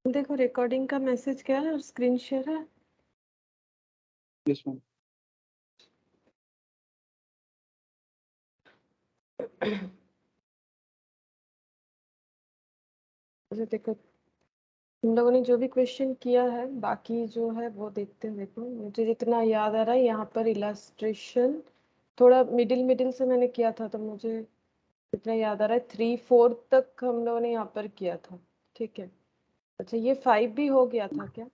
देखो रिकॉर्डिंग का मैसेज क्या है और स्क्रीन शेयर है। Yes ma'am. अच्छा देखो तुम लोगों ने जो भी क्वेश्चन किया है बाकी जो है वो देखते हैं। देखो मुझे जितना याद आ रहा है यहाँ पर इलास्ट्रेशन थोड़ा मिडिल से मैंने किया था, तो मुझे जितना याद आ रहा है 3-4 तक हम लोगों ने यहाँ पर किया था। ठीक है। अच्छा ये 5 भी हो गया था क्या?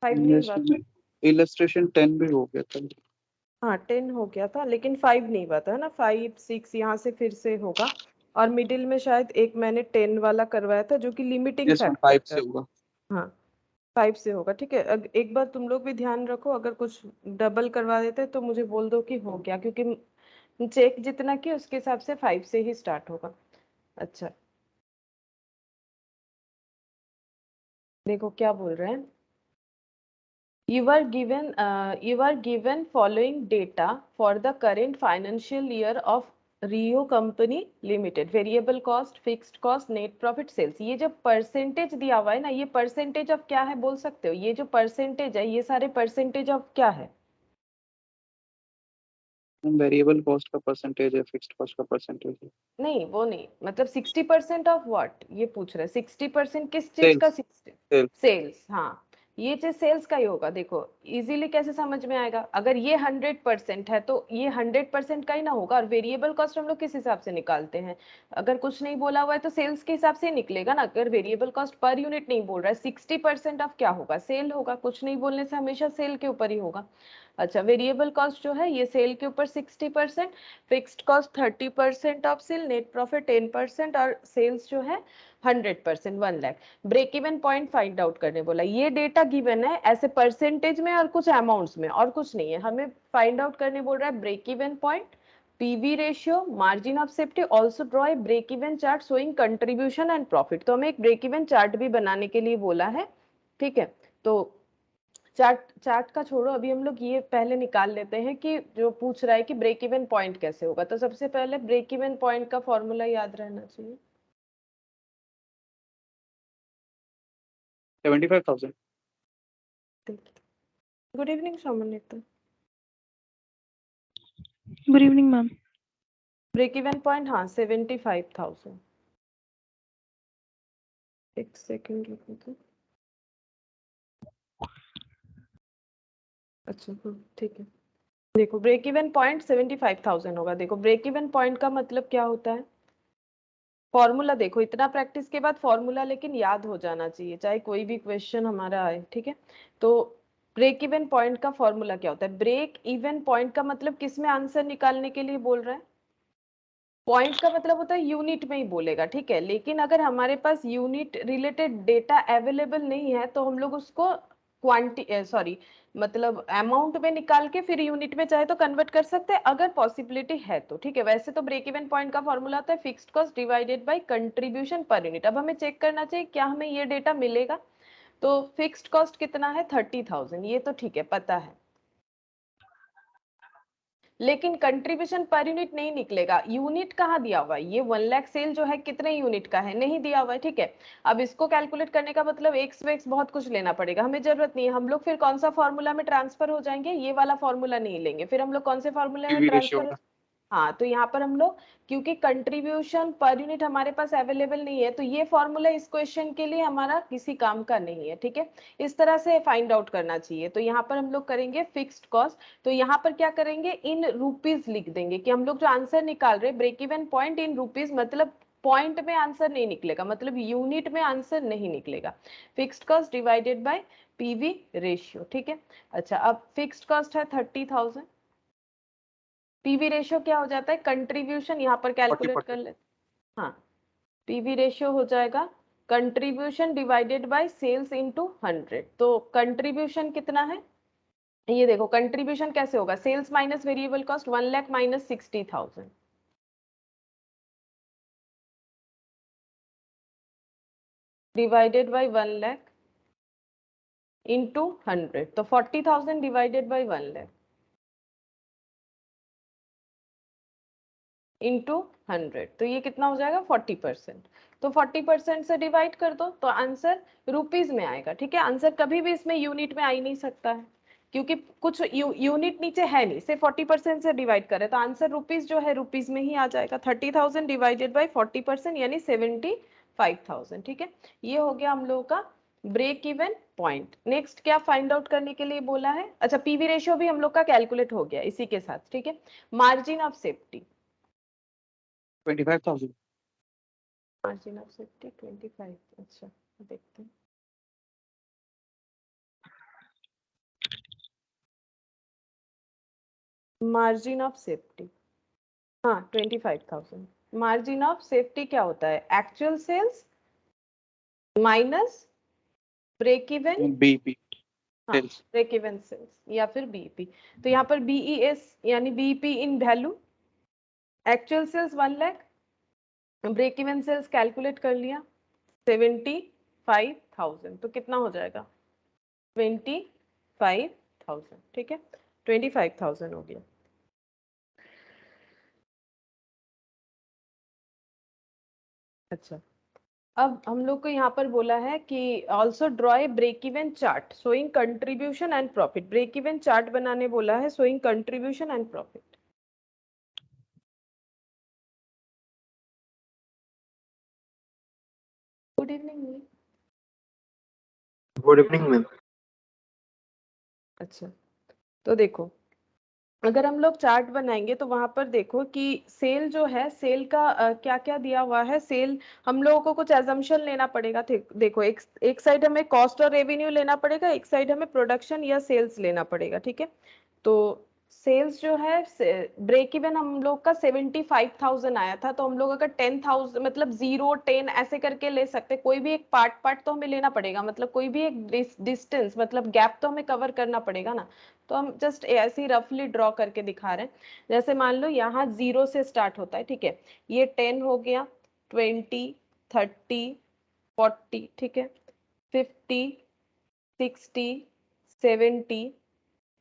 5 नहीं यस हुआ था? मैम, इलस्ट्रेशन 10 भी हो गया था। हाँ 10 हो गया था लेकिन 5 नहीं हुआ था ना। 5-6 यहाँ से फिर से होगा और मिडिल में शायद एक मैंने 10 वाला करवाया था जो कि लिमिटिंग यस मैम, फैक्टर 5 से है। होगा। हाँ 5 से होगा। ठीक है। एक बार तुम लोग भी ध्यान रखो, अगर कुछ डबल करवा देते तो मुझे बोल दो कि हो गया, क्योंकि चेक जितना किया उसके हिसाब से 5 से ही स्टार्ट होगा। अच्छा देखो क्या बोल रहे हैं। You are given following data for the current financial year of Rio Company Limited. Variable cost, fixed cost, net profit, sales. ये जो परसेंटेज दिया हुआ है ना, ये परसेंटेज ऑफ क्या है बोल सकते हो? ये जो परसेंटेज है ये सारे परसेंटेज ऑफ क्या है? वेरिएबल कॉस्ट का परसेंटेज है, फिक्स्ड कॉस्ट का परसेंटेज है। नहीं वो नहीं, मतलब 60% ऑफ व्हाट ये पूछ रहे हैं। 60% किस चीज का? सेल्स। 60 सेल्स। सेल्स। हाँ ये चीज सेल्स का ही होगा। देखो इजीली कैसे समझ में आएगा, अगर ये 100% है तो ये 100% का ही ना होगा। और वेरिएबल कॉस्ट हम लोग किस हिसाब से निकालते हैं? अगर कुछ नहीं बोला हुआ है तो सेल्स के हिसाब से ही निकलेगा ना। अगर वेरिएबल कॉस्ट पर यूनिट नहीं बोल रहा है, 60% ऑफ क्या होगा? सेल होगा। कुछ नहीं बोलने से हमेशा सेल के ऊपर ही होगा। अच्छा वेरिएबल कॉस्ट जो है ये सेल के ऊपर 60%, fixed cost 30% of sale, net profit 10% और सेल्स जो है 100%, 1 lakh. Break even point find out करने बोला। ये डेटा गिवन है ऐसे परसेंटेज में और कुछ अमाउंट्स में और कुछ नहीं है। हमें फाइंड आउट करने बोल रहा है break even point, PV ratio, margin of safety. Also draw a break even chart showing contribution and profit. तो हमें एक ब्रेक इवन चार्ट भी बनाने के लिए बोला है। ठीक है। तो चार्ट चार्ट का छोड़ो, अभी हम लोग ये पहले निकाल लेते हैं कि जो पूछ रहा है कि ब्रेक इवन पॉइंट कैसे होगा। तो सबसे पहले ब्रेक इवन पॉइंट का फॉर्मूला याद रहना चाहिए। 75,000। Good evening Somnita. Good evening ma'am. Break even point हाँ 75,000। एक सेकेंड रुको तो। अच्छा हाँ ठीक है। देखो ब्रेक इवन पॉइंट 75,000 होगा। देखो ब्रेक इवन पॉइंट का मतलब क्या होता है? फॉर्मूला देखो, इतना प्रैक्टिस के बाद फॉर्मूला लेकिन याद हो जाना चाहिए चाहे कोई भी क्वेश्चन हमारा आए। ठीक है। तो ब्रेक इवन पॉइंट का फॉर्मूला क्या होता है? ब्रेक इवन पॉइंट का मतलब किस में आंसर निकालने के लिए बोल रहा है? पॉइंट का मतलब होता है यूनिट में ही बोलेगा। ठीक है। लेकिन अगर हमारे पास यूनिट रिलेटेड डेटा अवेलेबल नहीं है तो हम लोग उसको क्वांटी सॉरी मतलब अमाउंट में निकाल के फिर यूनिट में चाहे तो कन्वर्ट कर सकते हैं अगर पॉसिबिलिटी है तो। ठीक है। वैसे तो ब्रेक इवन पॉइंट का फॉर्मूला होता है fixed cost divided by contribution per unit. अब हमें चेक करना चाहिए क्या हमें ये डेटा मिलेगा। तो फिक्स्ड कॉस्ट कितना है? 30,000। ये तो ठीक है पता है, लेकिन कंट्रीब्यूशन पर यूनिट नहीं निकलेगा। यूनिट कहाँ दिया हुआ है? ये 1 लाख सेल जो है कितने यूनिट का है? नहीं दिया हुआ है। ठीक है। अब इसको कैलकुलेट करने का मतलब एक्स वेक्स बहुत कुछ लेना पड़ेगा, हमें जरूरत नहीं है। हम लोग फिर कौन सा फॉर्मूला में ट्रांसफर हो जाएंगे? ये वाला फॉर्मूला नहीं लेंगे, फिर हम लोग कौन से फॉर्मूला में पीवी रेशियो ट्रांसफर? का। हाँ तो यहाँ पर हम लोग क्योंकि कंट्रीब्यूशन पर यूनिट हमारे पास अवेलेबल नहीं है तो ये फॉर्मूला इस क्वेश्चन के लिए हमारा किसी काम का नहीं है। ठीक है। इस तरह से फाइंड आउट करना चाहिए। तो यहाँ पर हम लोग करेंगे फिक्स्ड कॉस्ट। तो यहाँ पर क्या करेंगे? इन रुपीज लिख देंगे कि हम लोग जो आंसर निकाल रहे हैं break even point in rupees, मतलब पॉइंट में आंसर नहीं निकलेगा, मतलब यूनिट में आंसर नहीं निकलेगा। Fixed cost divided by PV ratio. ठीक है। अच्छा अब फिक्स्ड कॉस्ट है 30,000, पीवी रेशियो क्या हो जाता है? कंट्रीब्यूशन यहाँ पर कैलकुलेट कर 40%। ले। हाँ पीवी रेशियो हो जाएगा contribution divided by sales into 100। तो कंट्रीब्यूशन कितना है? ये देखो कंट्रीब्यूशन कैसे होगा? Sales minus variable cost, 1 lakh minus 60,000 divided by 1 lakh into 100। तो 40,000 डिवाइडेड बाय 1 लाख। इंटू 100, तो ये कितना हो जाएगा 40%। तो 40% से डिवाइड कर दो तो आंसर रुपीज में आएगा। ठीक है, आंसर कभी भी इसमें यूनिट में आ ही नहीं सकता है, क्योंकि कुछ यूनिट नीचे है नहीं, सिर्फ 40% से डिवाइड करे तो आंसर रुपीज जो है रुपीज में ही आ जाएगा। 30,000 डिवाइडेड बाई 40% यानी 75,000। ठीक है, ये हो गया हम लोगों का ब्रेक इवन पॉइंट। नेक्स्ट क्या फाइंड आउट करने के लिए बोला है? अच्छा, पीवी रेशियो भी हम लोग का कैलकुलेट हो गया इसी के साथ। ठीक है, margin of safety, 25,000। Margin of safety 25। अच्छा देखते हैं, मार्जिन ऑफ सेफ्टी, हाँ 25,000। मार्जिन ऑफ सेफ्टी क्या होता है? Actual sales minus break even, BP हाँ सेल्स। ब्रेक इवन सेल्स या फिर बीईपी। तो यहाँ पर बीईएस यानी BEP in value, actual sales 1 lakh, break even sales calculate कर लिया 75,000, तो कितना हो जाएगा 25,000। ठीक है, 25,000 हो गया। अच्छा, अब हम लोग को यहाँ पर बोला है कि also draw a break even chart showing contribution and profit. Break even chart बनाने बोला है showing contribution and profit. Good evening. Good evening ma'am. अच्छा, तो देखो अगर हम लोग चार्ट बनाएंगे तो वहां पर देखो कि सेल जो है, सेल का क्या क्या दिया हुआ है। सेल हम लोगों को कुछ एजम्पशन लेना पड़ेगा। देखो एक साइड हमें कॉस्ट और रेवेन्यू लेना पड़ेगा, एक साइड हमें प्रोडक्शन या सेल्स लेना पड़ेगा। ठीक है, तो सेल्स जो है ब्रेक इवन हम लोग का 75,000 आया था, तो हम लोग अगर 10,000 मतलब 0 10 ऐसे करके ले सकते, कोई भी एक पार्ट तो हमें लेना पड़ेगा, मतलब कोई भी एक डिस्टेंस मतलब गैप तो हमें कवर करना पड़ेगा ना। तो हम जस्ट ऐसे ही रफली ड्रॉ करके दिखा रहे हैं। जैसे मान लो यहाँ 0 से स्टार्ट होता है। ठीक है, ये 10 हो गया, 20 30 40, ठीक है, 50 60 70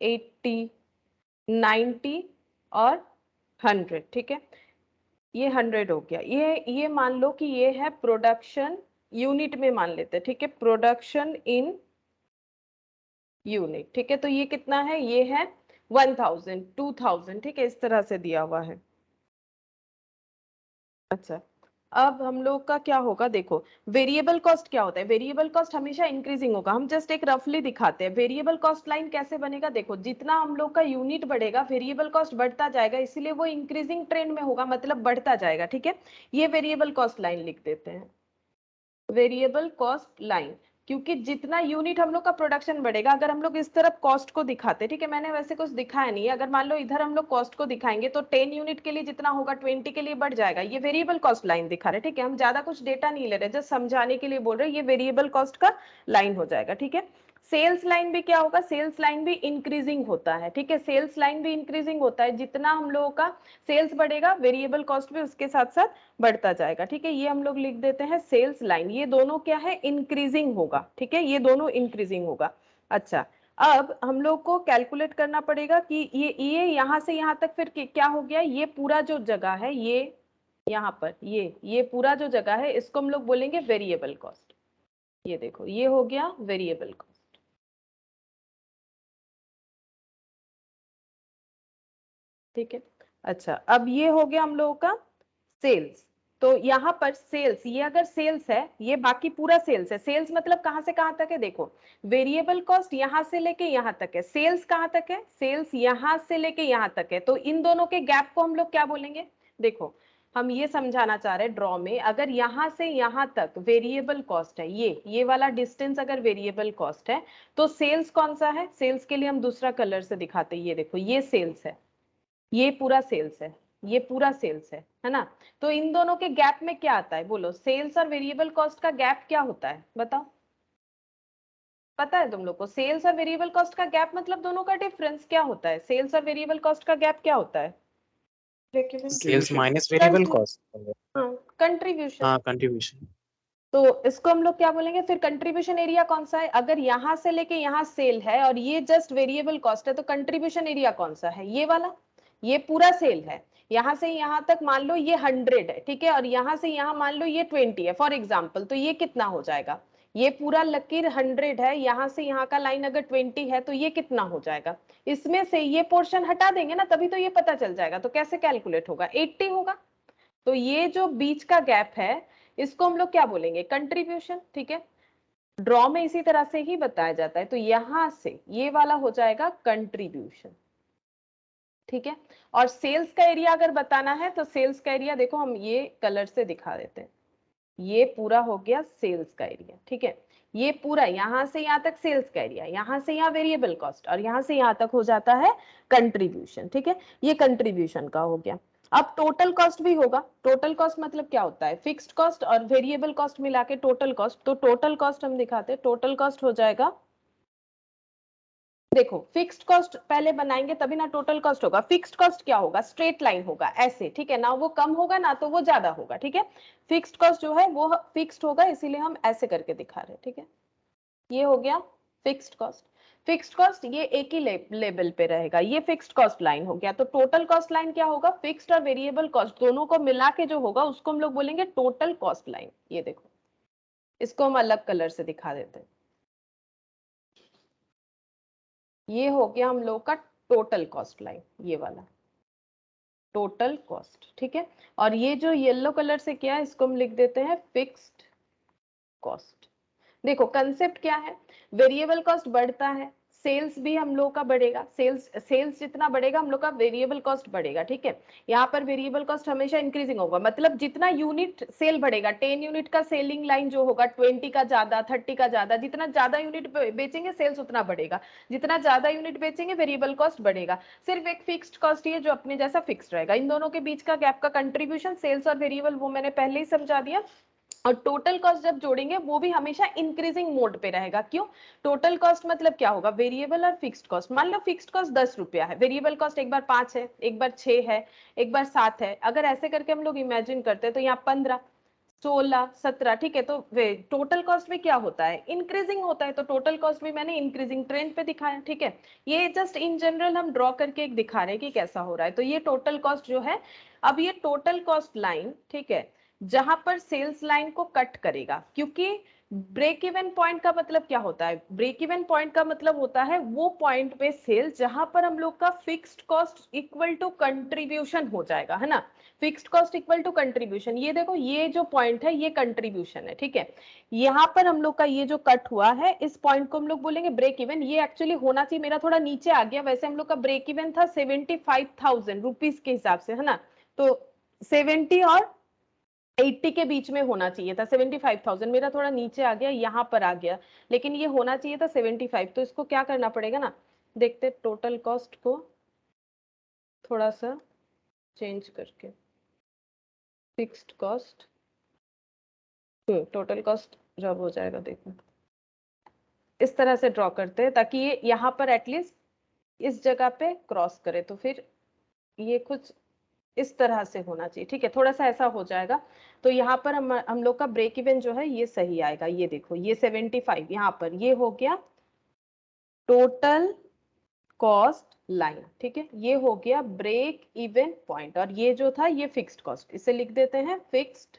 80 90 और 100। ठीक है, ये 100 हो गया। ये मान लो कि ये है प्रोडक्शन यूनिट में मान लेते हैं। ठीक है, प्रोडक्शन इन यूनिट। ठीक है, तो ये कितना है? ये है 1000 2000। ठीक है, इस तरह से दिया हुआ है। अच्छा, अब हम लोग का क्या होगा? देखो वेरिएबल कॉस्ट क्या होता है? वेरिएबल कॉस्ट हमेशा इंक्रीजिंग होगा। हम जस्ट एक रफली दिखाते हैं वेरिएबल कॉस्ट लाइन कैसे बनेगा। देखो जितना हम लोग का यूनिट बढ़ेगा वेरिएबल कॉस्ट बढ़ता जाएगा, इसीलिए वो इंक्रीजिंग ट्रेंड में होगा, मतलब बढ़ता जाएगा। ठीक है, ये वेरिएबल कॉस्ट लाइन लिख देते हैं, वेरिएबल कॉस्ट लाइन, क्योंकि जितना यूनिट हम लोग का प्रोडक्शन बढ़ेगा, अगर हम लोग इस तरफ कॉस्ट को दिखाते, ठीक है, मैंने वैसे कुछ दिखाया नहीं है, अगर मान लो इधर हम लोग कॉस्ट को दिखाएंगे तो 10 यूनिट के लिए जितना होगा 20 के लिए बढ़ जाएगा। ये वेरिएबल कॉस्ट लाइन दिखा रहे। ठीक है, हम ज्यादा कुछ डेटा नहीं ले रहे, जस्ट समझाने के लिए बोल रहे, ये वेरिएबल कॉस्ट का लाइन हो जाएगा। ठीक है, सेल्स लाइन भी क्या होगा? सेल्स लाइन भी इंक्रीजिंग होता है। ठीक है, सेल्स लाइन भी इंक्रीजिंग होता है, जितना हम लोगों का सेल्स बढ़ेगा वेरिएबल कॉस्ट भी उसके साथ साथ बढ़ता जाएगा। ठीक है, ये हम लोग लिख देते हैं सेल्स लाइन। ये दोनों क्या है? इंक्रीजिंग होगा। ठीक है, ये दोनों इंक्रीजिंग होगा। अच्छा, अब हम लोग को कैलकुलेट करना पड़ेगा कि ये यहाँ से यहाँ तक फिर क्या हो गया? ये पूरा जो जगह है, ये यहाँ पर ये पूरा जो जगह है, इसको हम लोग बोलेंगे वेरिएबल कॉस्ट। ये देखो, ये हो गया वेरिएबल कॉस्ट। ठीक है, अच्छा, अब ये हो गया हम लोगों का सेल्स। तो यहाँ पर सेल्स, ये अगर सेल्स है, ये बाकी पूरा सेल्स है। सेल्स मतलब कहां से कहां तक है? देखो वेरिएबल कॉस्ट यहां से लेके यहां तक है, सेल्स कहां तक है? सेल्स यहां से लेके यहां तक है, तो इन दोनों के गैप को हम लोग क्या बोलेंगे? देखो हम ये समझाना चाह रहे हैं ड्रॉ में, अगर यहां से यहां तक वेरिएबल कॉस्ट है, ये वाला डिस्टेंस अगर वेरिएबल कॉस्ट है, तो सेल्स कौन सा है? सेल्स के लिए हम दूसरा कलर से दिखाते हैं। ये देखो, ये सेल्स है, ये पूरा सेल्स है, ये पूरा सेल्स है ना? तो इन दोनों के गैप में क्या आता है? बोलो, सेल्स और वेरिएबल कॉस्ट का गैप क्या होता है? बताओ, पता है तुम लोग को? सेल्स और वेरिएबल कॉस्ट का गैप मतलब दोनों का डिफरेंस क्या होता है? सेल्स और वेरिएबल कॉस्ट का गैप क्या होता है? Sales minus variable cost. Contribution. हाँ, कंट्रीब्यूशन। तो इसको हम लोग क्या बोलेंगे फिर? कंट्रीब्यूशन एरिया कौन सा है? अगर यहां से लेके यहां सेल है और ये जस्ट वेरिएबल कॉस्ट है, तो कंट्रीब्यूशन एरिया कौन सा है? ये वाला, ये पूरा सेल है। यहाँ से यहाँ तक मान लो ये 100 है, ठीक है, और यहाँ से यहाँ मान लो ये 20 है फॉर एग्जाम्पल, तो ये कितना हो जाएगा, ये पूरा लकीर 100 है, यहाँ से यहाँ का लाइन अगर 20 है तो ये कितना हो जाएगा, इसमें से ये पोर्शन हटा देंगे ना, तभी तो ये पता चल जाएगा। तो कैसे कैलकुलेट होगा, 80 होगा। तो ये जो बीच का गैप है इसको हम लोग क्या बोलेंगे, कंट्रीब्यूशन, ठीक है। ड्रॉ में इसी तरह से ही बताया जाता है। तो यहां से ये वाला हो जाएगा कंट्रीब्यूशन, ठीक है। और सेल्स का एरिया अगर बताना है तो सेल्स का एरिया देखो हम ये कलर से दिखा देते हैं, ये पूरा हो गया सेल्स का एरिया, ठीक है। ये पूरा यहां से यहां तक सेल्स का एरिया, यहां से यहां वेरिएबल कॉस्ट, और यहां से यहां तक हो जाता है कंट्रीब्यूशन, ठीक है। ये कंट्रीब्यूशन का हो गया। अब टोटल कॉस्ट भी होगा। टोटल कॉस्ट मतलब क्या होता है, फिक्स्ड कॉस्ट और वेरिएबल कॉस्ट मिला के टोटल कॉस्ट। तो टोटल कॉस्ट हम दिखाते हैं, टोटल कॉस्ट हो जाएगा, देखो फिक्स्ड कॉस्ट पहले बनाएंगे तभी ना टोटल कॉस्ट होगा। फिक्स्ड कॉस्ट क्या होगा, स्ट्रेट लाइन होगा ऐसे, ठीक है ना, वो कम होगा ना तो वो ज्यादा होगा, ठीक है। फिक्स्ड कॉस्ट जो है वो फिक्स्ड होगा, इसीलिए हम ऐसे करके दिखा रहे हैं, ठीक है। ये हो गया फिक्स्ड कॉस्ट। फिक्स्ड कॉस्ट ये एक ही लेवल पे रहेगा, ये फिक्स्ड कॉस्ट लाइन हो गया। तो टोटल कॉस्ट लाइन क्या होगा, फिक्स्ड और वेरिएबल कॉस्ट दोनों को मिला के जो होगा उसको हम लोग बोलेंगे टोटल कॉस्ट लाइन। ये देखो, इसको हम अलग कलर से दिखा देते हैं। ये हो गया हम लोग का टोटल कॉस्ट लाइन, ये वाला टोटल कॉस्ट, ठीक है। और ये जो येलो कलर से किया है इसको हम लिख देते हैं फिक्स्ड कॉस्ट। देखो कंसेप्ट क्या है, वेरिएबल कॉस्ट बढ़ता है, सेल्स भी हम लोग का बढ़ेगा, सेल्स जितना बढ़ेगा हम लोग का वेरिएबल कॉस्ट बढ़ेगा, ठीक है। यहाँ पर वेरिएबल कॉस्ट हमेशा इंक्रीजिंग होगा, मतलब जितना यूनिट सेल बढ़ेगा, 10 यूनिट का सेलिंग लाइन जो होगा 20 का ज्यादा, 30 का ज्यादा, जितना ज्यादा यूनिट बेचेंगे सेल्स उतना बढ़ेगा, जितना ज्यादा यूनिट बेचेंगे वेरिएबल कॉस्ट बढ़ेगा। सिर्फ एक फिक्स्ड कॉस्ट ही है जो अपने जैसा फिक्स्ड रहेगा। इन दोनों के बीच का गैप का कंट्रीब्यूशन सेल्स और वेरिएबल वो मैंने पहले ही समझा दिया। और टोटल कॉस्ट जब जोड़ेंगे वो भी हमेशा इंक्रीजिंग मोड पे रहेगा। क्यों, टोटल कॉस्ट मतलब क्या होगा, वेरिएबल और फिक्स्ड कॉस्ट। मान लो फिक्स्ड कॉस्ट 10 रुपया है, वेरिएबल कॉस्ट एक बार 5 है, एक बार 6 है, एक बार 7 है। अगर ऐसे करके हम लोग इमेजिन करते हैं तो यहाँ 15, 16, 17, ठीक है। तो टोटल कॉस्ट में क्या होता है, इंक्रीजिंग होता है। तो टोटल कॉस्ट भी मैंने इंक्रीजिंग ट्रेंड पे दिखाया, ठीक है। ये जस्ट इन जनरल हम ड्रॉ करके एक दिखा रहे हैं कि कैसा हो रहा है। तो ये टोटल कॉस्ट जो है, अब ये टोटल कॉस्ट लाइन, ठीक है, जहां पर सेल्स लाइन को कट करेगा, क्योंकि ब्रेक इवन पॉइंट का मतलब क्या होता है, ब्रेक इवन पॉइंट का मतलब होता है वो पॉइंट पे सेल्स जहां पर हम लोग का fixed cost equal to contribution हो जाएगा, है ना। Fixed cost equal to contribution, ये देखो ये जो पॉइंट है ये कंट्रीब्यूशन है, ठीक है। यहाँ पर हम लोग का ये जो कट हुआ है इस पॉइंट को हम लोग बोलेंगे ब्रेक इवन। ये एक्चुअली होना चाहिए, मेरा थोड़ा नीचे आ गया, वैसे हम लोग का ब्रेक इवन था 75,000 रुपीज के हिसाब से, है ना। तो 70 और 80 के बीच में होना चाहिए था, 75,000 मेरा थोड़ा नीचे आ गया, यहाँ पर आ गया, लेकिन ये होना चाहिए था 75। तो इसको क्या करना पड़ेगा ना, देखते टोटल कॉस्ट को थोड़ा सा चेंज करके, फिक्स्ड कॉस्ट, टोटल कॉस्ट जब हो जाएगा, देखो इस तरह से ड्रॉ करते हैं ताकि ये यहाँ पर एटलीस्ट इस जगह पे क्रॉस करे, तो फिर ये कुछ इस तरह से होना चाहिए, ठीक है। थोड़ा सा ऐसा हो जाएगा तो यहाँ पर हम लोग का ब्रेक इवन जो है ये सही आएगा। ये देखो ये 75 यहाँ पर ये हो गया टोटल कॉस्ट लाइन, ठीक है। ये हो गया ब्रेक इवन पॉइंट, और ये जो था ये फिक्स्ड कॉस्ट, इसे लिख देते हैं फिक्स्ड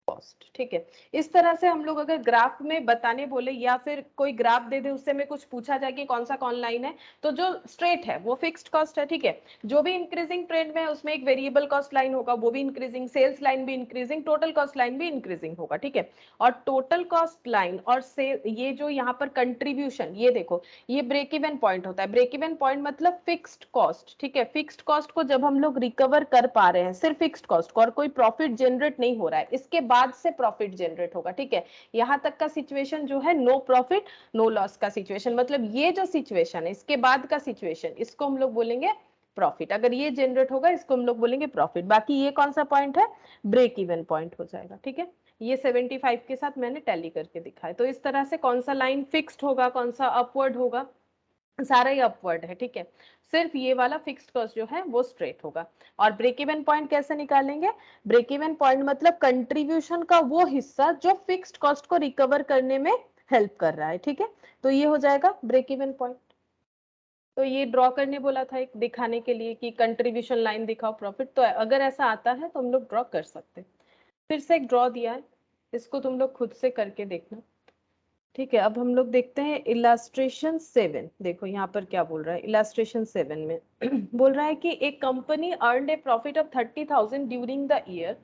कॉस्ट, ठीक है। इस तरह से हम लोग अगर ग्राफ में बताने बोले या फिर कोई ग्राफ दे दे उससे में कुछ पूछा जाए कि कौन सा कौन लाइन है, तो जो स्ट्रेट है वो फिक्स्ड कॉस्ट है, ठीक है। जो भी इंक्रीजिंग ट्रेंड में है उसमें एक वेरिएबल कॉस्ट लाइन होगा, वो भी इंक्रीजिंग, सेल्स लाइन भी इंक्रीजिंग, टोटल कॉस्ट लाइन भी इंक्रीजिंग होगा, ठीक है। और टोटल कॉस्ट लाइन और सेल, ये जो यहाँ पर कंट्रीब्यूशन, ये देखो ये ब्रेक इवन पॉइंट होता है। ब्रेक इवन पॉइंट मतलब फिक्स्ड कॉस्ट, ठीक है। फिक्स्ड कॉस्ट को जब हम लोग रिकवर कर पा रहे हैं, सिर्फ फिक्स्ड कॉस्ट को, और कोई प्रॉफिट जनरेट नहीं हो रहा है, इसके बाद से प्रॉफिट जनरेट होगा, ठीक है। यहां तक का सिचुएशन जो है नो प्रॉफिट नो लॉस का सिचुएशन, मतलब ये जो सिचुएशन है इसके बाद का सिचुएशन, इसको हम लोग बोलेंगे प्रॉफिट। अगर ये जनरेट होगा इसको हम लोग बोलेंगे प्रॉफिट। बाकी ये कौन सा पॉइंट है, ब्रेक इवन पॉइंट हो जाएगा, ठीक है। ये 75 के साथ मैंने टैली करके दिखाया। तो इस तरह से कौन सा लाइन फिक्स्ड होगा, कौन सा अपवर्ड होगा, सारा ही अपवर्ड है, ठीक है। सिर्फ ये वाला फिक्स्ड कॉस्ट जो है वो स्ट्रेट होगा। और ब्रेक इवन पॉइंट कैसे निकालेंगे, ब्रेक इवन पॉइंट मतलब कंट्रीब्यूशन का वो हिस्सा जो फिक्स्ड कॉस्ट को रिकवर करने में हेल्प कर रहा है, ठीक है। तो ये हो जाएगा ब्रेक इवन पॉइंट। तो ये ड्रॉ करने बोला था एक दिखाने के लिए कि कंट्रीब्यूशन लाइन दिखाओ प्रॉफिट, तो अगर ऐसा आता है तो हम लोग ड्रॉ कर सकते हैं। फिर से एक ड्रॉ दिया है, इसको तुम लोग खुद से करके देखना, ठीक है। अब हम लोग देखते हैं इलास्ट्रेशन 7। देखो यहाँ पर क्या बोल रहा है इलास्ट्रेशन 7 में बोल रहा है कि एक company earned A profit of 30,000 during the year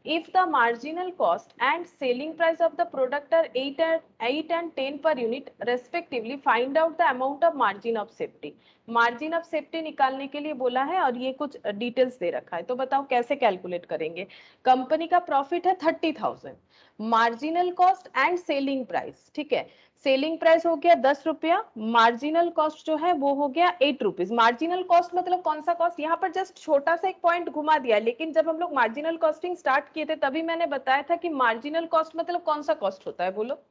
if the marginal cost and selling price of the product are 8 and 10 per unit respectively, find out the amount of margin of safety। Margin of safety निकालने के लिए बोला है और ये कुछ details दे रखा है, तो बताओ कैसे कैलकुलेट करेंगे। कंपनी का प्रॉफिट है 30,000, marginal cost and selling price, ठीक है। सेलिंग प्राइस हो गया 10 रुपया, मार्जिनल कॉस्ट जो है वो हो गया 8 रुपीज। मार्जिनल कॉस्ट मतलब कौन सा कॉस्ट, यहाँ पर जस्ट छोटा सा एक पॉइंट घुमा दिया, लेकिन जब हम लोग मार्जिनल कॉस्टिंग स्टार्ट किए थे तभी मैंने बताया था कि मार्जिनल कॉस्ट मतलब कौन सा कॉस्ट होता है, बोलो।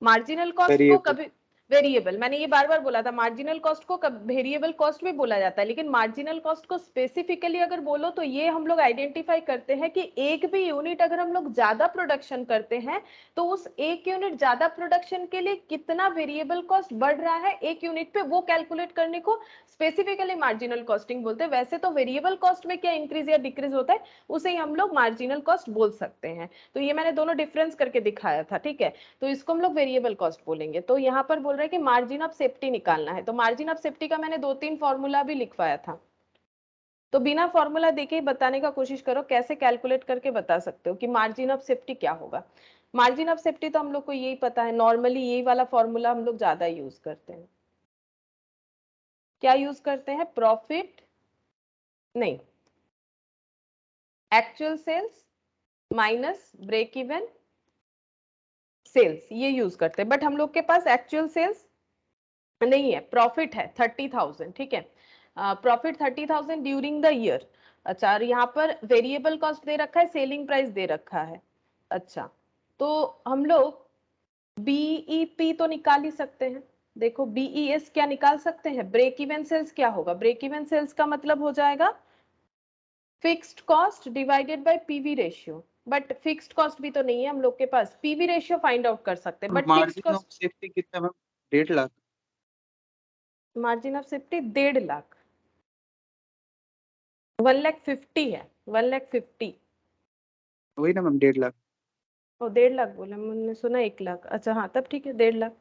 मार्जिनल कॉस्ट को कभी वेरिएबल, मैंने ये बार बार बोला था, मार्जिनल कॉस्ट को वेरिएबल कॉस्ट भी बोला जाता है, लेकिन मार्जिनल कॉस्ट को स्पेसिफिकली अगर बोलो तो ये हम लोग आइडेंटिफाई करते हैं कि एक भी यूनिट अगर हम लोग ज्यादा प्रोडक्शन करते हैं तो उस एक यूनिट ज्यादा प्रोडक्शन के लिए कितना वेरिएबल कॉस्ट बढ़ रहा है एक यूनिट पे, वो कैलकुलेट करने को स्पेसिफिकली मार्जिनल कॉस्टिंग बोलते हैं। वैसे तो वेरिएबल कॉस्ट में क्या इंक्रीज या डिक्रीज होता है उसे ही हम लोग मार्जिनल कॉस्ट बोल सकते हैं। तो ये मैंने दोनों डिफरेंस करके दिखाया था, ठीक है। तो इसको हम लोग वेरिएबल कॉस्ट बोलेंगे। तो यहाँ पर बोल रहे हैं कि मार्जिन ऑफ सेफ्टी निकालना है, तो मार्जिन ऑफ सेफ्टी का मैंने 2-3 फॉर्मूला भी लिखवाया था, तो बिना फॉर्मूला देके बताने का कोशिश करो कैसे कैलकुलेट करके बता सकते हो कि मार्जिन ऑफ सेफ्टी क्या होगा। मार्जिन ऑफ सेफ्टी तो हम लोग को यही पता है, नॉर्मली यही वाला फॉर्मूला हम लोग ज्यादा यूज करते हैं। क्या यूज करते हैं, प्रॉफिट नहीं, actual sales minus break even sales, ये यूज करते हैं। बट हम लोग के पास एक्चुअल सेल्स नहीं है, प्रॉफिट है 30,000, ठीक है। Profit 30,000 during the year. अच्छा, और यहाँ पर वेरिएबल कॉस्ट दे रखा है, सेलिंग प्राइस दे रखा है। अच्छा, तो हम लोग बीईपी तो निकाल ही सकते हैं। देखो बीईएस क्या निकाल सकते हैं, ब्रेक इवन सेल्स क्या होगा, ब्रेक इवन सेल्स का मतलब हो जाएगा fixed cost divided by PV ratio. But fixed cost भी तो नहीं है हम लोग के पास, पीवी रेशियो फाइंड आउट कर सकते हैं, but fixed margin of cost. Safety कितना ma'am, 1.5 lakh. Margin of safety 1.5 lakh, 1,50,000 है, 1,50,000। वही ना मैम, 1.5 लाख। ओ 1.5 लाख बोला, मैंने सुना 1 लाख। अच्छा हाँ, तब ठीक है 1.5 लाख।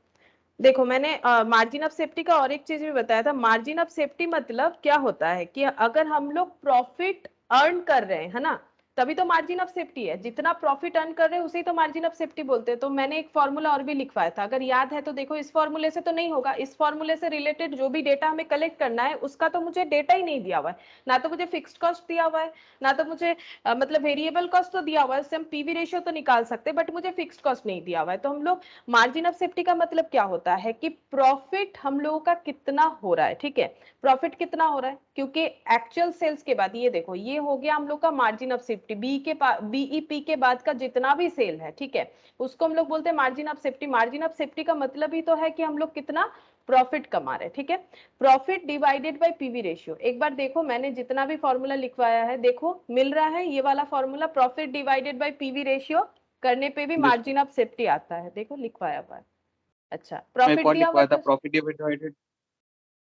देखो मैंने मार्जिन ऑफ सेफ्टी का और एक चीज भी बताया था। मार्जिन ऑफ सेफ्टी मतलब क्या होता है कि अगर हम लोग प्रॉफिट अर्न कर रहे हैं, है ना, तभी तो मार्जिन ऑफ सेफ्टी है। जितना प्रॉफिट अर्न कर रहे हैं उसे ही तो मार्जिन ऑफ सेफ्टी बोलते हैं। तो मैंने एक फॉर्मूला और भी लिखवाया था, अगर याद है तो देखो। इस फॉर्मूले से तो नहीं होगा, इस फॉर्मूले से रिलेटेड जो भी डेटा हमें कलेक्ट करना है उसका तो मुझे डेटा ही नहीं दिया हुआ है, ना तो मुझे फिक्स्ड कॉस्ट दिया हुआ है, ना तो मुझे मतलब वेरिएबल कॉस्ट तो दिया हुआ है, उससे हम पीवी रेशियो तो निकाल सकते हैं, बट मुझे फिक्स्ड कॉस्ट नहीं दिया हुआ है। तो हम लोग मार्जिन ऑफ सेफ्टी का मतलब क्या होता है कि प्रॉफिट हम लोगों का कितना हो रहा है, ठीक है। प्रॉफिट कितना हो रहा है, क्योंकि एक्चुअल सेल्स के बाद ये देखो, ये हो गया हम लोग का मार्जिन ऑफ सेफ्टी, बीईपी के बाद का जितना भी सेल है, ठीक है, उसको हम लोग बोलते हैं margin of safety. Margin of safety का मतलब ही तो है कि हम लोग कितना प्रॉफिट कमा रहे हैं, ठीक है। Profit divided by PV ratio. एक बार देखो मैंने जितना भी फॉर्मूला लिखवाया है, देखो मिल रहा है ये वाला formula, profit divided by PV ratio करने पे भी मार्जिन ऑफ सेफ्टी आता है, देखो लिखवाया हुआ है। अच्छा, प्रॉफिट दिया हुआ था, प्रॉफिट डिवाइडेड,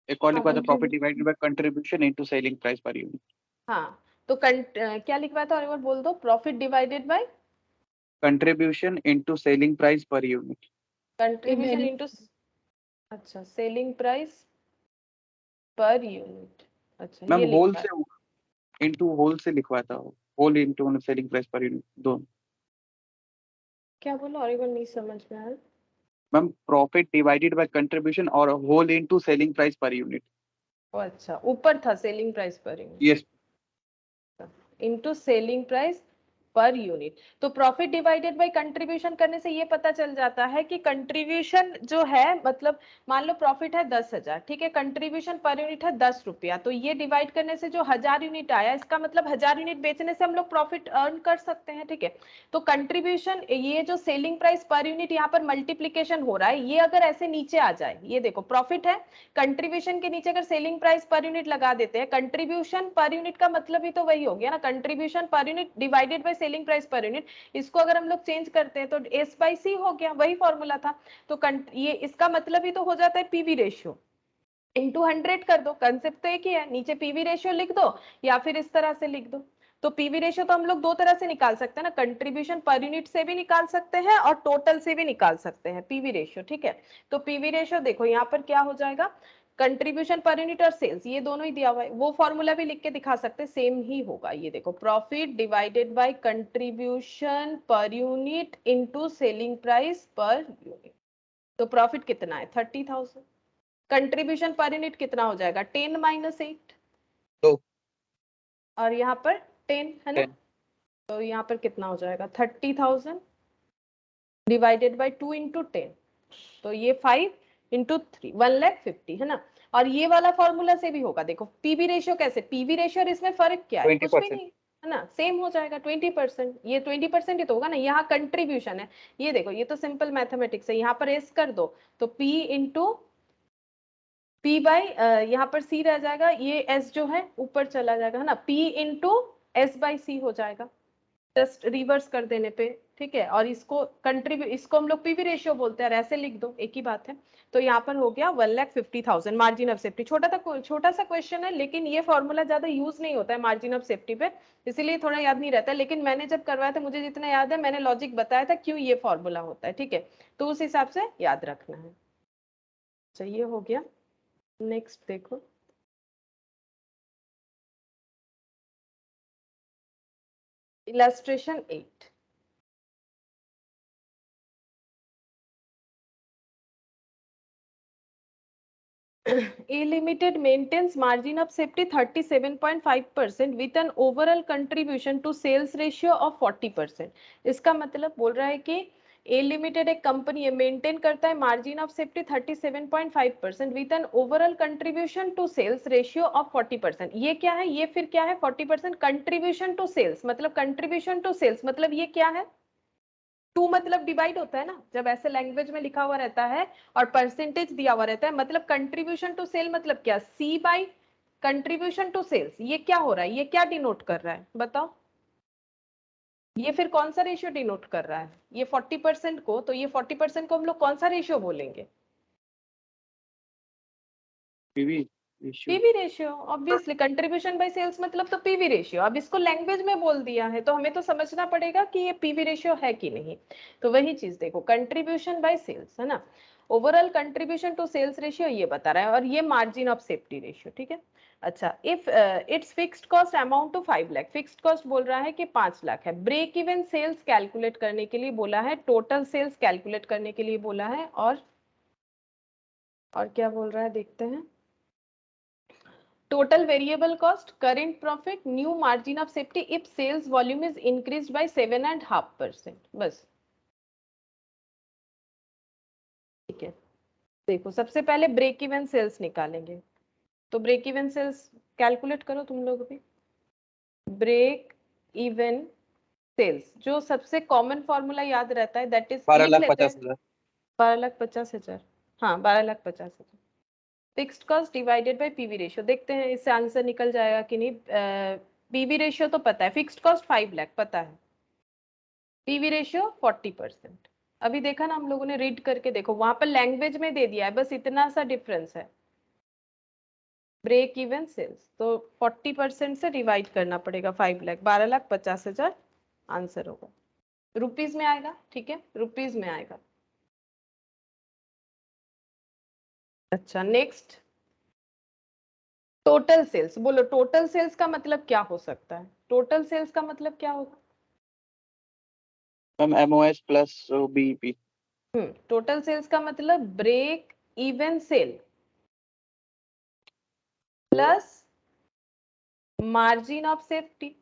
एक और लिखवाया था, profit divided by contribution into selling price per unit. हाँ, तो क्या लिखवाया था और एक बार बोल दो, profit divided by contribution into selling price per unit. Contribution into, अच्छा, सेलिंग प्राइस पर यूनिट। अच्छा, मैम ये होल लिखा है। से इनटू होल से लिखवाया था, whole into selling price per unit दोनों। क्या बोला और एक बार, नहीं समझ में आया। Ma'am profit divided by contribution और whole into selling price per unit. अच्छा, ऊपर था selling price per unit, yes. Into selling price per unit. तो प्रॉफिट डिवाइडेड बाय कंट्रीब्यूशन करने से ये पता चल जाता है कि कंट्रीब्यूशन जो है, मतलब मान लो प्रॉफिट है 10,000, ठीक है, कंट्रीब्यूशन पर यूनिट है 10 रुपया, तो ये डिवाइड करने से जो 1000 यूनिट आया, इसका मतलब 1000 यूनिट बेचने से हम लोग प्रॉफिट अर्न कर सकते हैं, ठीक है। तो कंट्रीब्यूशन, ये जो सेलिंग प्राइस पर यूनिट यहाँ पर मल्टीप्लीकेशन हो रहा है, ये अगर ऐसे नीचे आ जाए, ये देखो प्रॉफिट है, कंट्रीब्यूशन के नीचे अगर सेलिंग प्राइस पर यूनिट लगा देते हैं, कंट्रीब्यूशन पर यूनिट का मतलब ही तो वही हो गया ना, contribution per unit divided by selling price per unit. इसको अगर हम लोग चेंज करते हैं तो एस बाई सी हो गया, वही फॉर्मूला था। तो ये इसका मतलब ही तो हो जाता है पीवी रेशियो, इंटू 100 कर दो, कंसेप्ट तो एक ही है, नीचे पीवी रेशियो लिख दो या फिर इस तरह से लिख दो। तो पीवी रेशियो तो हम लोग दो तरह से निकाल सकते हैं ना, कंट्रीब्यूशन पर यूनिट से भी निकाल सकते हैं और टोटल से भी निकाल सकते हैं पीवी रेशियो, ठीक है। तो पीवी रेशियो देखो यहाँ पर क्या हो जाएगा, कंट्रीब्यूशन पर यूनिट और सेल्स ये दोनों ही दिया हुआ है, वो फॉर्मूला भी लिख के दिखा सकते हैं, सेम ही होगा। ये देखो profit divided by contribution per unit into selling price per unit. तो प्रॉफिट कितना है 30,000, कंट्रीब्यूशन पर यूनिट कितना हो जाएगा 10 माइनस 8, तो और यहाँ पर 10 है ना, 10 तो यहाँ पर कितना हो जाएगा 30,000 डिवाइडेड बाय 2 इंटू 10, तो ये 5 इंटू 3 1,50,000 है ना। और ये वाला फॉर्मूला से भी होगा, देखो पीवी रेशियो कैसे, पीवी रेशियो और इसमें फर्क क्या है, कुछ भी 20%। नहीं है ना, सेम हो जाएगा 20%, ये 20% ही तो होगा ना, यहाँ कंट्रीब्यूशन है, ये देखो ये तो सिंपल मैथमेटिक्स है, यहाँ पर एस कर दो तो पी इंटू पी बाई यहाँ पर सी रह जाएगा, ये एस जो है ऊपर चला जाएगा है ना, पी इंटू एस बाई सी हो जाएगा, जस्ट रिवर्स कर देने पे, ठीक है। और इसको इसको हम लोग पीवी रेशियो बोलते हैं, और ऐसे लिख दो एक ही बात है। तो यहाँ पर हो गया 1,50,000 मार्जिन ऑफ सेफ्टी, छोटा सा क्वेश्चन है, लेकिन ये फॉर्मूला ज्यादा यूज नहीं होता है मार्जिन ऑफ सेफ्टी पे, इसीलिए थोड़ा याद नहीं रहता है, लेकिन मैंने जब करवाया था मुझे जितना याद है, मैंने लॉजिक बताया था क्यों ये फॉर्मूला होता है, ठीक है। तो उस हिसाब से याद रखना है। अच्छा ये हो गया, नेक्स्ट देखो, illustration 8। A Limited maintains margin of safety 37.5% with an overall contribution to sales ratio of 40%। इसका मतलब बोल रहा है कि ए लिमिटेड एक कंपनी है, मेंटेन करता है margin of safety 37.5% with an overall contribution to sales ratio of 40%। ये क्या है, ये फिर क्या है 40% कंट्रीब्यूशन टू सेल्स, मतलब कंट्रीब्यूशन टू सेल्स मतलब ये क्या है, टू मतलब डिवाइड होता है ना, जब ऐसे लैंग्वेज में लिखा हुआ रहता है और परसेंटेज दिया हुआ रहता है, मतलब कंट्रीब्यूशन टू सेल मतलब क्या, सी बाई कंट्रीब्यूशन टू सेल्स, ये क्या हो रहा है, ये क्या डिनोट कर रहा है बताओ, ये फिर कौन सा रेशियो डिनोट कर रहा है, ये 40% को, तो ये 40% को हम लोग कौन सा रेशियो बोलेंगे, PV ratio. PV ratio, obviously contribution by sales मतलब तो पीवी रेशियो। अब इसको लैंग्वेज में बोल दिया है तो हमें तो समझना पड़ेगा कि ये पीवी रेशियो है कि नहीं। तो वही चीज देखो, कंट्रीब्यूशन बाय सेल्स है ना, overall contribution to sales ratio ये बता रहा है, और ये मार्जिन ऑफ सेफ्टी रेशियो, ठीक है। अच्छा, if it's fixed cost amount to 5 lakh, fixed cost बोल रहा है कि 5 लाख है, ब्रेक इवन सेल्स कैलकुलेट करने के लिए बोला है, टोटल सेल्स कैलकुलेट करने के लिए बोला है, और क्या बोल रहा है देखते हैं, total variable cost, current profit, new margin of safety if sales volume is increased by 7.5%, बस ठीक है। देखो सबसे पहले ब्रेक इवन सेल्स निकालेंगे, तो ब्रेक इवन सेल्स कैलकुलेट करो तुम लोग भी, ब्रेक इवन सेल्स जो सबसे कॉमन फॉर्मूला याद रहता है, दैट इज लिख लेते हैं 12,50,000। 12,50,000, हाँ 12,50,000 fixed cost divided by PV ratio, देखते हैं इससे आंसर निकल जाएगा कि नहीं। पीवी रेशियो तो पता है, फिक्स्ड कॉस्ट 5 लाख पता है, पीवी रेशियो 40%। अभी देखा ना हम लोगों ने, रीड करके देखो वहां पर लैंग्वेज में दे दिया है, बस इतना सा डिफरेंस है। ब्रेक इवन सेल्स तो 40% से डिवाइड करना पड़ेगा 5 लाख, 12,50,000 आंसर होगा, रुपीज में आएगा, ठीक है रुपीज में आएगा। अच्छा नेक्स्ट, टोटल सेल्स, बोलो टोटल सेल्स का मतलब क्या हो सकता है, टोटल सेल्स का मतलब क्या होगा, ma'am MOS plus BEP. Total sales का मतलब break even sale plus margin of safety.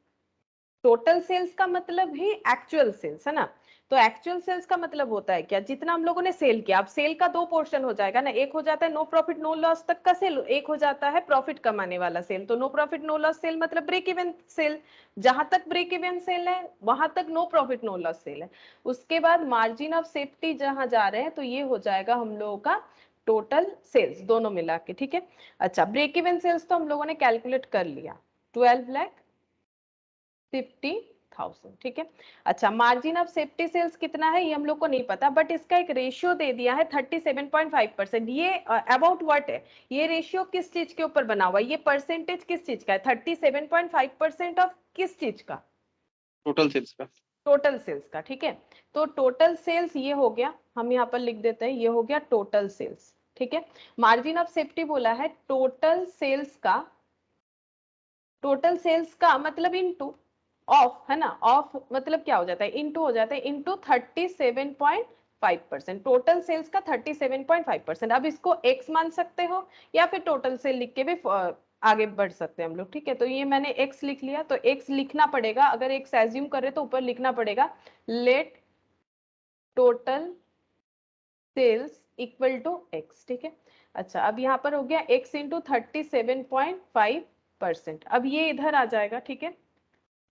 Total sales का मतलब ही एक्चुअल सेल्स है ना, तो एक्चुअल सेल्स का मतलब होता है क्या, जितना हम लोगों ने सेल किया। अब सेल का दो पोर्शन हो जाएगा ना, एक हो जाता है नो प्रॉफिट नो लॉस तक का सेल, एक हो जाता है प्रॉफिट कमाने वाला सेल। तो no profit no loss sale मतलब ब्रेक इवन सेल, जहां तक ब्रेक इवन सेल है वहां तक no profit no loss sale है। उसके बाद मार्जिन ऑफ सेफ्टी जहां जा रहे हैं तो ये हो जाएगा हम लोगों का टोटल सेल्स दोनों मिला के, ठीक है। अच्छा ब्रेक इवन सेल्स तो हम लोगों ने कैलकुलेट कर लिया, 12,50,000 50,000, ठीक है। अच्छा, मार्जिन ऑफ सेफ्टी सेल्स कितना है ये हम लोग को नहीं पता, बट इसका एक रेशियो दे दिया है 37.5%। ये अबाउट व्हाट है, ये रेशियो किस चीज के ऊपर बना हुआ है, ये परसेंटेज किस चीज का है, 37.5% ऑफ किस चीज का, टोटल सेल्स का। टोटल सेल्स का, ठीक है। तो टोटल सेल्स ये हो गया, हम यहाँ पर लिख देते हैं, ये हो गया टोटल सेल्स, ठीक है। मार्जिन ऑफ सेफ्टी बोला है टोटल सेल्स का, टोटल सेल्स का मतलब इनटू ऑफ, है ना, ऑफ मतलब क्या हो जाता है, इनटू हो जाता है, इनटू 37.5%, टोटल सेल्स का 37.5%। अब इसको x मान सकते हो या फिर टोटल सेल लिख के भी आगे बढ़ सकते हैं हम लोग, ठीक है। तो ये मैंने x लिख लिया, तो x लिखना पड़ेगा, अगर x एज्यूम करे तो ऊपर लिखना पड़ेगा let total sales equal to x, ठीक है। अच्छा, अब यहाँ पर हो गया x इंटू 37.5%। अब ये इधर आ जाएगा, ठीक है,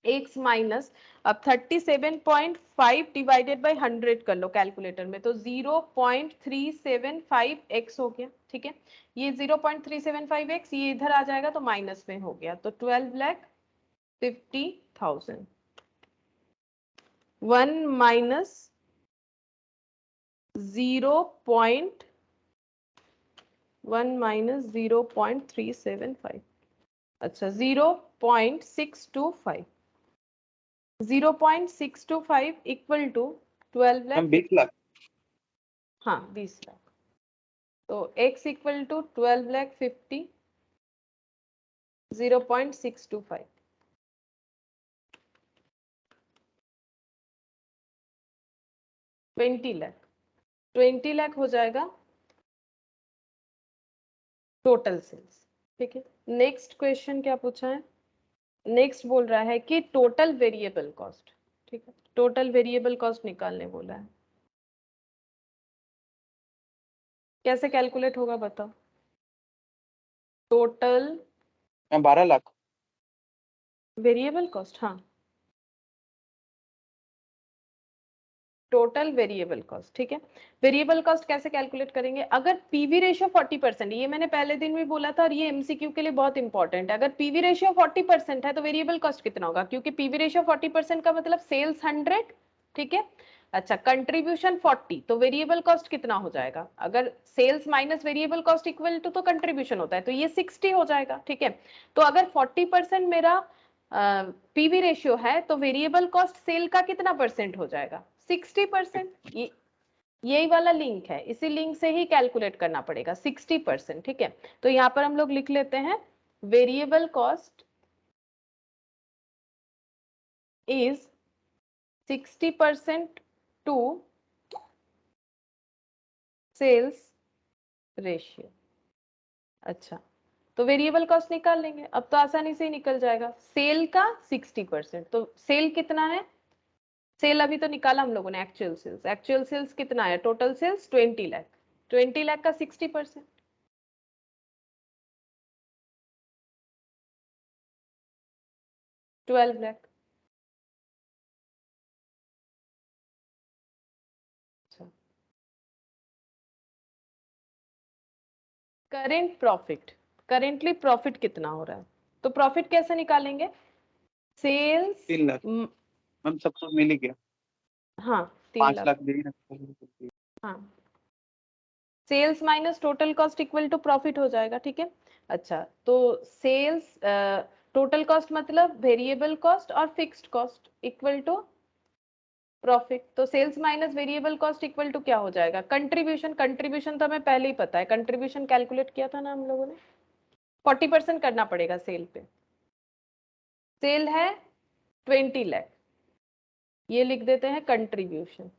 x माइनस, अब 37.5 डिवाइडेड बाई 100 कर लो कैलकुलेटर में, तो 0.375x हो गया, ठीक है। ये 0.375x ये इधर आ जाएगा तो माइनस में हो गया, तो 12,50,000। 1 माइनस 0.375, अच्छा 0.625, 0.625 इक्वल टू 12 लाख, 20 लाख। हाँ 20 लाख, तो x equal to 12,50,000, 0.625, 20 lakh, 20 lakh हो जाएगा टोटल सेल्स, ठीक है। नेक्स्ट क्वेश्चन क्या पूछा है, नेक्स्ट बोल रहा है कि टोटल वेरिएबल कॉस्ट, ठीक है, टोटल वेरिएबल कॉस्ट निकालने बोला है, कैसे कैलकुलेट होगा बताओ, टोटल 12 लाख। वेरिएबल कॉस्ट, हाँ टोटल वेरिएबल कॉस्ट, ठीक है। वेरिएबल कॉस्ट कैसे कैलकुलेट करेंगे, अगर पीवी रेशियो 40%, ये मैंने पहले दिन भी बोला था और ये एमसीक्यू के लिए बहुत इंपॉर्टेंट है, अगर पीवी रेशियो 40% है तो वेरिएबल कॉस्ट कितना होगा, क्योंकि पीवी रेशियो 40% का मतलब सेल्स 100, ठीक है। अच्छा, कंट्रीब्यूशन 40, तो वेरिएबल कॉस्ट कितना हो जाएगा, अगर sales minus variable cost equal to तो कंट्रीब्यूशन होता है, तो ये 60 हो जाएगा, ठीक है। तो अगर 40% मेरा पीवी रेशियो है तो वेरिएबल कॉस्ट सेल का कितना परसेंट हो जाएगा, 60%। ये यही वाला लिंक है, इसी लिंक से ही कैलकुलेट करना पड़ेगा, 60%, ठीक है। तो यहाँ पर हम लोग लिख लेते हैं variable cost is 60% to sales ratio. अच्छा, तो वेरिएबल कॉस्ट निकाल लेंगे, अब तो आसानी से ही निकल जाएगा, सेल का 60%, तो सेल कितना है, सेल अभी तो निकाला हम लोगों ने, एक्चुअल सेल्स, एक्चुअल सेल्स कितना है, टोटल सेल्स 20 लाख, 20 लाख का 60%, 12 lakh. Current profit, currently profit कितना हो रहा है, तो प्रॉफिट कैसे निकालेंगे, सेल्स 3 लाख। हम सब कुछ मिल ही गया। हाँ 3 5 लाख, लाख दे ही रखा। हाँ sales minus total cost equal to profit हो जाएगा, ठीक है। अच्छा, तो सेल्स टोटल कॉस्ट मतलब वेरिएबल कॉस्ट और fixed cost equal to profit, तो sales minus variable cost equal to क्या हो जाएगा, कंट्रीब्यूशन, कंट्रीब्यूशन तो हमें पहले ही पता है, कंट्रीब्यूशन कैलकुलेट किया था ना हम लोगों ने, 40% करना पड़ेगा सेल पे, सेल है 20 लाख, ये लिख देते हैं contribution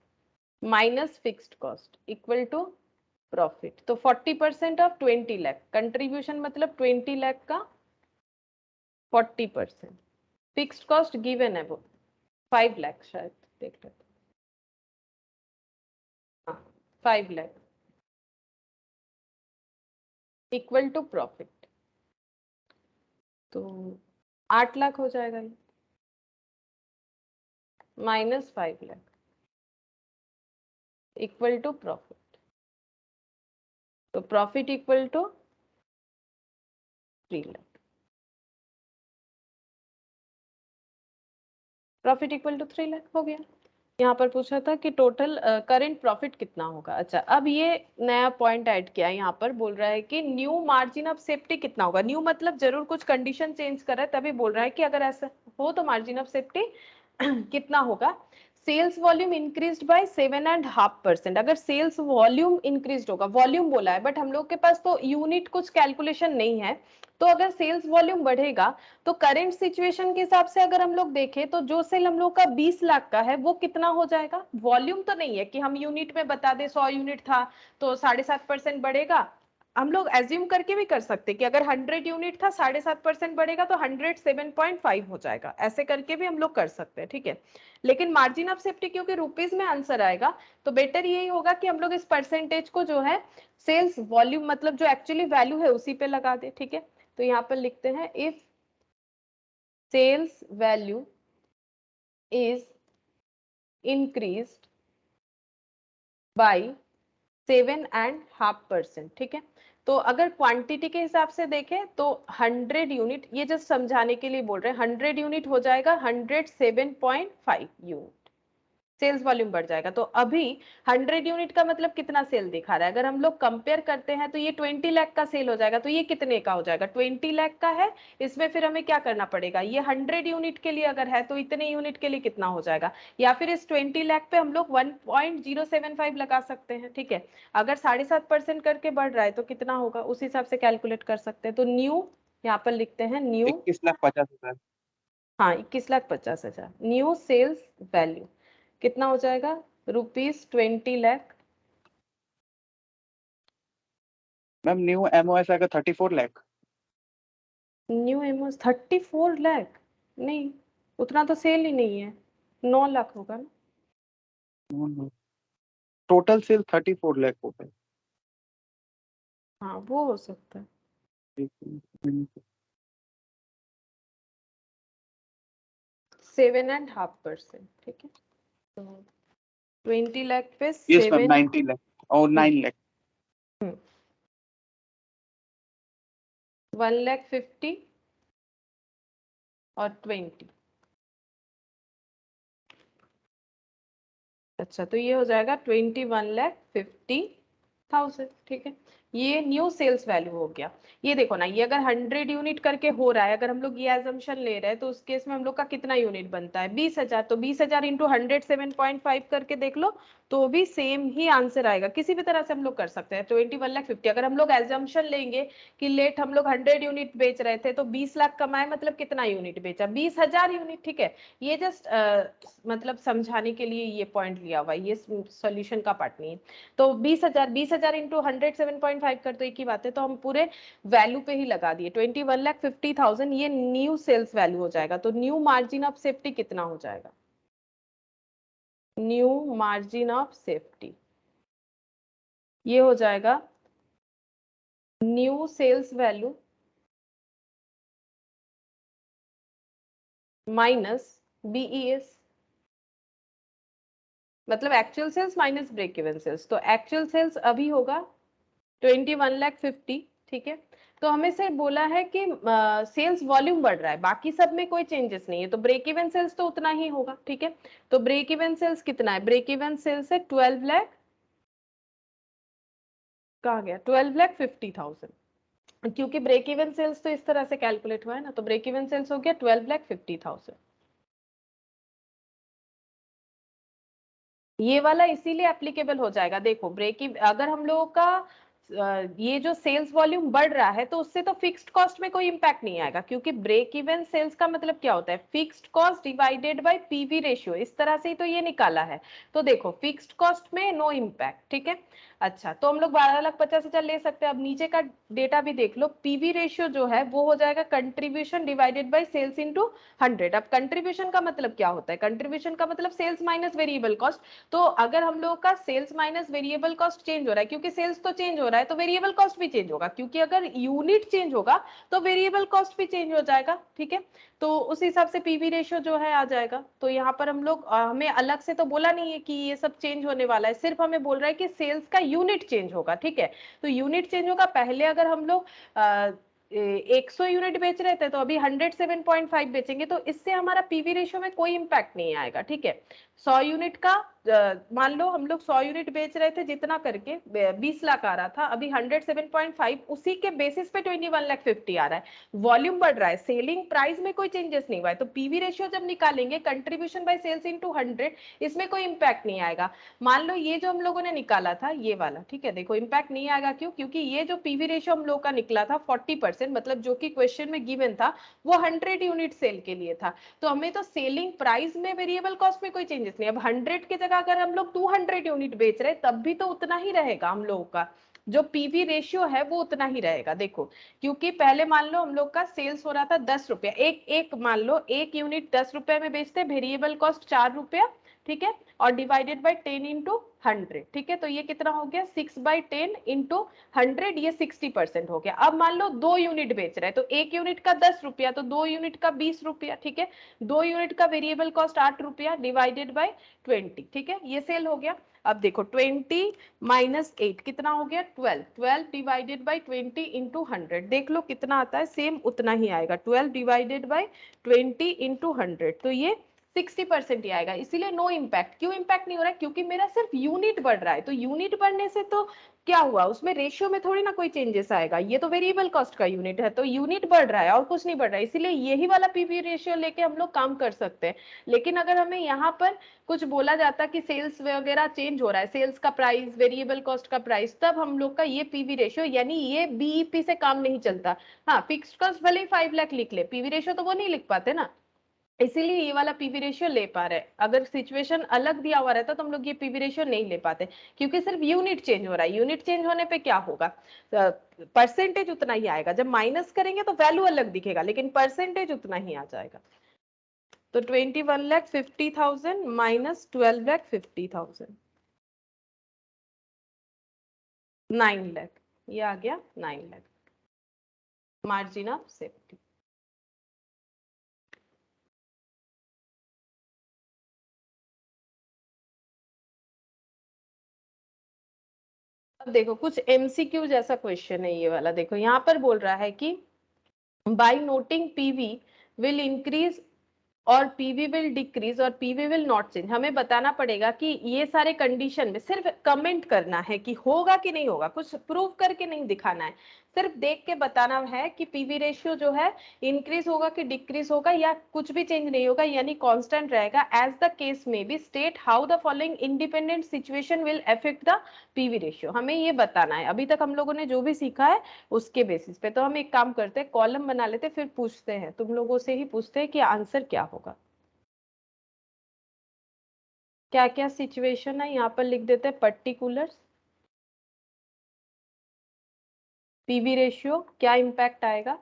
minus fixed cost equal to profit, तो 40% ऑफ 20 लाख, कंट्रीब्यूशन मतलब 20 लाख का 40%, फिक्स्ड कॉस्ट गिवन है वो 5 लाख, शायद देख लेते, हाँ 5 लाख इक्वल टू प्रॉफिट, तो 8 लाख हो जाएगा ये, minus 5 lakh equal to profit, तो profit equal to 3 lakh, profit equal to 3 lakh हो गया। यहाँ पर पूछा था कि टोटल करंट प्रॉफिट कितना होगा। अच्छा, अब ये नया पॉइंट ऐड किया है, यहाँ पर बोल रहा है कि न्यू मार्जिन ऑफ सेफ्टी कितना होगा। न्यू मतलब जरूर कुछ कंडीशन चेंज कर रहा है, तभी बोल रहा है कि अगर ऐसा हो तो मार्जिन ऑफ सेफ्टी कितना होगा। Sales volume increased by 7.5%। अगर सेल्स वॉल्यूम इंक्रीज्ड होगा, वॉल्यूम बोला है बट हम लोग के पास तो यूनिट कुछ कैलकुलेशन नहीं है, तो अगर सेल्स वॉल्यूम बढ़ेगा तो करंट सिचुएशन के हिसाब से अगर हम लोग देखें तो जो सेल हम लोग का 20 लाख का है वो कितना हो जाएगा। वॉल्यूम तो नहीं है कि हम यूनिट में बता दे 100 यूनिट था तो 7.5% बढ़ेगा। हम लोग एज्यूम करके भी कर सकते कि अगर 100 यूनिट था 7.5% बढ़ेगा तो 107.5 हो जाएगा, ऐसे करके भी हम लोग कर सकते हैं, ठीक है। लेकिन मार्जिन ऑफ सेफ्टी क्योंकि रुपीज में आंसर आएगा तो बेटर यही होगा कि हम लोग इस परसेंटेज को जो है सेल्स वॉल्यूम मतलब जो एक्चुअली वैल्यू है उसी पे लगा दे, ठीक है। तो यहाँ पर लिखते हैं if sales value is increased by 7.5%, ठीक है। तो अगर क्वांटिटी के हिसाब से देखें तो 100 यूनिट, ये जस्ट समझाने के लिए बोल रहे हैं, 100 यूनिट हो जाएगा 107.5 यूनिट सेल्स वॉल्यूम बढ़ जाएगा। तो अभी 100 यूनिट का मतलब कितना सेल दिखा रहा है। अगर हम लोग कंपेयर करते हैं तो ये 20 लाख का सेल हो जाएगा, तो ये कितने का हो जाएगा, 20 लाख का है। इसमें फिर हमें क्या करना पड़ेगा, ये 100 यूनिट के लिए अगर है तो इतने यूनिट के लिए कितना हो जाएगा, या फिर इस 20 लाख पे हम लोग 1.075 लगा सकते हैं, ठीक है। अगर 7.5% करके बढ़ रहा है तो कितना होगा उस हिसाब से कैलकुलेट कर सकते हैं। तो न्यू यहाँ पर लिखते हैं न्यू 21,50,000। हाँ 21,50,000 न्यू सेल्स वैल्यू कितना हो जाएगा, ₹20 लाख। मैम न्यू एमओएस आएगा 34 लाख। न्यू एमओएस 34 लाख नहीं, उतना तो सेल ही नहीं है, 9 लाख होगा ना। टोटल सेल 34 लाख हो गए। हाँ वो हो सकता है। 7.5%, ठीक है। तो 20 लाख पे यस मैम 7 90 लाख और 9 लाख 1,50,000 और 20। अच्छा, तो ये हो जाएगा 21,50,000, ठीक है। ये न्यू सेल्स वैल्यू हो गया। ये देखो ना, ये अगर 100 यूनिट करके हो रहा है, अगर हम लोग ये एजम्पशन ले रहे हैं तो उस केस में हम लोग का कितना यूनिट बनता है, 20,000। तो 20,000 इंटू 107.5 करके देख लो तो भी सेम ही आंसर आएगा। किसी भी तरह से हम लोग कर सकते हैं 21,50,000। अगर हम लोग एजम्पशन लेंगे कि लेट हम लोग 100 यूनिट बेच रहे थे तो 20 लाख कमाए, मतलब कितना यूनिट बेचा, 20,000 यूनिट, ठीक है। ये जस्ट मतलब समझाने के लिए ये पॉइंट लिया हुआ है, ये सॉल्यूशन का पार्ट नहीं है। तो 20,000 इंटू 107.5 कर तो एक ही बात है, तो हम पूरे वैल्यू पे ही लगा दिए 21,50,000। ये न्यू सेल्स वैल्यू हो जाएगा। तो न्यू मार्जिन ऑफ सेफ्टी कितना हो जाएगा, न्यू मार्जिन ऑफ सेफ्टी ये हो जाएगा new sales value minus BES, मतलब actual sales minus break even sales. तो एक्चुअल सेल्स अभी होगा 21,50,000, ठीक है। तो हमें से बोला है कि सेल्स वॉल्यूम बढ़ रहा है, बाकी सब में कोई चेंजेस नहीं है, तो ब्रेक इवन सेल्स तो उतना ही होगा, ठीक है। तो ब्रेक इवन सेल्स कितना है, ब्रेक इवन सेल्स है 12 लाख, कहा गया 12,50,000, क्योंकि ब्रेक इवन सेल्स तो इस तरह से कैलकुलेट हुआ है ना, तो ब्रेक इवन सेल्स हो गया 12,50,000। ये वाला इसीलिए एप्लीकेबल हो जाएगा। देखो ब्रेक अगर हम लोगों का ये जो सेल्स वॉल्यूम बढ़ रहा है तो उससे तो फिक्स्ड कॉस्ट में कोई इंपैक्ट नहीं आएगा, क्योंकि ब्रेक इवन सेल्स का मतलब क्या होता है, fixed cost divided by PV ratio, इस तरह से ही तो ये निकाला है। तो देखो फिक्स्ड कॉस्ट में नो इंपैक्ट, ठीक है। अच्छा, तो हम लोग 12,50,000 ले सकते हैं। अब नीचे का डेटा भी देख लो, पीवी रेशियो जो है वो हो जाएगा contribution divided by sales into 100। अब कंट्रीब्यूशन का मतलब क्या होता है, कंट्रीब्यूशन का मतलब सेल्स माइनस वेरिएबल कॉस्ट। तो अगर हम लोग का sales minus variable cost change हो रहा है, क्योंकि सेल्स तो चेंज हो रहा है तो वेरिएबल कॉस्ट भी चेंज होगा, क्योंकि अगर यूनिट चेंज होगा तो वेरिएबल कॉस्ट भी चेंज हो जाएगा, ठीक है। तो उस हिसाब से पीवी रेशियो जो है आ जाएगा। तो यहाँ पर हम लोग हमें अलग से तो बोला नहीं है कि ये सब चेंज होने वाला है, सिर्फ हमें बोल रहा है कि सेल्स का यूनिट चेंज होगा, ठीक है। तो यूनिट चेंज होगा, पहले अगर हम लोग 100 यूनिट बेच रहे थे तो अभी 107.5 बेचेंगे, तो इससे हमारा पीवी रेशियो में कोई इम्पैक्ट नहीं आएगा। ठीक है, 100 यूनिट का मान लो हम लोग 100 यूनिट बेच रहे थे, जितना करके 20 लाख आ रहा था, अभी 107.5, उसी के बेसिस पे 21,50,000 आ रहा है, वॉल्यूम बढ़ रहा है, सेलिंग प्राइस में कोई चेंजेस नहीं हुआ है। तो पीवी रेशियो जब निकालेंगे कंट्रीब्यूशन बाय सेल्स इनटू 100, इसमें कोई इम्पैक्ट नहीं आएगा। मान लो ये जो हम लोगों ने निकाला था ये वाला, ठीक है, देखो इम्पैक्ट नहीं आएगा, क्यों? क्योंकि ये जो पीवी रेशियो हम लोग का निकला था 40%, मतलब जो कि क्वेश्चन में गिवन था वो 100 यूनिट सेल के लिए था, तो हमें तो सेलिंग प्राइस में वेरिएबल कॉस्ट में कोई चेंजेस नहीं। अब 100 की जगह अगर हम लोग 200 यूनिट बेच रहे तब भी तो उतना ही रहेगा, हम लोगों का जो पीवी रेशियो है वो उतना ही रहेगा। देखो, क्योंकि पहले मान लो हम लोग का सेल्स हो रहा था 10 रुपया, एक मान लो एक यूनिट 10 रुपए में बेचते, वेरिएबल कॉस्ट 4 रुपया, ठीक है, और डिवाइडेड बाय 10 इंटू 100, ठीक है, तो ये कितना हो गया 6/10 इंटू 100, ये 60% हो गया। अब मान लो 2 यूनिट बेच रहे हैं, तो एक यूनिट का 10 रुपया, तो 2 यूनिट का 20 रुपया, ठीक है, 2 यूनिट का वेरिएबल कॉस्ट 8 रुपया डिवाइडेड बाय 20, ठीक है, ये सेल हो गया। अब देखो 20 माइनस 8 कितना हो गया 12, 12 डिवाइडेड बाय 20 इंटू 100, देख लो कितना आता है, सेम उतना ही आएगा, 12 डिवाइडेड बाय 20 इंटू 100, तो ये 60% ही आएगा। इसीलिए नो इम्पैक्ट। क्यों इम्पैक्ट नहीं हो रहा है? क्योंकि मेरा सिर्फ यूनिट बढ़ रहा है, तो यूनिट बढ़ने से तो क्या हुआ, उसमें रेशियो में थोड़ी ना कोई चेंजेस आएगा, ये तो वेरिएबल कॉस्ट का यूनिट है, तो यूनिट बढ़ रहा है और कुछ नहीं बढ़ रहा है, इसीलिए यही वाला पीवी रेशियो लेके हम लोग काम कर सकते हैं। लेकिन अगर हमें यहाँ पर कुछ बोला जाता कि सेल्स वगैरह चेंज हो रहा है, सेल्स का प्राइस, वेरिएबल कॉस्ट का प्राइस, तब हम लोग का ये पीवी रेशियो यानी ये बीईपी से काम नहीं चलता। हाँ, फिक्स्ड कॉस्ट भले ही 5 लाख लिख ले, पीवी रेशियो तो वो नहीं लिख पाते ना, इसीलिए ये वाला पीवी रेशियो ले पा रहे हैं। अगर सिचुएशन अलग दिया हुआ रहता तो हम लोग ये पीवी रेशियो नहीं ले पाते, क्योंकि सिर्फ यूनिट चेंज हो रहा है। यूनिट चेंज होने पे क्या होगा, परसेंटेज उतना ही आएगा, जब माइनस करेंगे तो वैल्यू अलग दिखेगा, लेकिन परसेंटेज उतना ही आ जाएगा। तो 21,50,000 माइनस 12,50,000, 9 लाख, ये आ गया 9 लाख मार्जिन ऑफ सेफ्टी। अब देखो कुछ एमसीक्यू जैसा क्वेश्चन है ये वाला, देखो यहाँ पर बोल रहा है कि by noting PV will increase और PV will decrease और PV will not change, हमें बताना पड़ेगा कि ये सारे कंडीशन में सिर्फ कमेंट करना है कि होगा कि नहीं होगा, कुछ प्रूव करके नहीं दिखाना है, सिर्फ देख के बताना है कि पीवी रेशियो जो है इंक्रीज होगा कि डिक्रीज होगा या कुछ भी चेंज नहीं होगा यानी कांस्टेंट रहेगा। एज द केस में B state how the following independent situation will affect the PV ratio, हमें ये बताना है। अभी तक हम लोगों ने जो भी सीखा है उसके बेसिस पे। तो हम एक काम करते हैं, कॉलम बना लेते, फिर पूछते हैं, तुम लोगों से ही पूछते हैं कि आंसर क्या होगा, क्या क्या सिचुएशन है यहाँ पर लिख देते हैं। पर्टिकुलर्स, पीवी रेशियो क्या इंपैक्ट आएगा,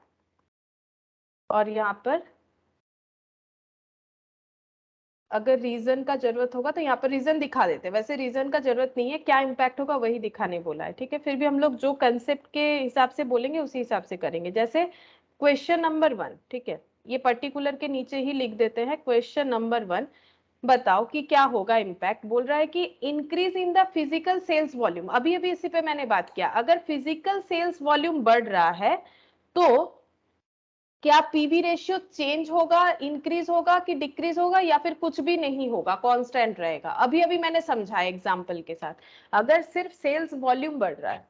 और यहाँ पर अगर रीजन का जरूरत होगा तो यहाँ पर रीजन दिखा देते हैं, वैसे रीजन का जरूरत नहीं है, क्या इंपैक्ट होगा वही दिखाने बोला है, ठीक है। फिर भी हम लोग जो कंसेप्ट के हिसाब से बोलेंगे उसी हिसाब से करेंगे। जैसे क्वेश्चन नंबर 1, ठीक है, ये पर्टिकुलर के नीचे ही लिख देते हैं, क्वेश्चन नंबर 1, बताओ कि क्या होगा इम्पैक्ट। बोल रहा है कि increase in the physical sales volume, अभी अभी इसी पे मैंने बात किया, अगर फिजिकल सेल्स वॉल्यूम बढ़ रहा है तो क्या पीवी रेशियो चेंज होगा, इंक्रीज होगा कि डिक्रीज होगा, या फिर कुछ भी नहीं होगा, कांस्टेंट रहेगा। अभी अभी मैंने समझाया एग्जांपल के साथ, अगर सिर्फ सेल्स वॉल्यूम बढ़ रहा है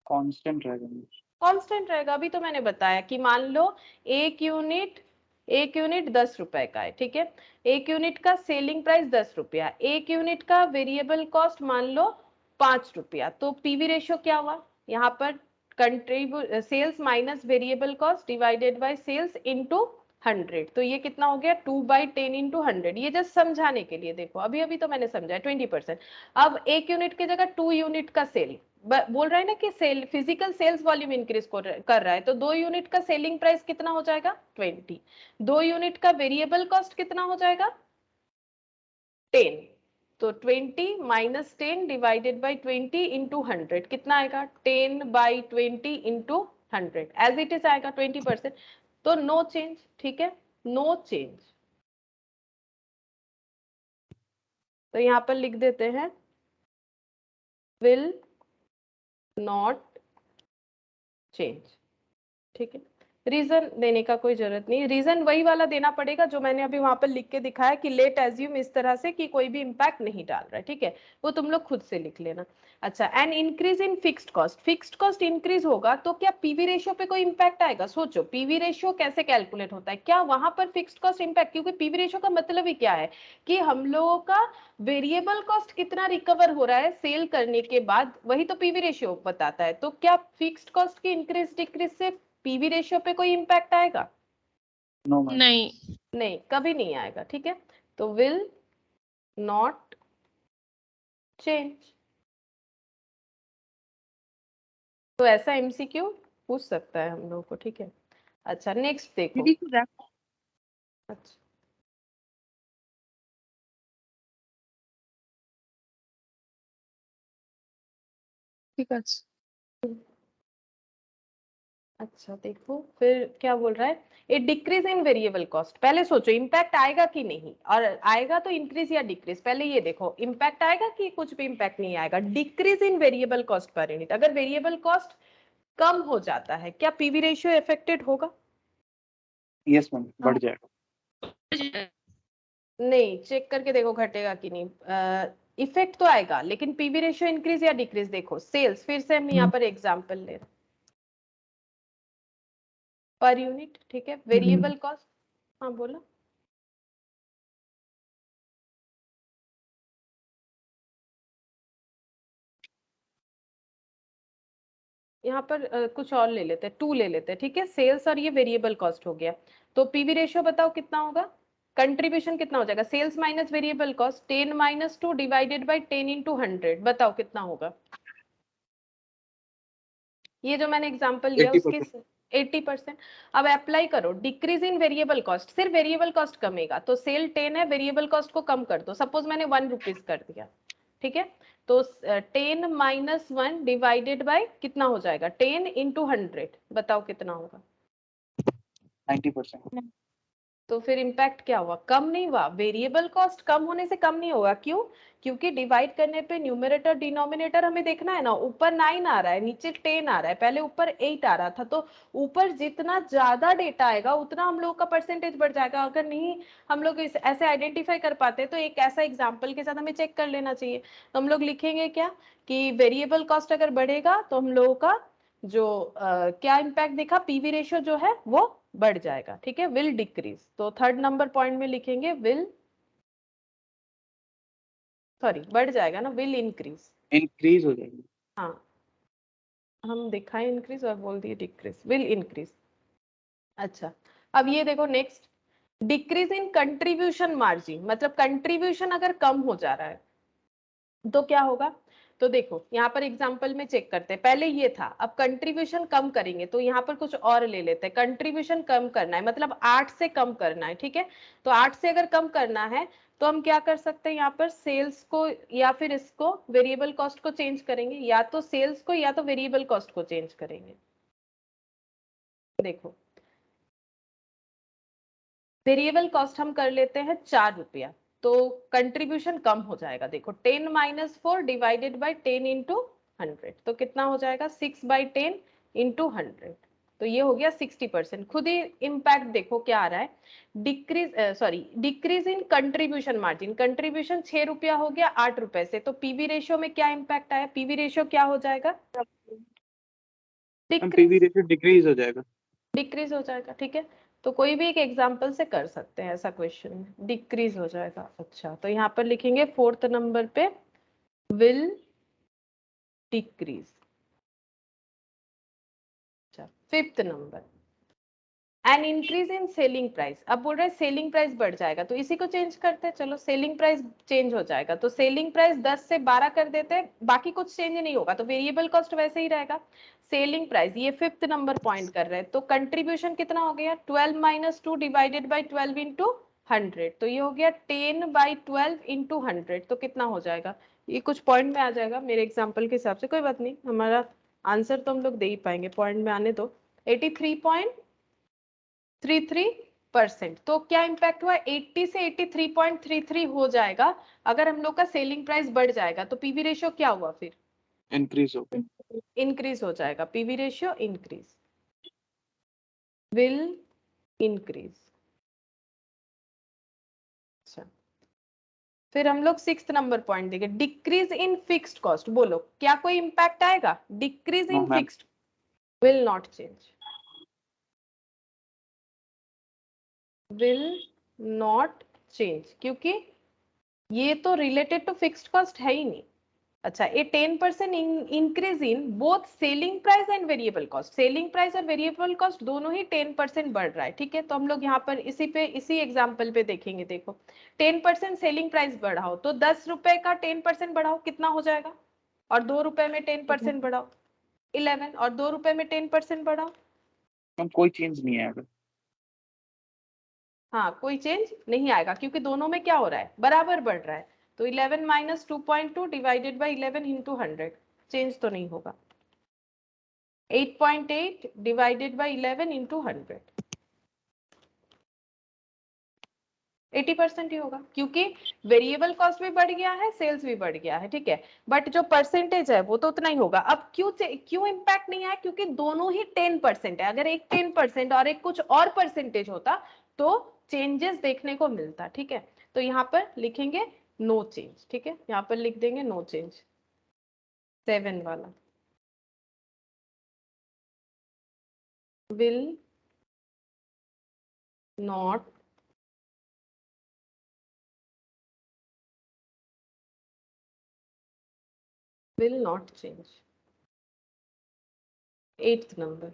कांस्टेंट रहेगा। कांस्टेंट रहेगा। अभी तो मैंने बताया कि मान लो एक यूनिट 10 रुपए का है, ठीक है, एक यूनिट का सेलिंग प्राइस 10 रुपया, एक यूनिट का वेरिएबल कॉस्ट मान लो 5 रुपया, तो पीवी रेशियो क्या हुआ यहाँ पर, sales minus variable cost divided by sales into 100, तो ये कितना हो गया 2/10 इंटू 100। ये जस्ट समझाने के लिए, देखो अभी अभी तो मैंने समझाया 20%। अब एक यूनिट की जगह 2 यूनिट का सेल बोल रहा है ना कि sale physical sales volume increase कर रहा है, तो 2 यूनिट का सेलिंग प्राइस कितना हो जाएगा 20, 2 यूनिट का वेरिएबल कॉस्ट कितना हो जाएगा 10, तो 20 माइनस 10 डिवाइडेड बाई 20 इंटू 100 कितना आएगा 10/20 इंटू 100, एज इट इज आएगा 20%, तो नो चेंज, ठीक है, नो चेंज। तो यहाँ पर लिख देते हैं विल नॉट चेंज। ठीक है, रीजन देने का कोई जरूरत नहीं, रीजन वही वाला देना पड़ेगा जो मैंने अभी वहां पर लिख के दिखाया कि लेट एज्यूम इस तरह से कि कोई भी इंपैक्ट नहीं डाल रहा है। ठीक है, वो तुम लोग खुद से लिख लेना। अच्छा, an increase in fixed cost, fixed cost increase होगा तो क्या पीवी रेशियो पे कोई इंपैक्ट आएगा? सोचो पीवी रेशियो कैसे कैलकुलेट होता है, क्या वहां पर फिक्स्ड कॉस्ट इंपैक्ट, क्योंकि पीवी रेशियो का मतलब ही क्या है कि हम लोगों का वेरिएबल कॉस्ट कितना रिकवर हो रहा है सेल करने के बाद, वही तो पीवी रेशियो बताता है। तो क्या फिक्स्ड कॉस्ट की इंक्रीज डिक्रीज से पीवी रेशियो पे कोई इंपैक्ट आएगा? नो मैम, नहीं, कभी नहीं आएगा। ठीक है, तो विल नॉट चेंज। तो ऐसा एमसीक्यू पूछ सकता है हम लोगों को। ठीक है, अच्छा नेक्स्ट देखो। अच्छा, ঠিক আছে। अच्छा देखो फिर क्या बोल रहा है, ए डिक्रीज इन वेरिएबल कॉस्ट। पहले सोचो इम्पैक्ट आएगा कि नहीं, और आएगा तो इंक्रीज या डिक्रीज। पहले ये देखो इम्पैक्ट आएगा कि कुछ भी इम्पैक्ट नहीं आएगा। Decrease in variable cost per unit, अगर वेरिएबल कॉस्ट कम हो जाता है क्या पीवी रेशियो इफेक्टेड होगा? यस मैम, बढ़ जाएगा। नहीं, चेक करके देखो घटेगा कि नहीं। इफेक्ट तो आएगा लेकिन पीवी रेशियो इंक्रीज या डिक्रीज। देखो सेल्स, फिर से हम यहाँ पर एग्जांपल ले पर यूनिट। ठीक है, वेरिएबल कॉस्ट। हाँ बोलो। यहाँ पर कुछ और ले लेते हैं, 2 ले लेते हैं। ठीक है, सेल्स और ये वेरिएबल कॉस्ट हो गया। तो पीवी रेशियो बताओ कितना होगा, कंट्रीब्यूशन कितना हो जाएगा? Sales minus variable cost 10 minus 2 divided by 10 into 100, बताओ कितना होगा? ये जो मैंने एग्जांपल लिया उसकी 80%। अब अप्लाई करो डिक्रीज इन वेरिएबल कॉस्ट, सिर्फ वेरिएबल कॉस्ट कमेगा। तो सेल 10 है, वेरिएबल कॉस्ट को कम कर दो। सपोज मैंने 1 रुपीज कर दिया। ठीक है, तो 10 माइनस 1 डिवाइडेड बाय कितना हो जाएगा? 10 इंटू 100, बताओ कितना होगा? 90%। तो फिर इम्पैक्ट क्या हुआ? कम नहीं हुआ। वेरिएबल कॉस्ट कम होने से कम नहीं होगा। क्यों? क्योंकि डिवाइड करने पे न्यूमरेटर डिनोमिनेटर हमें देखना है ना। ऊपर 9 आ रहा है, नीचे 10 आ रहा है, पहले ऊपर 8 आ रहा था। तो ऊपर जितना ज्यादा डेटा आएगा उतना हम लोग का परसेंटेज बढ़ जाएगा। अगर नहीं हम लोग ऐसे आइडेंटिफाई कर पाते तो एक ऐसा एग्जाम्पल के साथ हमें चेक कर लेना चाहिए। तो हम लोग लिखेंगे क्या कि वेरिएबल कॉस्ट अगर बढ़ेगा तो हम लोगों का जो क्या इम्पैक्ट देखा, पीवी रेशियो जो है वो बढ़ जाएगा। ठीक है, विल डिक्रीज। तो थर्ड नंबर पॉइंट में लिखेंगे विल, सॉरी बढ़ जाएगा ना, विल इंक्रीज। इंक्रीज हो जाएगी। हाँ, हम दिखाएं इंक्रीज और बोल दिए डिक्रीज, विल इंक्रीज। अच्छा, अब ये देखो next, decrease in contribution margin, मतलब कंट्रीब्यूशन अगर कम हो जा रहा है तो क्या होगा? तो देखो यहाँ पर एग्जांपल में चेक करते हैं। पहले ये था, अब कंट्रीब्यूशन कम करेंगे तो यहाँ पर कुछ और ले लेते हैं। कंट्रीब्यूशन कम करना है मतलब 8 से कम करना है। ठीक है, तो 8 से अगर कम करना है तो हम क्या कर सकते हैं, यहाँ पर सेल्स को या फिर इसको वेरिएबल कॉस्ट को चेंज करेंगे, या तो सेल्स को या तो वेरिएबल कॉस्ट को चेंज करेंगे। देखो वेरिएबल कॉस्ट हम कर लेते हैं 4 रुपया, तो कंट्रीब्यूशन कम हो जाएगा। देखो 10 माइनस 4 डिवाइडेड बाई 10 इंटू 100, तो कितना हो जाएगा? 6 बाई 10 इंटू 100, तो ये हो गया 60%। खुद ही इम्पैक्ट देखो क्या आ रहा है, decrease decrease in contribution margin. Contribution 6 रुपया हो गया 8 रुपए से, तो पीवी रेशियो में क्या इम्पैक्ट आया? पीवी रेशियो क्या हो जाएगा? पीवी रेशियो डिक्रीज हो जाएगा। डिक्रीज हो जाएगा। ठीक है, तो कोई भी एक एग्जांपल से कर सकते हैं ऐसा क्वेश्चन, डिक्रीज हो जाएगा। अच्छा, तो यहाँ पर लिखेंगे 4th नंबर पे विल डिक्रीज। अच्छा, 5th number, an increase in selling price. अब बोल रहे हैं सेलिंग प्राइस बढ़ जाएगा, तो इसी को चेंज करते हैं। चलो सेलिंग प्राइस चेंज हो जाएगा, तो सेलिंग प्राइस 10 से 12 कर देते हैं, बाकी कुछ चेंज नहीं होगा, तो वेरिएबल कॉस्ट वैसे ही रहेगा। सेलिंग प्राइस, ये 5th नंबर पॉइंट कर रहे हैं, तो कंट्रीब्यूशन कितना हो गया? 12 माइनस 2 डिवाइडेड बाई 12 इंटू 100, तो ये हो गया 10 बाई 12 इंटू 100, तो कितना हो जाएगा? ये कुछ पॉइंट में आ जाएगा मेरे एग्जाम्पल के हिसाब से, कोई बात नहीं, हमारा आंसर तो हम लोग दे ही पाएंगे, पॉइंट में आने दो। 83.33%। तो क्या इम्पैक्ट हुआ? 80 से 83.33 हो जाएगा अगर हम लोग का सेलिंग प्राइस बढ़ जाएगा। तो पीवी रेशियो क्या हुआ फिर? इंक्रीज हो गया, इंक्रीज हो जाएगा, PV ratio increase, will increase. अच्छा, फिर हम लोग 6th नंबर पॉइंट देखें, डिक्रीज इन फिक्स्ड कॉस्ट। बोलो क्या कोई इंपैक्ट आएगा? Decrease no in ma'am, fixed will not change, will not change, क्योंकि ये तो रिलेटेड टू फिक्स्ड कॉस्ट है ही नहीं। अच्छा, ए 10% increase in both selling price and variable cost, selling price और वेरिएबल कॉस्ट दोनों ही 10% बढ़ रहा है। ठीक है, तो हम लोग यहाँ पर इसी एग्जांपल पे देखेंगे। देखो 10% सेलिंग प्राइस बढ़ाओ तो 10 रुपए का 10% बढ़ाओ कितना हो जाएगा, और 2 रुपए में 10% बढ़ाओ 11, और 2 रुपए में 10% बढ़ाओ। मैम कोई चेंज नहीं आएगा। हाँ, कोई चेंज नहीं आएगा क्योंकि दोनों में क्या हो रहा है, बराबर बढ़ रहा है। तो 11 minus 2.2 divided by 11 into 100, change तो नहीं होगा। 8.8 डिवाइडेड बाई 11 इंटू 100, 80% ही होगा, क्योंकि वेरिएबल कॉस्ट भी बढ़ गया है, सेल्स भी बढ़ गया है। ठीक है, बट जो परसेंटेज है वो तो उतना ही होगा। अब क्यों इम्पैक्ट नहीं आया? क्योंकि दोनों ही 10% है। अगर एक 10% और एक कुछ और परसेंटेज होता तो चेंजेस देखने को मिलता। ठीक है, तो यहाँ पर लिखेंगे नो चेंज। ठीक है, यहाँ पर लिख देंगे नो चेंज, 7 वाला, will not change। 8th number,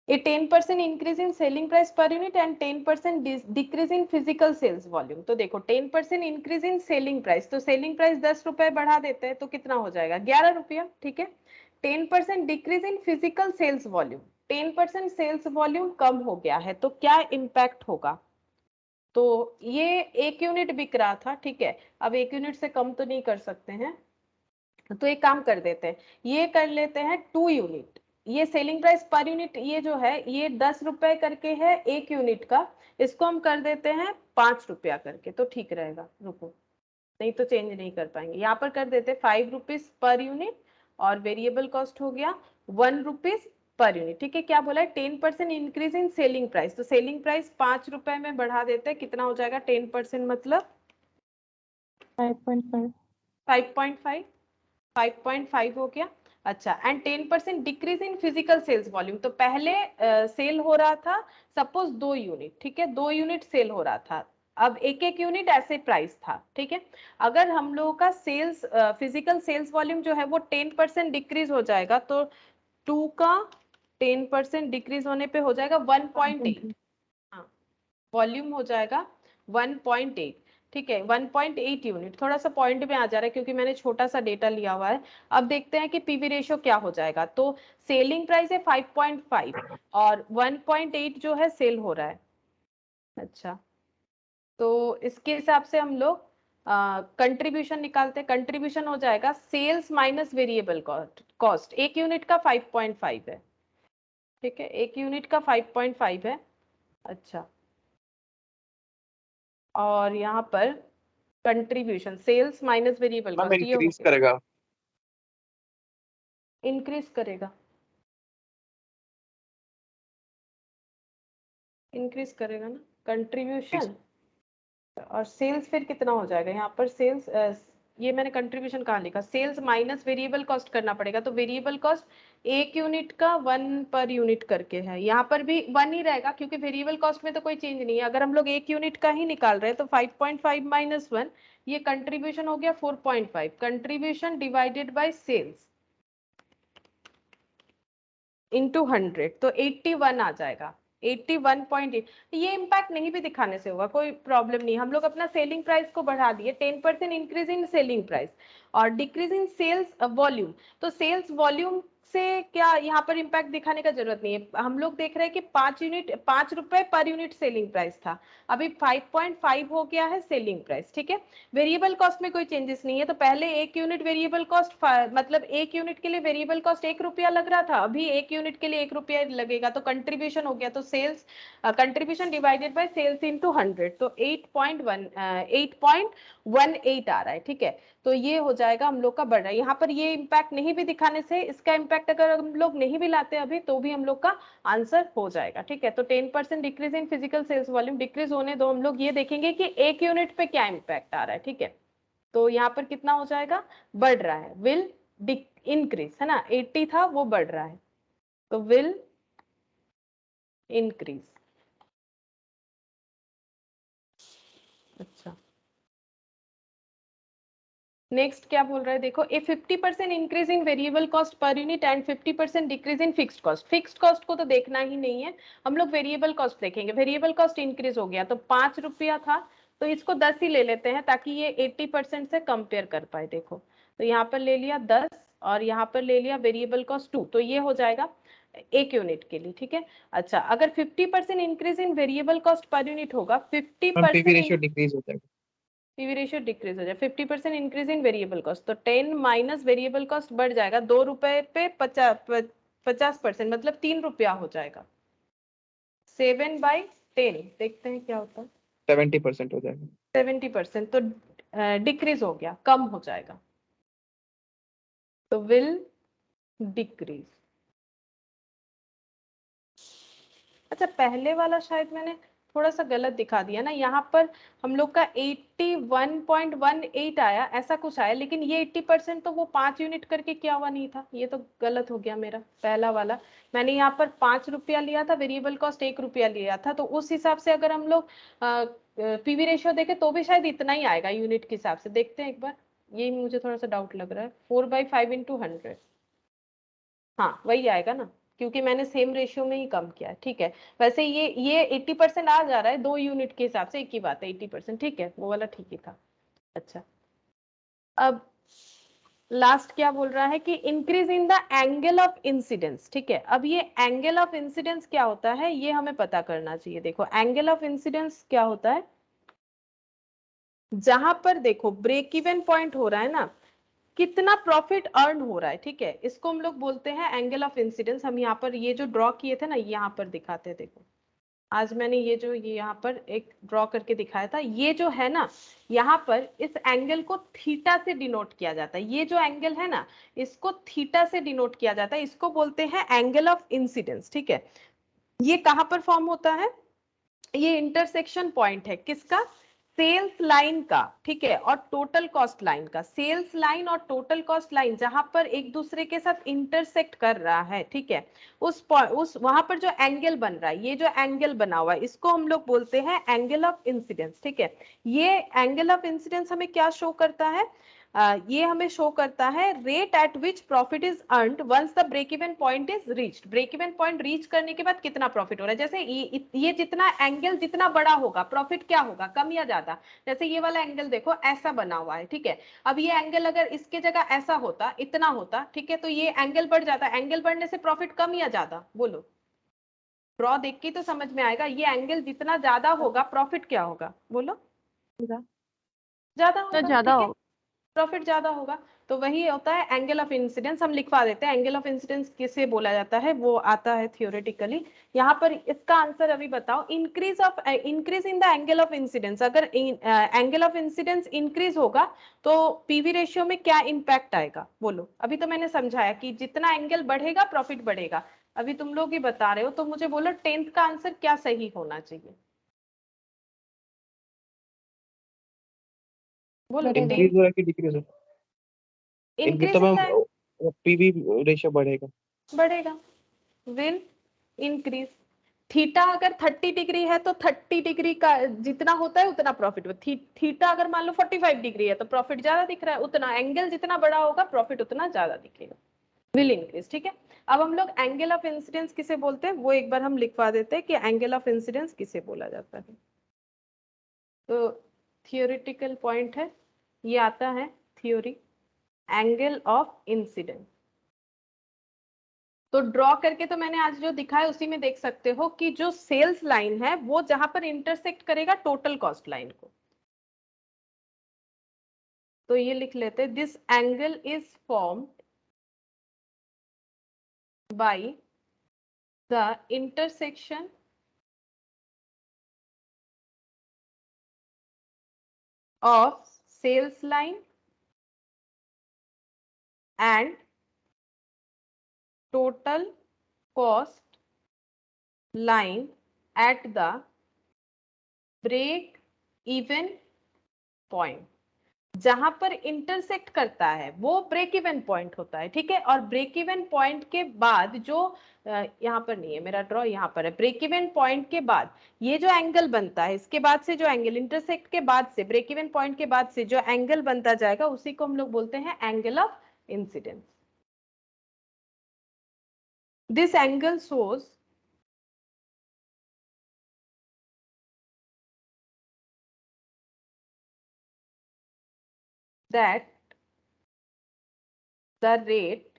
a 10% increase in selling price per unit and 10% decrease in physical sales volume। तो देखो 10% increase in selling price, तो selling price 10 रुपए बढ़ा देते हैं तो कितना हो जाएगा, 11 रुपया। ठीक है, 10% decrease in physical sales volume, 10% sales volume कम हो गया है तो क्या इम्पैक्ट होगा? तो ये 1 यूनिट बिक रहा था। ठीक है, अब 1 यूनिट से कम तो नहीं कर सकते हैं, तो एक काम कर देते हैं, ये कर लेते हैं 2 यूनिट। ये सेलिंग प्राइस पर यूनिट ये जो है ये 10 रुपए करके है 1 यूनिट का, इसको हम कर देते हैं 5 रुपया करके, तो ठीक रहेगा। रुको, नहीं तो चेंज नहीं कर पाएंगे। यहाँ पर कर देते 5 रुपीज पर यूनिट, और वेरिएबल कॉस्ट हो गया 1 रुपीज पर यूनिट। ठीक है, क्या बोला है, 10% इंक्रीज इन सेलिंग प्राइस, तो सेलिंग प्राइस 5 रुपए में बढ़ा देते हैं, कितना हो जाएगा 10% मतलब 5.5। 5.5, 5.5 हो गया। अच्छा, and 10% decrease in physical sales volume, तो पहले सेल हो रहा था सपोज 2 यूनिट। ठीक है, 2 यूनिट सेल हो रहा था, अब एक एक यूनिट ऐसे प्राइस था। ठीक है, अगर हम लोगों का सेल्स फिजिकल सेल्स वॉल्यूम जो है वो 10% डिक्रीज हो जाएगा, तो 2 का 10% डिक्रीज होने पे हो जाएगा 1.8। हाँ, वॉल्यूम हो जाएगा 1.8। ठीक है, 1.8 यूनिट, थोड़ा सा पॉइंट में आ जा रहा है क्योंकि मैंने छोटा सा डेटा लिया हुआ है। अब देखते हैं कि पीवी रेशियो क्या हो जाएगा। तो सेलिंग प्राइस है 5.5 और 1.8 जो है सेल हो रहा है। अच्छा, तो इसके हिसाब से हम लोग कंट्रीब्यूशन निकालते हैं। कंट्रीब्यूशन हो जाएगा सेल्स माइनस वेरिएबल कॉस्ट, एक यूनिट का 5.5 है। ठीक है, एक यूनिट का 5.5 है। अच्छा, और यहाँ पर contribution sales minus variable ma'am cost ये हो इंक्रीज गया, करेगा। इंक्रीज करेगा, इंक्रीज करेगा ना कंट्रीब्यूशन। और सेल्स फिर कितना हो जाएगा यहाँ पर, सेल्स ये मैंने कंट्रीब्यूशन कहाँ लिखा, सेल्स माइनस वेरिएबल कॉस्ट करना पड़ेगा। तो वेरिएबल कॉस्ट एक यूनिट का 1 पर यूनिट करके है, यहाँ पर भी 1 ही रहेगा क्योंकि वेरिएबल कॉस्ट में तो कोई चेंज नहीं है। अगर हम लोग एक यूनिट का ही निकाल रहे हैं तो 5.5 माइनस 1, ये कंट्रीब्यूशन हो गया 4.5, contribution divided by sales into 100, तो 81 आ जाएगा, 81.8। ये इम्पैक्ट नहीं भी दिखाने से होगा, कोई प्रॉब्लम नहीं। हम लोग अपना सेलिंग प्राइस को बढ़ा दिए, 10% इंक्रीज इन सेलिंग प्राइस और डिक्रीज इन सेल्स वॉल्यूम। तो सेल्स वॉल्यूम से क्या यहाँ पर इम्पैक्ट दिखाने का जरूरत नहीं है। हम लोग देख रहे हैं कि 5 रुपए पर यूनिट सेलिंग प्राइस था, अभी 5.5 हो गया है सेलिंग प्राइस। ठीक है, वेरिएबल कॉस्ट में कोई चेंजेस नहीं है। तो पहले एक यूनिट वेरिएबल कॉस्ट मतलब एक यूनिट के लिए वेरिएबल कॉस्ट 1 रुपया लग रहा था, अभी एक यूनिट के लिए 1 रुपया लगेगा, तो कंट्रीब्यूशन हो गया। तो sales contribution divided by sales into 100, तो 8.18 आ रहा है। ठीक है, तो ये हो जाएगा हम लोग का बढ़ रहा है। यहाँ पर ये इम्पैक्ट नहीं भी दिखाने से, इसका इम्पैक्ट अगर हम लोग नहीं भी लाते अभी तो भी हम लोग का आंसर हो जाएगा। ठीक है, तो 10% decrease in physical sales volume, decrease होने दो, हम लोग ये देखेंगे कि एक यूनिट पे क्या इम्पैक्ट आ रहा है। ठीक है, तो यहाँ पर कितना हो जाएगा, बढ़ रहा है, विल इंक्रीज, है ना, 80 था वो बढ़ रहा है, तो विल इंक्रीज। अच्छा, नेक्स्ट क्या बोल रहा है देखो, ए 50% increase in variable cost per unit and 50% decrease in fixed cost. Fixed cost को तो देखना ही नहीं है, हम लोग वेरिएबल कॉस्ट देखेंगे। वेरिएबल कॉस्ट इंक्रीज हो गया तो 5 रुपया था, तो इसको 10 ही ले लेते हैं ताकि ये 80% से कंपेयर कर पाए। देखो, तो यहाँ पर ले लिया 10 और यहाँ पर ले लिया वेरिएबल कॉस्ट 2, तो ये हो जाएगा एक यूनिट के लिए। ठीक है, अच्छा, अगर 50% increase in variable cost per unit होगा, मैम पीवी रेशियो 50% डिक्रीज हो जाएगा। पीवी रेशियो डिक्रीज हो जाए, 50% इंक्रीज इन वेरिएबल कॉस्ट, तो 10 माइनस वेरिएबल कॉस्ट बढ़ जाएगा 2 रुपए पे 50%, मतलब 3 रुपया हो जाएगा। 7/10 देखते हैं क्या होता है, 70% हो जाएगा। 70%, तो डिक्रीज हो गया, कम हो जाएगा, तो विल डिक्रीज। अच्छा, पहले वाला शायद मैंने थोड़ा सा गलत दिखा दिया ना, यहाँ पर हम लोग का 81.18 आया, ऐसा कुछ आया, लेकिन ये 80% तो वो 5 यूनिट करके किया हुआ नहीं था, ये तो गलत हो गया मेरा। पहला वाला मैंने यहाँ पर 5 रुपया लिया था, वेरिएबल कॉस्ट 1 रुपया लिया था, तो उस हिसाब से अगर हम लोग पीवी रेशियो देखें तो भी शायद इतना ही आएगा यूनिट के हिसाब से। देखते हैं एक बार, यही मुझे थोड़ा सा डाउट लग रहा है। 4/5 × 100, हाँ वही आएगा ना, क्योंकि मैंने सेम रेशियो में ही कम किया है। ठीक है, वैसे ये 80% आ जा रहा है 2 यूनिट के हिसाब से, एक ही बात है 80%। ठीक है, वो वाला ठीक ही था। अच्छा, अब लास्ट क्या बोल रहा है कि increase in the angle of incidence. ठीक है, अब ये एंगल ऑफ इंसिडेंस क्या होता है ये हमें पता करना चाहिए। देखो, एंगल ऑफ इंसिडेंस क्या होता है, जहां पर देखो ब्रेक इवन पॉइंट हो रहा है ना, कितना प्रॉफिट अर्न हो रहा है। ठीक है, इसको हम लोग बोलते हैं एंगल ऑफ इंसिडेंस। हम यहाँ पर ये जो ड्रॉ किए थे ना, यहाँ पर दिखाते हैं। देखो, आज मैंने ये यहाँ पर एक ड्रॉ करके दिखाया था, ये जो है ना, यहाँ पर इस एंगल को थीटा से डिनोट किया जाता है। ये जो एंगल है ना, इसको थीटा से डिनोट किया जाता है, इसको बोलते हैं एंगल ऑफ इंसिडेंस। ठीक है, ये कहाँ पर फॉर्म होता है, ये इंटरसेक्शन पॉइंट है किसका, सेल्स लाइन का। ठीक है, और टोटल कॉस्ट लाइन का। सेल्स लाइन और टोटल कॉस्ट लाइन जहां पर एक दूसरे के साथ इंटरसेक्ट कर रहा है, ठीक है, उस वहां पर जो एंगल बन रहा है, ये जो एंगल बना हुआ है, इसको हम लोग बोलते हैं एंगल ऑफ इंसिडेंस। ठीक है, ये एंगल ऑफ इंसिडेंस हमें क्या शो करता है, ये हमें शो करता है rate at which profit is earned once the break even point is reached. Break even point reach करने के बाद कितना प्रॉफिट हो रहा है। जैसे ये जितना एंगल जितना बड़ा होगा, प्रॉफिट क्या होगा, कम या ज्यादा। जैसे ये वाला एंगल देखो ऐसा बना हुआ है। ठीक है, अब ये एंगल अगर इसके जगह ऐसा होता, इतना होता, ठीक है, तो ये एंगल बढ़ जाता। एंगल बढ़ने से प्रॉफिट कम या ज्यादा, बोलो, ड्रॉ देख के तो समझ में आएगा। ये एंगल जितना ज्यादा होगा प्रॉफिट क्या होगा, बोलो, ज्यादा होगा। ज्यादा ठीक है, हो। प्रॉफिट ज्यादा होगा, तो वही होता है एंगल ऑफ इंसिडेंस। हम लिखवा देते हैं एंगल ऑफ इंसिडेंस किसे बोला जाता है, वो आता है थियोरेटिकली। यहाँ पर इसका आंसर अभी बताओ, increase in the angle of incidence. अगर एंगल ऑफ इंसिडेंस इंक्रीज होगा तो पीवी रेशियो में क्या इंपैक्ट आएगा, बोलो। अभी तो मैंने समझाया कि जितना एंगल बढ़ेगा प्रॉफिट बढ़ेगा, अभी तुम लोग ही बता रहे हो, तो मुझे बोलो 10th का आंसर क्या सही होना चाहिए, बोलो। इंक्रीज हो रहा है कि डिक्रीज हो रहा है? इंक्रीज तो increase in the ma'am PV ratio बढ़ेगा। बढ़ेगा, विल इंक्रीज। थीटा अगर 30 डिग्री है तो 30 डिग्री का जितना होता है उतना प्रॉफिट। थीटा अगर मान लो 45 डिग्री है तो प्रॉफिट ज्यादा दिख रहा है, उतना एंगल जितना बड़ा होगा प्रॉफिट उतना ज्यादा दिखेगा, विल इंक्रीज। ठीक है, अब हम लोग एंगल ऑफ इंसिडेंस किसे बोलते हैं वो एक बार हम लिखवा देते हैं कि एंगल ऑफ इंसिडेंस किसे बोला जाता है। तो थियोरिटिकल पॉइंट है, ये आता है थ्योरी, एंगल ऑफ इंसिडेंस। तो ड्रॉ करके तो मैंने आज जो दिखाया उसी में देख सकते हो कि जो सेल्स लाइन है वो जहां पर इंटरसेक्ट करेगा टोटल कॉस्ट लाइन को, तो ये लिख लेते हैं, this angle is formed by the intersection of sales line and total cost line at the break even point, जहां पर इंटरसेक्ट करता है वो ब्रेक इवन पॉइंट होता है, ठीक है। और ब्रेक इवन पॉइंट के बाद जो यहाँ पर नहीं है मेरा ड्रॉ, यहाँ पर है, ब्रेक इवन पॉइंट के बाद ये जो एंगल बनता है, इसके बाद से जो एंगल इंटरसेक्ट के बाद से ब्रेक इवन पॉइंट के बाद से जो एंगल बनता जाएगा उसी को हम लोग बोलते हैं angle of incidence. This angle shows that the rate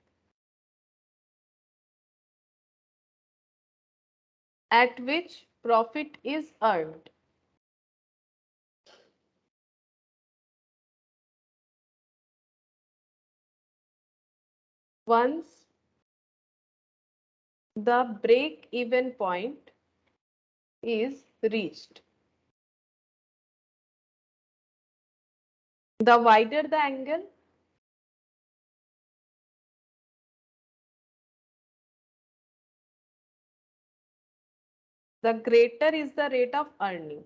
at which profit is earned once the break even point is reached. The wider the angle, the greater is the rate of earning.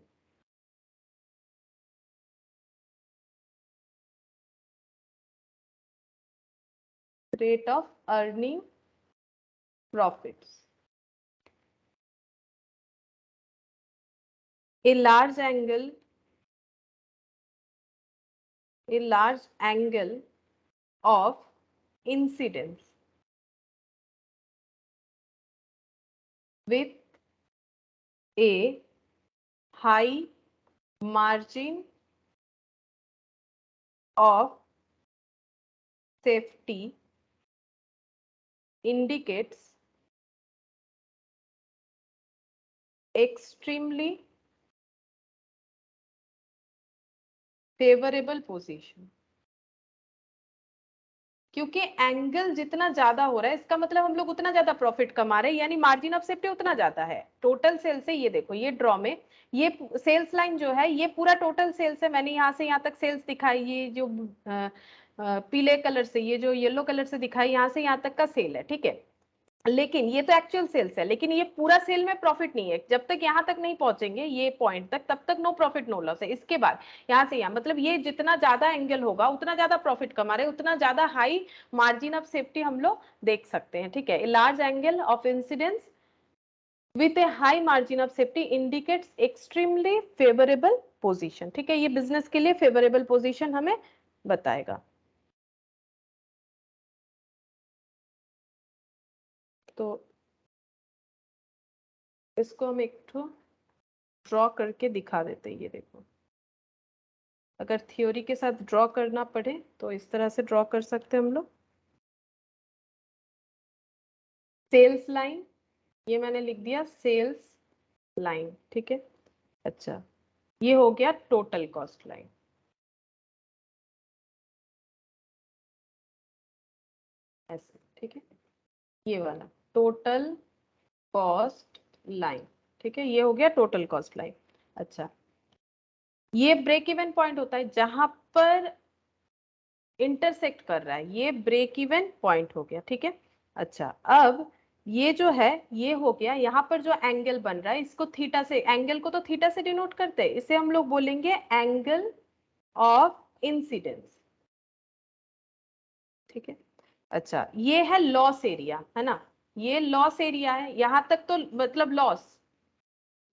Rate of earning profits. A large angle of incidence with a high margin of safety indicates extremely favorable position. क्योंकि angle जितना ज्यादा हो रहा है इसका मतलब हम लोग उतना ज्यादा प्रॉफिट कमा रहे हैं, यानी मार्जिन ऑफ सेफ्टी उतना ज्यादा है टोटल सेल से। ये देखो ये ड्रॉ में ये सेल्स लाइन जो है ये पूरा टोटल सेल्स है। मैंने यहाँ से यहाँ तक सेल्स दिखाई, ये जो पीले कलर से, ये जो येलो कलर से दिखाई, यहाँ से यहाँ तक का सेल है, ठीक है। लेकिन ये तो एक्चुअल सेल्स है, लेकिन ये पूरा सेल में प्रॉफिट नहीं है। जब तक यहाँ तक नहीं पहुंचेंगे ये पॉइंट तक, तब तक नो प्रॉफिट नो लॉस है। इसके बाद यहाँ से यहाँ, मतलब ये जितना ज्यादा एंगल होगा उतना ज्यादा प्रॉफिट कमा रहे, उतना ज्यादा हाई मार्जिन ऑफ सेफ्टी हम लोग देख सकते हैं, ठीक है। Large angle of incidence with A high margin of safety indicates extremely favourable position, ठीक है। ये बिजनेस के लिए फेवरेबल पोजिशन हमें बताएगा। तो इसको हम एक तो ड्रॉ करके दिखा देते हैं। ये देखो, अगर थ्योरी के साथ ड्रॉ करना पड़े तो इस तरह से ड्रॉ कर सकते हैं हम लोग। सेल्स लाइन, ये मैंने लिख दिया सेल्स लाइन, ठीक है। अच्छा, ये हो गया टोटल कॉस्ट लाइन। ऐसे, ठीक है, ये वाला टोटल कॉस्ट लाइन, ठीक है। ये हो गया टोटल कॉस्ट लाइन। अच्छा, ये ब्रेक इवन पॉइंट होता है जहां पर इंटरसेक्ट कर रहा है, ये ब्रेक इवन पॉइंट हो गया, ठीक है। अच्छा, अब ये जो है ये हो गया, यहाँ पर जो एंगल बन रहा है इसको थीटा से, एंगल को तो थीटा से डिनोट करते हैं, इसे हम लोग बोलेंगे एंगल ऑफ इंसिडेंस, ठीक है। अच्छा, ये है लॉस एरिया, है ना, ये लॉस एरिया है। यहां तक तो मतलब लॉस,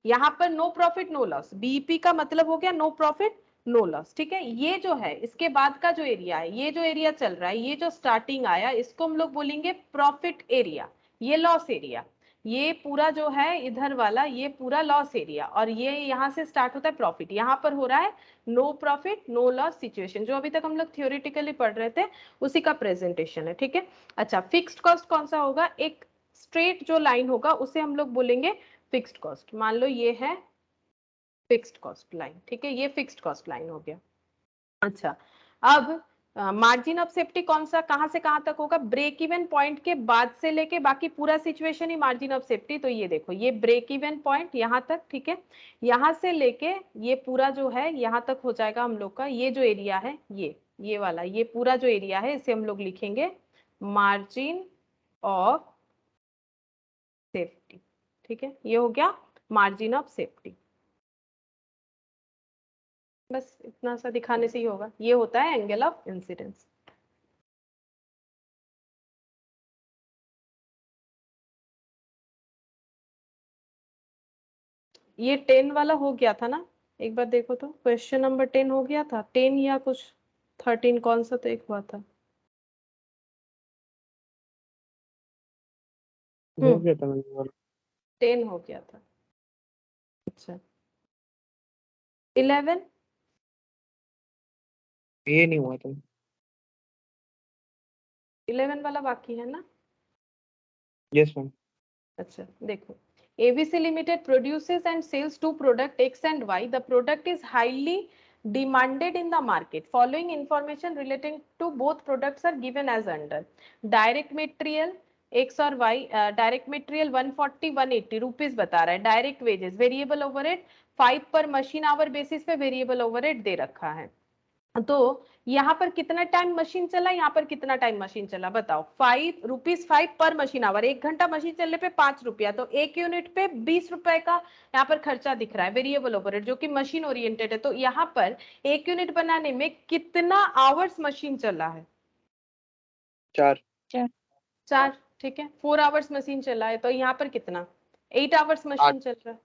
यहाँ पर no profit no loss, BEP का मतलब हो गया नो प्रॉफिट नो लॉस, ठीक है। ये जो है इसके बाद का जो एरिया है, ये जो एरिया चल रहा है, ये जो स्टार्टिंग आया, इसको हम लोग बोलेंगे प्रॉफिट एरिया। ये लॉस एरिया, ये पूरा जो है इधर वाला ये पूरा लॉस एरिया, और ये यहाँ से स्टार्ट होता है प्रॉफिट। यहाँ पर हो रहा है no profit no loss situation, जो अभी तक हम लोग थियोरिटिकली पढ़ रहे थे उसी का प्रेजेंटेशन है, ठीक है। अच्छा, फिक्स्ड कॉस्ट कौन सा होगा? एक स्ट्रेट जो लाइन होगा उसे हम लोग बोलेंगे फिक्स्ड कॉस्ट। मान लो ये है फिक्स्ड कॉस्ट लाइन, ठीक है, ये फिक्स्ड कॉस्ट लाइन हो गया। अच्छा, अब मार्जिन ऑफ सेफ्टी कौन सा, कहां से कहां तक होगा? ब्रेक इवन पॉइंट के बाद से लेके बाकी पूरा situation he margin of safety. तो ये देखो, ये ब्रेक इवन पॉइंट यहां तक, ठीक है, यहां से लेके ये पूरा जो है यहां तक हो जाएगा हम लोग का। ये जो एरिया है ये वाला, ये पूरा जो एरिया है इसे हम लोग लिखेंगे मार्जिन ऑफ सेफ्टी। ठीक है, ये हो गया मार्जिन ऑफ सेफ्टी। बस इतना सा दिखाने से ही होगा। ये होता है एंगल ऑफ इंसिडेंस। ये 10 वाला हो गया था ना, एक बार देखो तो क्वेश्चन नंबर 10 हो गया था, 10 या कुछ 13, कौन सा तो एक हुआ था। हो गया था मैंने 10 हो गया था। अच्छा 11 ये नहीं हुआ था। 11 वाला बाकी है ना। Yes ma'am. अच्छा देखो, ABC Limited produces and sells two product X and Y. The product is highly demanded in the market. Following information relating to both products are given as under. Direct material X और Y, direct material 140 180 rupees बता रहा है। Direct wages, variable overhead 5 पर machine our basis पे variable overhead दे रखा है। तो यहाँ पर कितना टाइम मशीन चला, यहाँ पर कितना टाइम मशीन चला बताओ। 5 रुपीज 5 पर मशीन आवर, 1 घंटा मशीन चलने पे 5 रुपया, तो 1 यूनिट पे 20 रुपए का यहाँ पर खर्चा दिख रहा है वेरिएबल ओवरहेड, जो कि मशीन ओरिएंटेड है। तो यहाँ पर 1 यूनिट बनाने में कितना आवर्स मशीन चला है? 4। 4। ठीक है, 4 आवर्स मशीन चला है। तो यहाँ पर कितना, 8 आवर्स मशीन चल रहा है,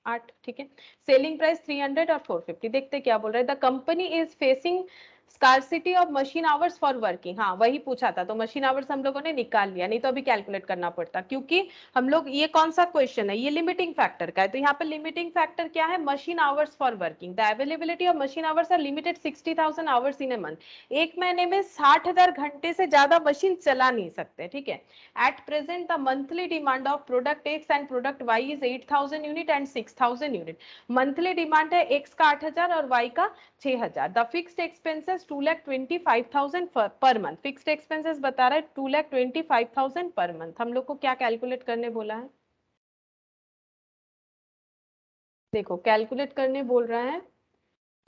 8। ठीक है, सेलिंग प्राइस 300 और 450। देखते क्या बोल रहा है। The company is facing scarcity of machine hours for working. हाँ वही पूछा था, तो मशीन आवर्स हम लोगों ने निकाल लिया, नहीं तो अभी कैलकुलेट करना पड़ता, क्योंकि हम लोग, ये कौन सा क्वेश्चन है, ये लिमिटिंग फैक्टर का है। तो यहाँ पर लिमिटिंग फैक्टर क्या है, machine hours for working. The availability of machine hours are limited 60,000 hours in a month. एक महीने में 60,000 घंटे से ज्यादा मशीन चला नहीं सकते। ठीक है, at present the monthly demand of product X and product Y is 8,000 unit and 6,000 unit. monthly demand है X का 8,000 और Y का 6,000। the fixed expenses 2,25,000 per month। fixed expenses बता रहा है 2,25,000 per month। हम लोग को क्या कैलकुलेट करने बोला है, देखो कैलकुलेट करने बोल रहा है।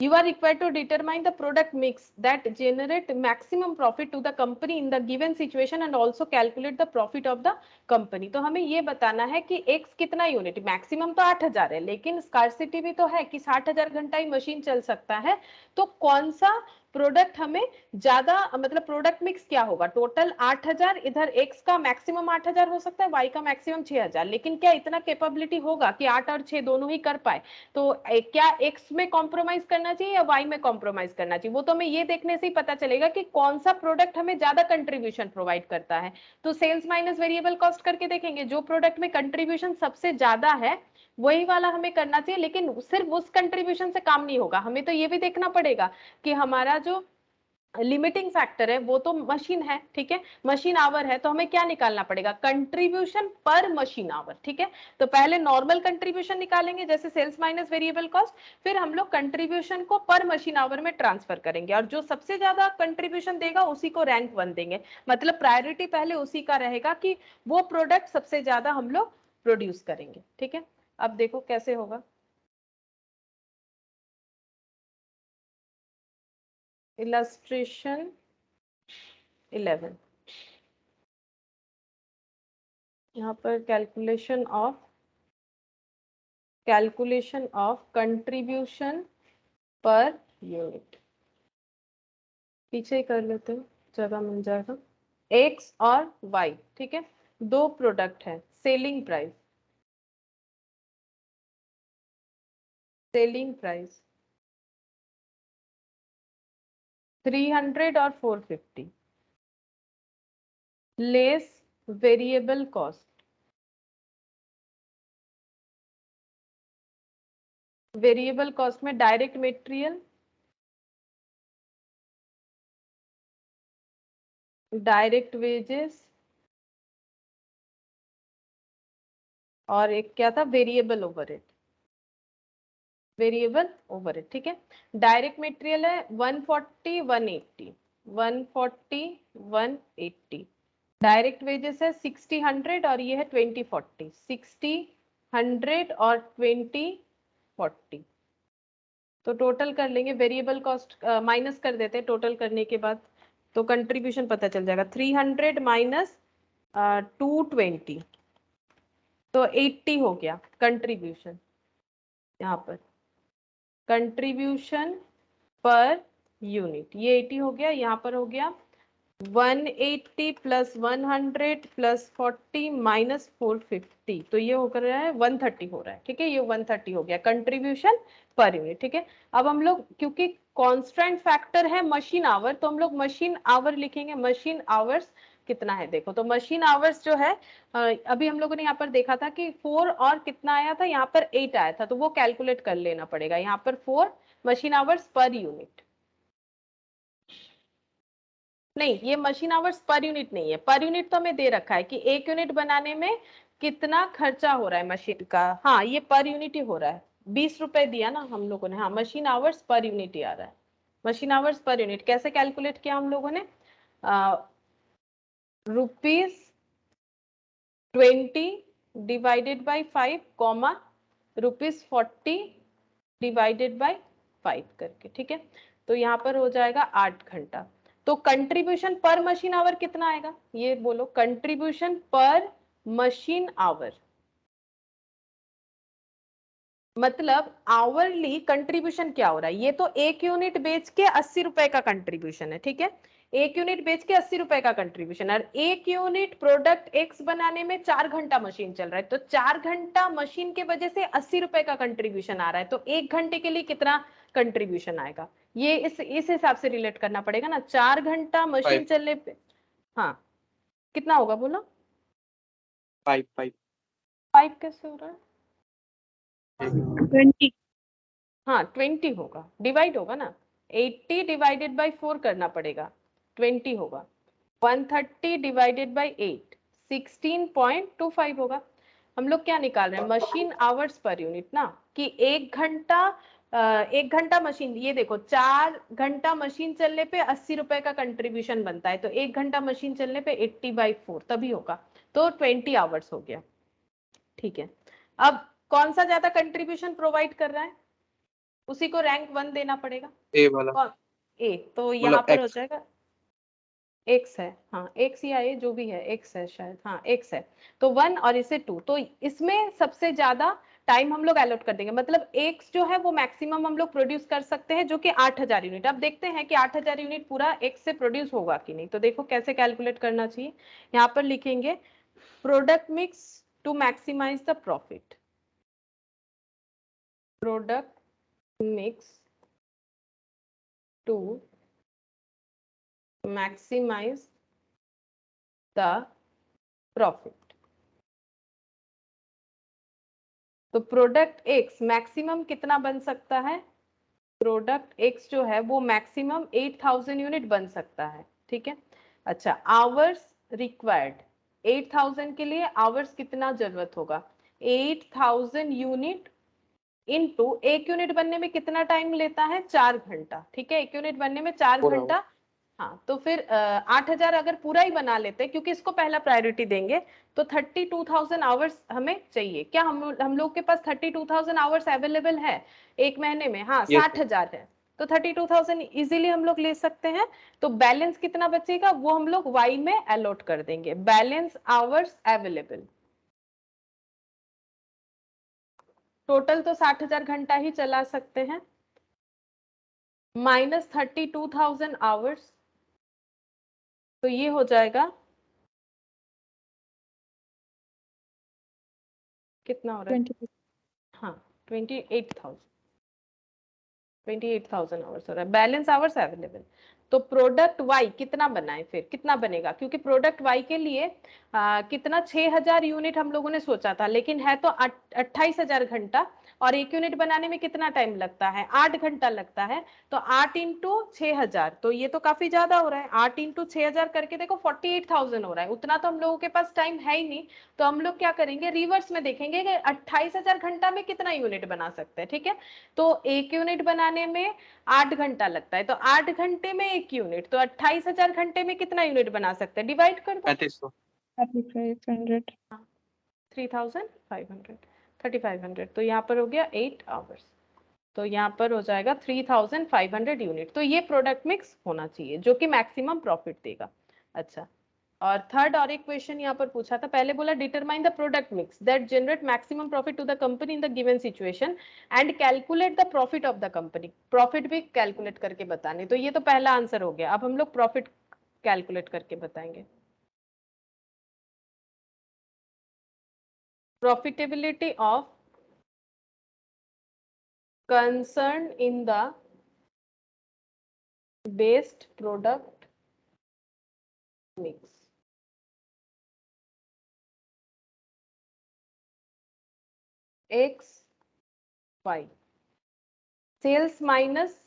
You are required to determine the product mix that generate maximum profit to the company in the given situation and also calculate the profit of the company। तो हमें ये बताना है कि X कितना यूनिट, मैक्सिमम तो 8,000 है, लेकिन स्कार्सिटी भी तो है कि 60,000 घंटा ही मशीन चल सकता है। तो कौन सा प्रोडक्ट हमें ज्यादा, मतलब प्रोडक्ट मिक्स क्या होगा, टोटल 8,000, इधर X का मैक्सिमम 8,000 हो सकता है, Y का मैक्सिमम 6,000, लेकिन क्या इतना कैपेबिलिटी होगा कि 8 और 6 दोनों ही कर पाए। तो क्या X में कॉम्प्रोमाइज करना चाहिए या Y में कॉम्प्रोमाइज करना चाहिए, वो तो हमें ये देखने से ही पता चलेगा कि कौन सा प्रोडक्ट हमें ज्यादा कंट्रीब्यूशन प्रोवाइड करता है। तो सेल्स माइनस वेरिएबल कॉस्ट करके देखेंगे, जो प्रोडक्ट में कंट्रीब्यूशन सबसे ज्यादा है वही वाला हमें करना चाहिए। लेकिन सिर्फ उस कंट्रीब्यूशन से काम नहीं होगा, हमें तो ये भी देखना पड़ेगा कि हमारा जो लिमिटिंग फैक्टर है वो तो मशीन है। ठीक है, मशीन आवर है, तो हमें क्या निकालना पड़ेगा, कंट्रीब्यूशन पर मशीन आवर। ठीक है, तो पहले नॉर्मल कंट्रीब्यूशन निकालेंगे जैसे सेल्स माइनस वेरिएबल कॉस्ट, फिर हम लोग कंट्रीब्यूशन को पर मशीन आवर में ट्रांसफर करेंगे, और जो सबसे ज्यादा कंट्रीब्यूशन देगा उसी को रैंक 1 देंगे। मतलब प्रायोरिटी पहले उसी का रहेगा कि वो प्रोडक्ट सबसे ज्यादा हम लोग प्रोड्यूस करेंगे। ठीक है, अब देखो कैसे होगा। इलस्ट्रेशन 11, यहाँ पर calculation of contribution per unit, पीछे ही कर लेते हैं, जगह मिल जाएगा। X और Y, ठीक है, दो प्रोडक्ट है। सेलिंग प्राइस 300 और 450 less variable cost. Variable cost में डायरेक्ट मटेरियल, डायरेक्ट वेजेस, और एक क्या था, वेरिएबल ओवरहेड। वेरिएबल ओवरहेड, ठीक है। डायरेक्ट मटेरियल है 140 180, 140 180। डायरेक्ट वेजेस है 60 100 और ये है 20 40, 60 100 और 20 40। तो टोटल कर लेंगे, वेरिएबल कॉस्ट माइनस कर देते हैं टोटल करने के बाद। तो कंट्रीब्यूशन पता चल जाएगा 300 माइनस 220 तो 80 हो गया कंट्रीब्यूशन। यहाँ पर कंट्रीब्यूशन पर यूनिट ये 80 हो गया, यहाँ पर हो गया 180 प्लस 100 प्लस 40 माइनस 450 तो ये हो कर रहा है 130 हो रहा है। ठीक है, ये 130 हो गया कंट्रीब्यूशन पर यूनिट। ठीक है, अब हम लोग क्योंकि कांस्टेंट फैक्टर है मशीन आवर तो हम लोग मशीन आवर लिखेंगे। मशीन आवर्स कितना है देखो, तो मशीन आवर्स जो है अभी हम लोगों ने यहाँ पर देखा था कि 4 और कितना आया था, यहाँ पर 8 आया था, तो वो कैलकुलेट कर लेना पड़ेगा। यहाँ पर 4 मशीन आवर्स पर यूनिट नहीं, ये मशीन आवर्स पर यूनिट नहीं है। पर यूनिट तो हमें दे रखा है कि 1 यूनिट बनाने में कितना खर्चा हो रहा है मशीन का। हाँ, ये पर यूनिट ही हो रहा है, 20 रुपए दिया ना हम लोगों ने। हाँ, मशीन आवर्स पर यूनिट ही आ रहा है। मशीन आवर्स पर यूनिट कैसे कैलकुलेट किया हम लोगों ने, ₹20 divided by 5 comma ₹40 divided by 5 करके। ठीक है, तो यहाँ पर हो जाएगा 8 घंटा। तो कंट्रीब्यूशन पर मशीन आवर कितना आएगा, ये बोलो। कंट्रीब्यूशन पर मशीन आवर मतलब आवरली कंट्रीब्यूशन क्या हो रहा है, ये तो 1 यूनिट बेच के 80 रुपए का कंट्रीब्यूशन है। ठीक है, 1 यूनिट बेच के 80 रुपए का कंट्रीब्यूशन, और 1 यूनिट प्रोडक्ट एक्स बनाने में 4 घंटा मशीन चल रहा है, तो 4 घंटा मशीन के वजह से 80 रुपए का कंट्रीब्यूशन आ रहा है। तो 1 घंटे के लिए कितना कंट्रीब्यूशन आएगा, ये इस हिसाब से रिलेट करना पड़ेगा ना। 4 घंटा मशीन चलने पे हाँ कितना होगा बोलो। 5 कैसे हो रहा है, 20। हाँ 20 होगा, डिवाइड होगा ना, 80 डिवाइडेड बाई 4 करना पड़ेगा, 20 होगा। 130 डिवाइडेड बाई 8 16.25 होगा। हम लोग क्या निकाल रहे हैं, मशीन आवर्स पर यूनिट ना, कि 1 घंटा मशीन, ये देखो 4 घंटा मशीन चलने पे 80 रुपए का कंट्रीब्यूशन बनता है, तो 1 घंटा मशीन चलने पे 80/4 तभी होगा, तो 20 आवर्स हो गया। ठीक है, अब कौन सा ज्यादा कंट्रीब्यूशन प्रोवाइड कर रहा है, उसी को रैंक 1 देना पड़ेगा। ए वाला कौन, ए, तो यहाँ मतलब पर हो X। जाएगा एक्स है, हाँ एक्स या ए जो भी है, एक्स है शायद, हाँ एक्स है, तो 1 और इसे 2, तो इसमें सबसे ज्यादा टाइम हम लोग अलॉट कर देंगे। मतलब एक्स जो है वो मैक्सिमम हम लोग प्रोड्यूस कर सकते हैं, जो कि 8000 यूनिट। अब देखते हैं कि 8000 यूनिट पूरा एक्स से प्रोड्यूस होगा कि नहीं। तो देखो कैसे कैलकुलेट करना चाहिए, यहाँ पर लिखेंगे product mix to maximise the profit. Product mix to maximise the profit. तो प्रोडक्ट एक्स मैक्सिमम कितना बन सकता है, प्रोडक्ट एक्स जो है वो मैक्सिमम 8000 यूनिट बन सकता है। ठीक है, अच्छा आवर्स रिक्वायर्ड, 8000 के लिए आवर्स कितना जरूरत होगा, 8000 यूनिट इनटू 1 यूनिट बनने में कितना टाइम लेता है, 4 घंटा। ठीक है, 1 यूनिट बनने में 4 घंटा। हाँ, तो फिर 8000 अगर पूरा ही बना लेते, क्योंकि इसको पहला प्रायोरिटी देंगे, तो 32,000 आवर्स हमें चाहिए। क्या हम लोग के पास 32,000 आवर्स अवेलेबल है एक महीने में, हाँ 60,000 है, तो 32,000 इजीली हम लोग ले सकते हैं। तो बैलेंस कितना बचेगा वो हम लोग वाई में अलॉट कर देंगे, बैलेंस आवर्स अवेलेबल। टोटल तो 60,000 घंटा ही चला सकते हैं, माइनस 32,000 आवर्स, तो ये हो जाएगा कितना हो रहा है, 20। हाँ 28,000 आवर्स हो रहा है, बैलेंस आवर्स अवेलेबल। तो प्रोडक्ट वाई कितना बनाए, फिर कितना बनेगा, क्योंकि प्रोडक्ट वाई के लिए कितना 6000 यूनिट हम लोगों ने सोचा था, लेकिन है तो 28,000 घंटा, और 1 यूनिट बनाने में कितना टाइम लगता है, 8 घंटा लगता है। तो 8 इंटू 6000, तो ये तो काफी ज्यादा हो रहा है, 8 इंटू 6000 करके देखो 48,000 हो रहा है। उतना तो हम लोगों के पास टाइम है ही नहीं, तो हम लोग क्या करेंगे, रिवर्स में देखेंगे कि 28,000 घंटा में कितना यूनिट बना सकते हैं। ठीक है, तो 1 यूनिट बनाने में 8 घंटा लगता है, तो 8 घंटे में 1 यूनिट, तो 28,000 घंटे में कितना यूनिट बना सकते हैं, डिवाइड कर दो। 3500। 3500। 3500 तो यहाँ पर हो गया 8 आवर्स। तो यहाँ पर हो जाएगा 3500 यूनिट। तो ये प्रोडक्ट मिक्स होना चाहिए जो कि मैक्सिमम प्रॉफिट देगा। अच्छा, और थर्ड और एक क्वेश्चन यहाँ पर पूछा था, पहले बोला determine the product mix that generate maximum profit to the company in the given situation and calculate the profit of the company. Profit भी कैलकुलेट करके बताने, तो ये तो पहला आंसर हो गया। अब हम लोग प्रॉफिट कैलकुलेट करके बताएंगे। Profitability of concern in the based product mix. X Y, sales minus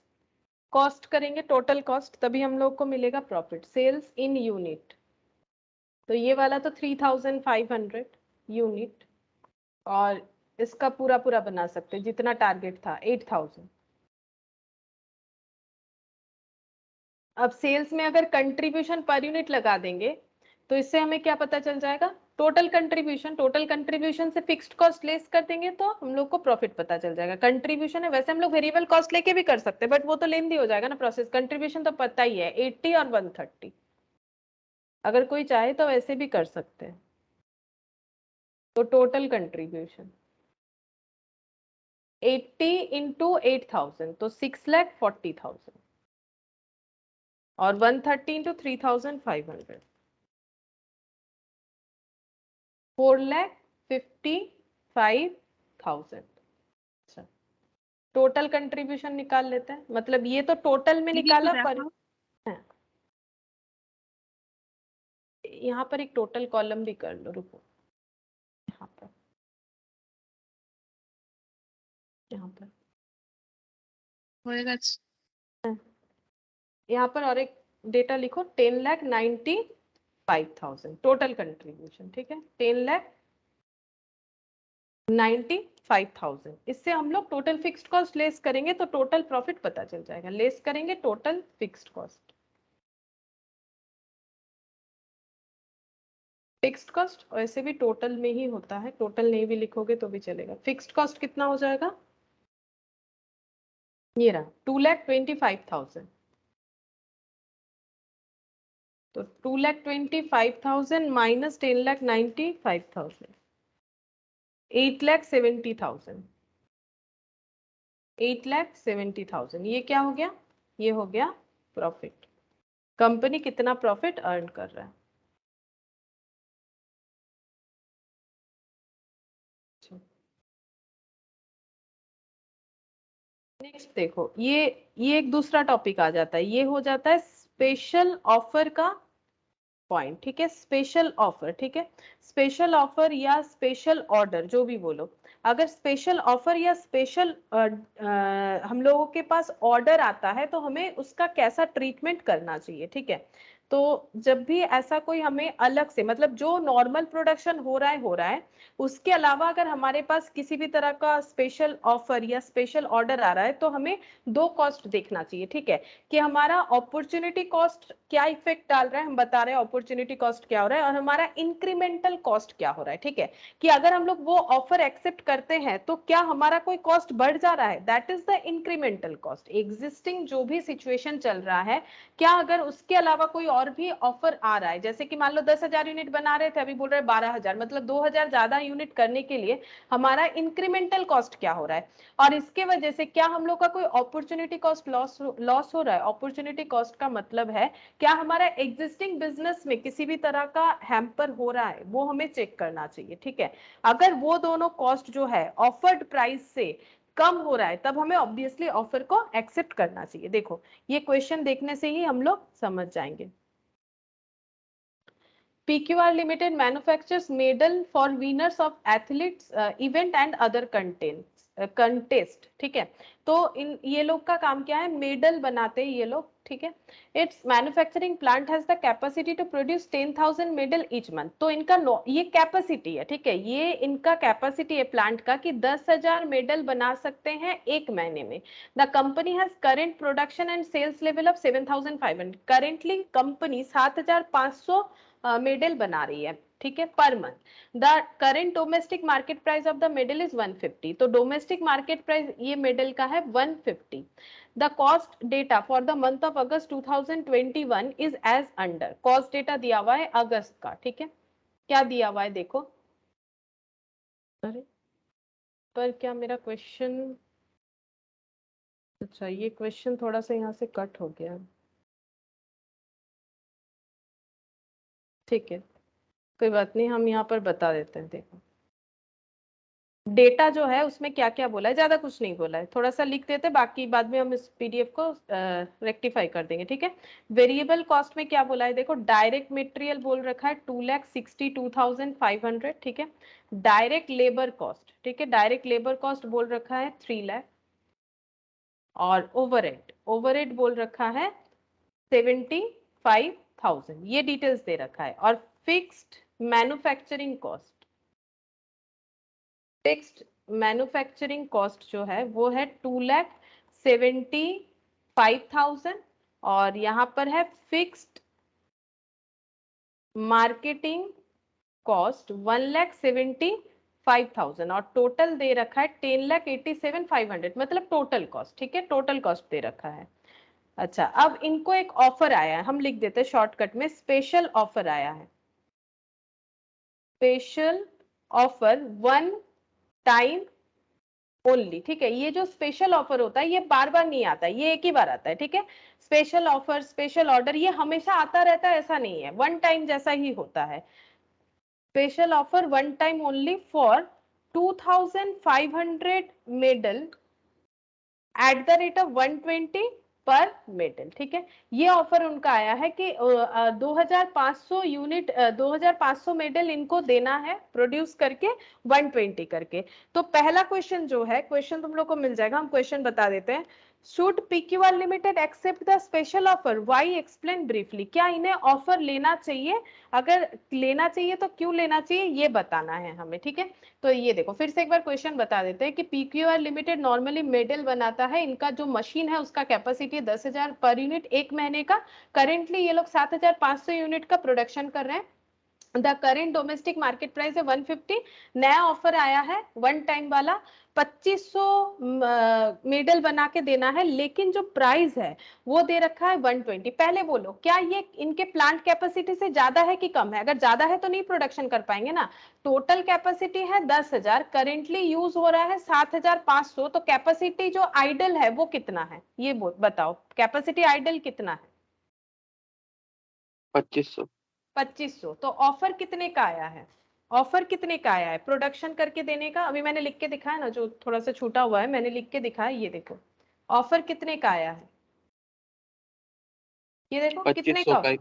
cost करेंगे, टोटल कॉस्ट, तभी हम लोग को मिलेगा प्रॉफिट। सेल्स इन यूनिट, तो ये वाला तो 3500 यूनिट, और इसका पूरा पूरा बना सकते जितना टारगेट था 8000। अब सेल्स में अगर कंट्रीब्यूशन पर यूनिट लगा देंगे तो इससे हमें क्या पता चल जाएगा, टोटल कंट्रीब्यूशन। टोटल कंट्रीब्यूशन से फिक्स्ड कॉस्ट लेस कर देंगे तो हम लोग को प्रॉफिट पता चल जाएगा। कंट्रीब्यूशन है, वैसे हम लोग वेरिएबल कॉस्ट लेके भी कर सकते हैं बट वो तो लेंदी हो जाएगा ना प्रोसेस। कंट्रीब्यूशन तो पता ही है 80 और 130, अगर कोई चाहे तो वैसे भी कर सकते हैं। तो टोटल कंट्रीब्यूशन 80 इंटू 8000 तो 6,40,000 और 130 इंटू 3500 4,55,000। अच्छा, टोटल कंट्रीब्यूशन निकाल लेते हैं, मतलब ये तो टोटल में निकाला पर यहाँ पर एक टोटल कॉलम भी कर लो, रुको, यहाँ पर यहाँ पर और एक डेटा लिखो, 10,95,000 टोटल कंट्रीब्यूशन। ठीक है, 10,95,000। इससे हम लोग टोटल फिक्स्ड कॉस्ट लेस करेंगे तो टोटल प्रॉफिट पता चल जाएगा। लेस करेंगे total fixed cost, fixed cost वैसे भी टोटल में ही होता है, टोटल नहीं भी लिखोगे तो भी चलेगा। फिक्स्ड कॉस्ट कितना हो जाएगा, ये रहा 2,25,000। तो 2,25,000 माइनस 10,95,000, 8,70,000। 8,70,000 ये क्या हो गया, ये हो गया प्रॉफिट। कंपनी कितना प्रॉफिट अर्न कर रहा है। नेक्स्ट देखो, ये एक दूसरा टॉपिक आ जाता है, ये हो जाता है स्पेशल ऑफर का पॉइंट। ठीक है, स्पेशल ऑफर, ठीक है, स्पेशल ऑफर या स्पेशल ऑर्डर जो भी बोलो। अगर स्पेशल ऑफर या स्पेशल हम लोगों के पास ऑर्डर आता है तो हमें उसका कैसा ट्रीटमेंट करना चाहिए। ठीक है, तो जब भी ऐसा कोई हमें अलग से, मतलब जो नॉर्मल प्रोडक्शन हो रहा है उसके अलावा अगर हमारे पास किसी भी तरह का स्पेशल ऑफर या स्पेशल ऑर्डर आ रहा है तो हमें दो कॉस्ट देखना चाहिए। ठीक है, कि हमारा अपॉर्चुनिटी कॉस्ट क्या इफेक्ट डाल रहा है, हम बता रहे हैं अपॉर्चुनिटी कॉस्ट क्या हो रहा है, और हमारा इंक्रीमेंटल कॉस्ट क्या हो रहा है। ठीक है, कि अगर हम लोग वो ऑफर एक्सेप्ट करते हैं तो क्या हमारा कोई कॉस्ट बढ़ जा रहा है, that is the incremental cost. Existing जो भी सिचुएशन चल रहा है, क्या अगर उसके अलावा कोई और भी ऑफर आ रहा है, जैसे कि मान लो 10,000 यूनिट बना रहे थे, अभी बोल रहे 12,000, मतलब 2,000 ज्यादा यूनिट करने के लिए हमारा इंक्रीमेंटल कॉस्ट क्या हो रहा है, और इसके वजह से क्या हम लोग का कोई अपॉर्चुनिटी कॉस्ट लॉस हो रहा है। अपॉर्चुनिटी कॉस्ट का मतलब है क्या हमारा एग्जिस्टिंग बिजनेस में किसी भी तरह का हैम्पर हो रहा है, वो हमें चेक करना चाहिए। ठीक है, अगर वो दोनों कॉस्ट जो है ऑफर्ड प्राइस से कम हो रहा है तब हमें ऑब्वियसली ऑफर को एक्सेप्ट करना चाहिए। देखो, ये क्वेश्चन देखने से ही हम लोग समझ जाएंगे। PQR Limited manufactures medal for winners of athletes event and other contest। ठीक है, तो इन ये लोग का काम क्या है, मेडल बनाते हैं ये लोग। ठीक है, it's manufacturing plant has the capacity to produce 10,000 medal each month. तो इनका ये कैपेसिटी है। ठीक है, ये इनका कैपेसिटी है प्लांट का कि 10,000 मेडल बना सकते हैं एक महीने में। The company has current production and sales level of 7,500। Currently company 7,500 medal बना रही है। ठीक है, पर month. The current domestic market price of the medal is 150, तो डोमेस्टिक मार्केट प्राइस ये मेडल का है 150। The cost data for the month of August 2021 is as under. Cost data दिया हुआ है अगस्त का, ठीक है, क्या दिया हुआ है देखो। अरे पर क्या मेरा क्वेश्चन, अच्छा ये क्वेश्चन थोड़ा सा यहाँ से कट हो गया, ठीक है कोई बात नहीं, हम यहाँ पर बता देते हैं। देखो डेटा जो है उसमें क्या क्या बोला है, ज्यादा कुछ नहीं बोला है, थोड़ा सा लिख देते, बाकी बाद में हम इस पीडीएफ को रेक्टिफाई कर देंगे, ठीक है। वेरिएबल कॉस्ट में क्या बोला है देखो, डायरेक्ट मटेरियल बोल रखा है 2,62,500, ठीक है। डायरेक्ट लेबर कॉस्ट, ठीक है, डायरेक्ट लेबर कॉस्ट बोल रखा है 3 लाख। और ओवरहेड, ओवरहेड बोल रखा है 75,000, ये डिटेल्स दे रखा है। और fixed manufacturing cost, fixed manufacturing cost जो है वो है 2,75,000। और यहाँ पर है फिक्स्ड मार्केटिंग कॉस्ट 1,75,000 और टोटल दे रखा है 10,87,500, मतलब टोटल कॉस्ट, ठीक है, टोटल कॉस्ट दे रखा है। अच्छा अब इनको एक ऑफर आया है, हम लिख देते हैं शॉर्टकट में, स्पेशल ऑफर आया है, स्पेशल ऑफर 1 टाइम ओनली, ठीक है। ये जो स्पेशल ऑफर होता है ये बार बार नहीं आता है, ये एक ही बार आता है, ठीक है। स्पेशल ऑफर, स्पेशल ऑर्डर ये हमेशा आता रहता है ऐसा नहीं है, 1 टाइम जैसा ही होता है। Special offer 1 time only for 2,500 medal at the rate of 120 पर मेडल, ठीक है। ये ऑफर उनका आया है कि 2,500 यूनिट, 2,500 मेडल इनको देना है प्रोड्यूस करके 120 करके। तो पहला क्वेश्चन जो है, क्वेश्चन तुम लोग को मिल जाएगा, हम क्वेश्चन बता देते हैं। Should PQR limited accept the special offer, why, explain briefly. क्या इन्हें ऑफर लेना चाहिए, अगर लेना चाहिए तो क्यों लेना चाहिए ये बताना है हमें, ठीक है। तो ये देखो फिर से एक बार क्वेश्चन बता देते हैं कि पीक्यूआर लिमिटेड नॉर्मली मेडल बनाता है, इनका जो मशीन है उसका कैपेसिटी 10,000 पर यूनिट एक महीने का। करेंटली ये लोग 7,500 यूनिट का प्रोडक्शन कर रहे हैं। The current domestic market price है 150। नया ऑफर आया है 1 टाइम वाला, 2500 मेडल बना के देना है, लेकिन जो प्राइस है वो दे रखा है 120। पहले बोलो क्या ये इनके प्लांट कैपेसिटी से ज्यादा है कि कम है, अगर ज्यादा है तो नहीं प्रोडक्शन कर पाएंगे ना। टोटल कैपेसिटी है 10,000, करेंटली यूज हो रहा है 7,500, तो कैपेसिटी जो आइडल है वो कितना है ये बताओ, कैपेसिटी आइडल कितना है? 2500। 2500। तो ऑफर कितने का आया है, ऑफर कितने का आया है प्रोडक्शन करके देने का? अभी मैंने लिख के दिखाया ना, जो थोड़ा सा छूटा हुआ है मैंने लिख के दिखाया, ये देखो ऑफर कितने का आया है, ये देखो कितने 2500 का। का।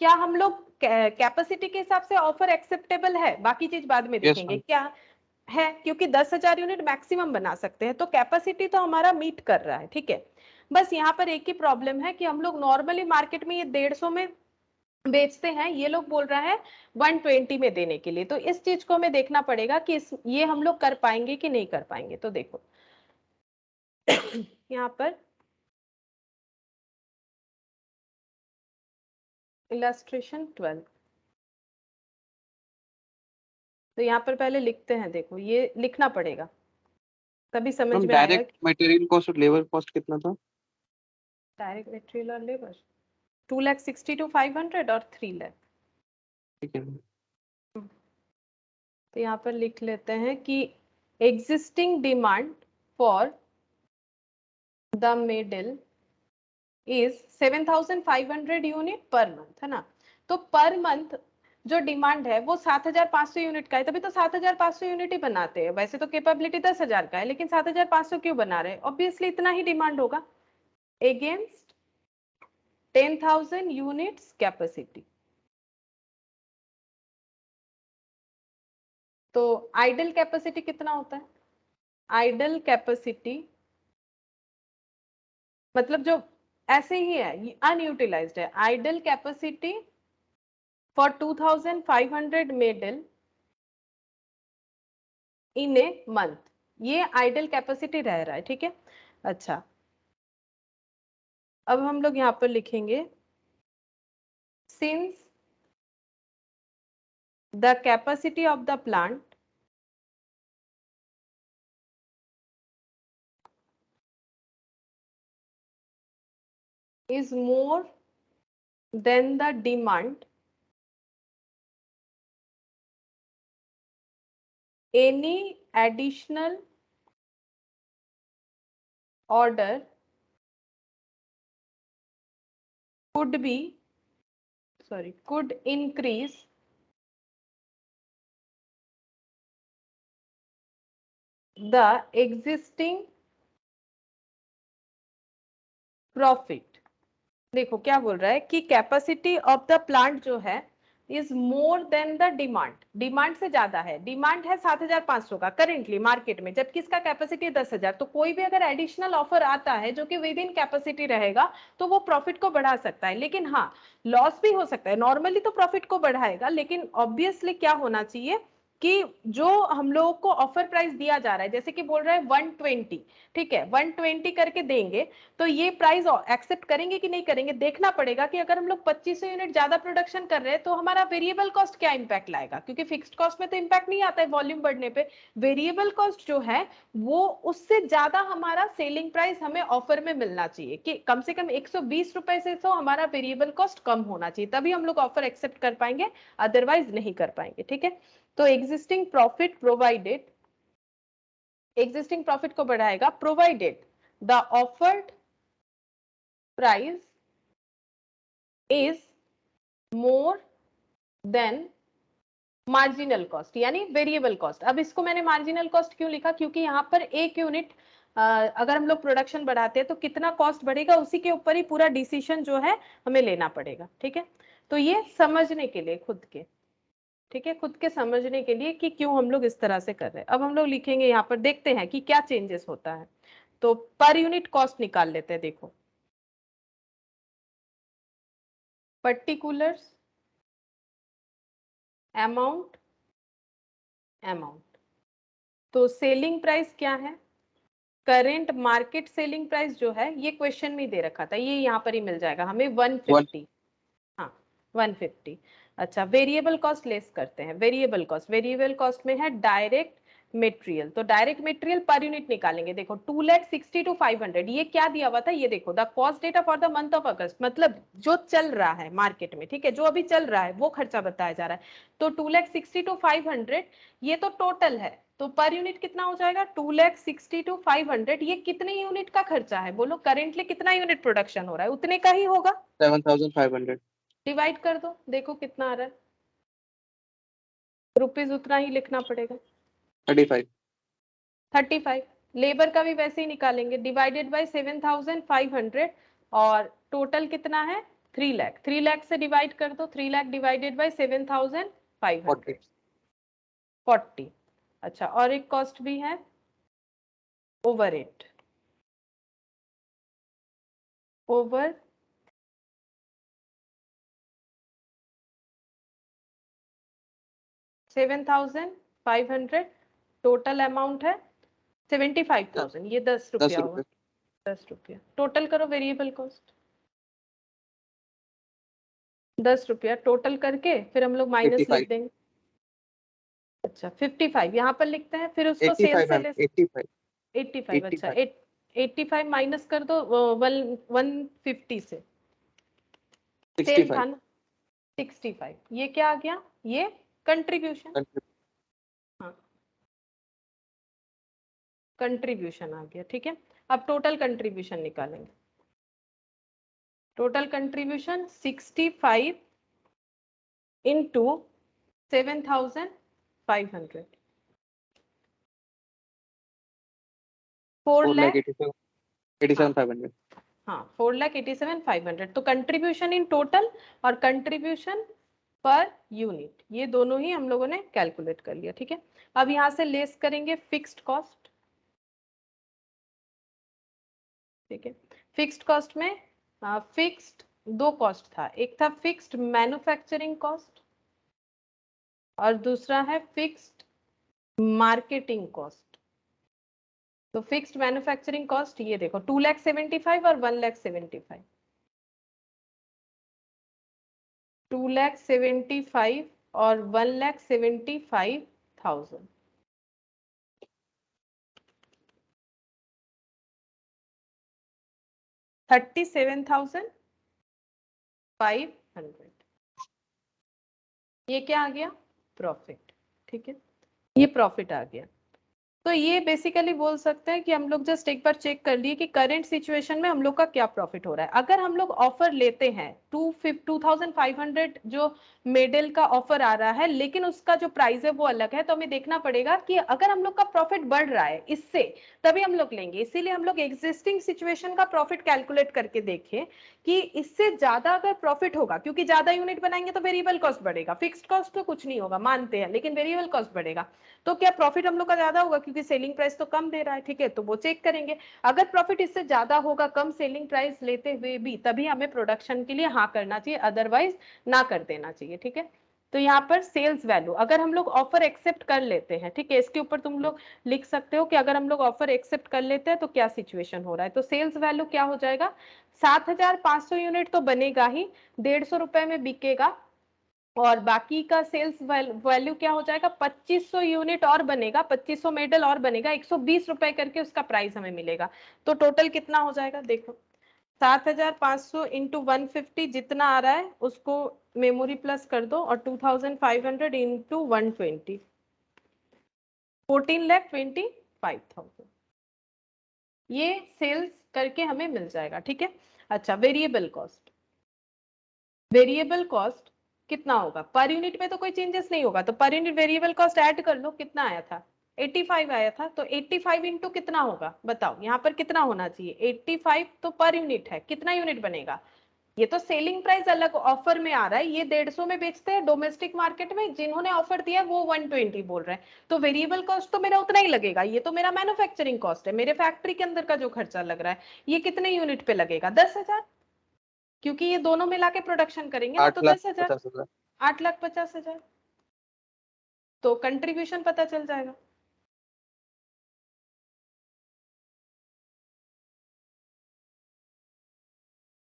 क्या हम लोग कैपेसिटी के हिसाब से ऑफर एक्सेप्टेबल है, बाकी चीज बाद में यस देखेंगे मैम। क्या है, क्योंकि 10,000 यूनिट मैक्सिमम बना सकते हैं, तो कैपेसिटी तो हमारा मीट कर रहा है, ठीक है। बस यहाँ पर एक ही प्रॉब्लम है कि हम लोग नॉर्मली मार्केट में ये 150 में बेचते हैं, ये लोग बोल रहा है 120 में देने के लिए, तो इस चीज को हमें देखना पड़ेगा कि ये हम लोग कर पाएंगे कि नहीं कर पाएंगे। तो देखो यहाँ पर इलस्ट्रेशन 12, तो यहाँ पर पहले लिखते हैं, देखो ये लिखना पड़ेगा तभी समझ मैम में आएगा। डायरेक्ट मटेरियल कॉस्ट और लेबर कॉस्ट कितना था? डायरेक्ट मटेरियल और लेबर 2,62,500 और 3 लाख। ठीक है मैम। तो यहाँ पर लिख लेते हैं कि existing demand for the medal is 7,500 unit per month, है ना। तो पर मंथ जो डिमांड है वो 7,500 यूनिट का है, तभी तो 7,500 यूनिट ही बनाते हैं। वैसे तो कैपेबिलिटी 10,000 का है, लेकिन 7,500 क्यों बना रहे हैं? ऑब्वियसली इतना ही डिमांड होगा अगेंस्ट 10,000 यूनिट्स कैपेसिटी। तो आइडल कैपेसिटी कितना होता है? आइडल कैपेसिटी मतलब जो ऐसे ही है, अनयूटिलाइज्ड है। Idle capacity for 2,500 medal in a month, ये आइडल कैपेसिटी रह रहा है, ठीक है। अच्छा अब हम लोग यहाँ पर लिखेंगे since the capacity of the plant is more than the demand, any additional order could increase the existing profit. देखो क्या बोल रहा है कि कैपेसिटी ऑफ द प्लांट जो है is more than the demand, demand से ज्यादा है, डिमांड है 7,500 का करेंटली मार्केट में, जबकि इसका कैपेसिटी 10,000। तो कोई भी अगर एडिशनल ऑफर आता है जो कि विद इन कैपेसिटी रहेगा तो वो प्रॉफिट को बढ़ा सकता है, लेकिन हाँ लॉस भी हो सकता है। नॉर्मली तो प्रॉफिट को बढ़ाएगा, लेकिन ऑब्वियसली क्या होना चाहिए कि जो हम लोगों को ऑफर प्राइस दिया जा रहा है, जैसे कि बोल रहा है 120, ठीक है 120 करके देंगे, तो ये प्राइस एक्सेप्ट करेंगे कि नहीं करेंगे देखना पड़ेगा कि अगर हम लोग 2500 यूनिट ज्यादा प्रोडक्शन कर रहे हैं तो हमारा वेरिएबल कॉस्ट क्या इंपैक्ट लाएगा, क्योंकि फिक्स्ड कॉस्ट में तो इंपैक्ट नहीं आता है वॉल्यूम बढ़ने पे। वेरिएबल कॉस्ट जो है वो उससे ज्यादा हमारा सेलिंग प्राइस हमें ऑफर में मिलना चाहिए, कि कम से कम 120 रुपए से तो हमारा वेरिएबल कॉस्ट कम होना चाहिए, तभी हम लोग ऑफर एक्सेप्ट कर पाएंगे, अदरवाइज नहीं कर पाएंगे। ठीक है, तो existing profit provided, existing profit को बढ़ाएगा provided the offered price is more than marginal cost, यानी वेरिएबल कॉस्ट। अब इसको मैंने मार्जिनल कॉस्ट क्यों लिखा, क्योंकि यहाँ पर एक यूनिट अगर हम लोग प्रोडक्शन बढ़ाते हैं तो कितना कॉस्ट बढ़ेगा उसी के ऊपर ही पूरा डिसीजन जो है हमें लेना पड़ेगा। ठीक है, तो ये समझने के लिए खुद के, ठीक है, खुद के समझने के लिए कि क्यों हम लोग इस तरह से कर रहे हैं। अब हम लोग लिखेंगे यहाँ पर, देखते हैं कि क्या चेंजेस होता है। तो पर यूनिट कॉस्ट निकाल लेते हैं। देखो पर्टिकुलर्स अमाउंट, अमाउंट, तो सेलिंग प्राइस क्या है, करेंट मार्केट सेलिंग प्राइस जो है, ये क्वेश्चन में दे रखा था, ये यहाँ पर ही मिल जाएगा हमें 150। हाँ 150। अच्छा वेरिएबल कॉस्ट लेस करते हैं, वेरिएबल कॉस्ट में है डायरेक्ट मटेरियल, तो डायरेक्ट मटेरियल पर यूनिट निकालेंगे। देखो 2,60,000 to 500, ये क्या दिया हुआ था, ये देखो the cost data for the month of अगस्त, मतलब जो चल रहा है मार्केट में, ठीक है, जो अभी चल रहा है वो खर्चा बताया जा रहा है। तो 2,60,000 to 500 ये तो टोटल है, तो पर यूनिट कितना हो जाएगा 2,60,000 to 500, ये कितने यूनिट का खर्चा है, बोलो करेंटली कितना यूनिट प्रोडक्शन हो रहा है, उतने का ही होगा। 7,500। डिवाइड कर दो, देखो कितना आ रहा है, रुपीज उतना ही लिखना पड़ेगा 35। 35। लेबर का भी वैसे ही निकालेंगे, डिवाइडेड बाय 7,500, और टोटल कितना है 3 लाख, 3 लाख से डिवाइड कर दो, 3 लाख डिवाइडेड बाय 7,500 40। अच्छा और एक कॉस्ट भी है ओवरहेड, ओवर 7,500, टोटल अमाउंट है 75,000, ये 10 रुपया होगा, 10 रुपया। टोटल करो वेरिएबल कॉस्ट 10 रुपया टोटल करके फिर हम लोग माइनस लिख देंगे। अच्छा 55 यहाँ पर लिखते हैं, फिर उसको सेल से ले 85। अच्छा 85 माइनस कर दो 150 से, सेल था ना 65, ये क्या आ गया, ये कंट्रीब्यूशन, हाँ कंट्रीब्यूशन आ गया। ठीक है, अब टोटल कंट्रीब्यूशन निकालेंगे। Total contribution 65 into 7,500, 4,87,500। हाँ 4,87,500। तो कंट्रीब्यूशन इन टोटल और कंट्रीब्यूशन पर यूनिट, ये दोनों ही हम लोगों ने कैलकुलेट कर लिया। ठीक है, अब यहाँ से लेस करेंगे फिक्स्ड कॉस्ट। ठीक है, फिक्स्ड कॉस्ट में फिक्स्ड दो कॉस्ट था, एक था फिक्स्ड मैन्युफैक्चरिंग कॉस्ट और दूसरा है फिक्स्ड मार्केटिंग कॉस्ट। तो फिक्स्ड मैन्युफैक्चरिंग कॉस्ट ये देखो 2,75,000 और 1,75,000, 2,75,000 और 1,75,000। $37,500 ये क्या आ गया? प्रॉफिट। ठीक है, ये प्रॉफिट आ गया। तो ये बेसिकली बोल सकते हैं कि हम लोग जस्ट एक बार चेक कर लिए कि करंट सिचुएशन में हम लोग का क्या प्रॉफिट हो रहा है। अगर हम लोग ऑफर लेते हैं 2,500 जो मेडल का ऑफर आ रहा है, लेकिन उसका जो प्राइस है वो अलग है, तो हमें देखना पड़ेगा कि अगर हम लोग का प्रॉफिट बढ़ रहा है इससे, तभी हम लोग लेंगे। इसीलिए हम लोग एग्जिस्टिंग सिचुएशन का प्रॉफिट कैलकुलेट करके देखें कि इससे ज्यादा अगर प्रॉफिट होगा, क्योंकि ज्यादा यूनिट बनाएंगे तो वेरिएबल कॉस्ट बढ़ेगा, फिक्स्ड कॉस्ट तो कुछ नहीं होगा मानते हैं, लेकिन वेरिएबल कॉस्ट बढ़ेगा, तो क्या प्रॉफिट हम लोग का ज्यादा होगा, क्योंकि सेलिंग प्राइस तो कम दे रहा है। ठीक है, तो वो चेक करेंगे। अगर प्रॉफिट इससे ज्यादा होगा कम सेलिंग प्राइस लेते हुए भी, तभी हमें प्रोडक्शन के लिए हाँ करना चाहिए, अदरवाइज ना कर देना चाहिए। ठीक है, तो यहाँ पर सेल्स वैल्यू अगर हम लोग ऑफर एक्सेप्ट कर लेते हैं, ठीक है, इसके ऊपर तुम लोग लिख सकते हो कि अगर हम लोग ऑफर एक्सेप्ट कर लेते हैं तो क्या सिचुएशन हो रहा है। तो सेल्स वैल्यू क्या हो जाएगा? 7,500 यूनिट तो बनेगा ही, 150 रुपए में बिकेगा, और बाकी का सेल्स वैल्यू क्या हो जाएगा? 2500 यूनिट और बनेगा, 2500 मेडल और बनेगा, 120 रुपए करके उसका प्राइस हमें मिलेगा। तो टोटल कितना हो जाएगा? देखो 7,500 इंटू 150 जितना आ रहा है उसको मेमोरी प्लस कर दो, और 2,500 इंटू 120, 14,25,000 ये सेल्स करके हमें मिल जाएगा। ठीक है, अच्छा वेरिएबल कॉस्ट, वेरिएबल कॉस्ट कितना होगा? पर यूनिट में तो कोई चेंजेस नहीं होगा, तो per unit variable cost add कर लो, कितना आया था? 85 आया था, तो 85 इंटू कितना होगा बताओ, यहाँ पर कितना होना चाहिए? 85 तो पर यूनिट है, कितना यूनिट बनेगा? ये तो सेलिंग प्राइस अलग ऑफर में आ रहा है, ये 150 में बेचते हैं डोमेस्टिक मार्केट में, जिन्होंने ऑफर दिया वो 120 बोल रहे हैं, तो वेरिएबल कॉस्ट तो मेरा उतना ही लगेगा। ये तो मेरा मैन्युफैक्चरिंग कॉस्ट है, मेरे फैक्ट्री के अंदर का जो खर्चा लग रहा है, ये कितने यूनिट पे लगेगा? 10,000, क्योंकि ये दोनों मिला के प्रोडक्शन करेंगे ना, तो 10,000, 8,50,000। 8,50,000, तो कंट्रीब्यूशन पता चल जाएगा।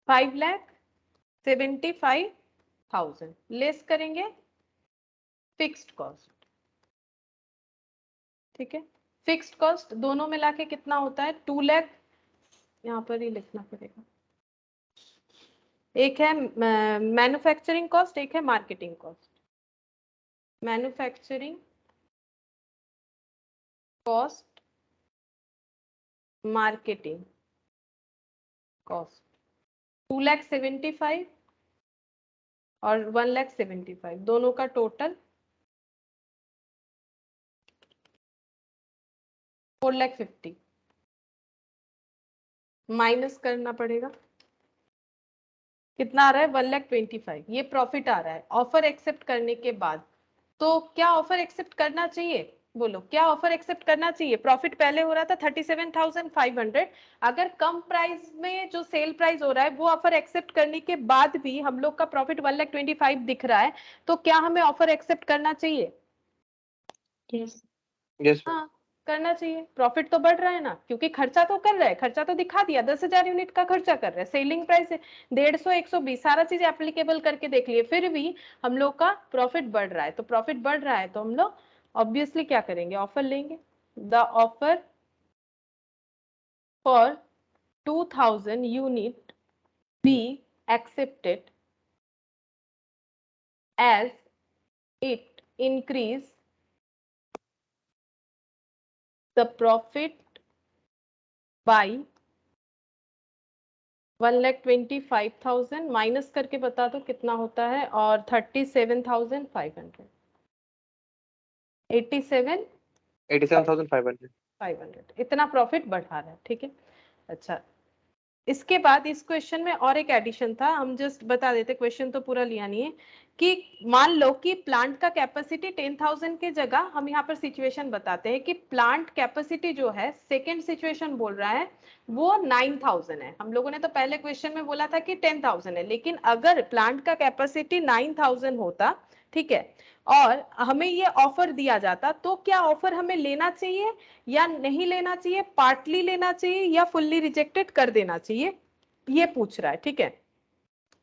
$5,75,000 लेस करेंगे फिक्स्ड कॉस्ट। ठीक है, फिक्स्ड कॉस्ट दोनों मिला के कितना होता है? 2 लाख, यहाँ पर ही लिखना पड़ेगा, एक है मैन्युफैक्चरिंग कॉस्ट, एक है marketing cost. Manufacturing cost, marketing cost, 2,75,000 और 1,75,000 दोनों का टोटल 4,50,000 माइनस करना पड़ेगा, कितना आ रहा है? 1,25,000 ये प्रॉफिट आ रहा है ऑफर एक्सेप्ट करने के बाद। तो क्या ऑफर एक्सेप्ट करना चाहिए? बोलो, क्या ऑफर एक्सेप्ट करना चाहिए? प्रॉफिट पहले हो रहा था 37,500, अगर कम प्राइस में जो सेल प्राइस हो रहा है वो ऑफर एक्सेप्ट करने के बाद भी हम लोग का प्रॉफिट 1,25,000 दिख रहा है, तो क्या हमें ऑफर एक्सेप्ट करना चाहिए? Yes. Yes, हाँ, करना चाहिए। प्रॉफिट तो बढ़ रहा है ना, क्योंकि खर्चा तो कर रहा है, खर्चा तो दिखा दिया, 10,000 यूनिट का खर्चा कर रहा है, सेलिंग प्राइस 150, 120 सारा चीज एप्लीकेबल करके देख लिए, फिर भी हम लोग का प्रॉफिट बढ़ रहा है। तो प्रॉफिट बढ़ रहा है तो हम लोग ऑब्वियसली क्या करेंगे? ऑफर लेंगे। The offer for 2,000 unit be accepted as it increase the profit by 1,25,000 minus करके बता दो कितना होता है, और 37,500, 87,500। 87,500 इतना प्रॉफिट बढ़ा रहा है। ठीक है, अच्छा इसके बाद इस क्वेश्चन में और एक एडिशन था, हम जस्ट बता देते, क्वेश्चन तो पूरा लिया नहीं है, कि मान लो कि प्लांट का कैपेसिटी 10,000 के जगह हम यहाँ पर सिचुएशन बताते हैं कि प्लांट कैपेसिटी जो है, सेकेंड सिचुएशन बोल रहा है वो 9,000 है। हम लोगों ने तो पहले क्वेश्चन में बोला था कि 10,000 है, लेकिन अगर प्लांट का कैपेसिटी 9,000 होता, ठीक है, और हमें ये ऑफर दिया जाता, तो क्या ऑफर हमें लेना चाहिए या नहीं लेना चाहिए, पार्टली लेना चाहिए या फुल्ली रिजेक्टेड कर देना चाहिए, ये पूछ रहा है। ठीक है,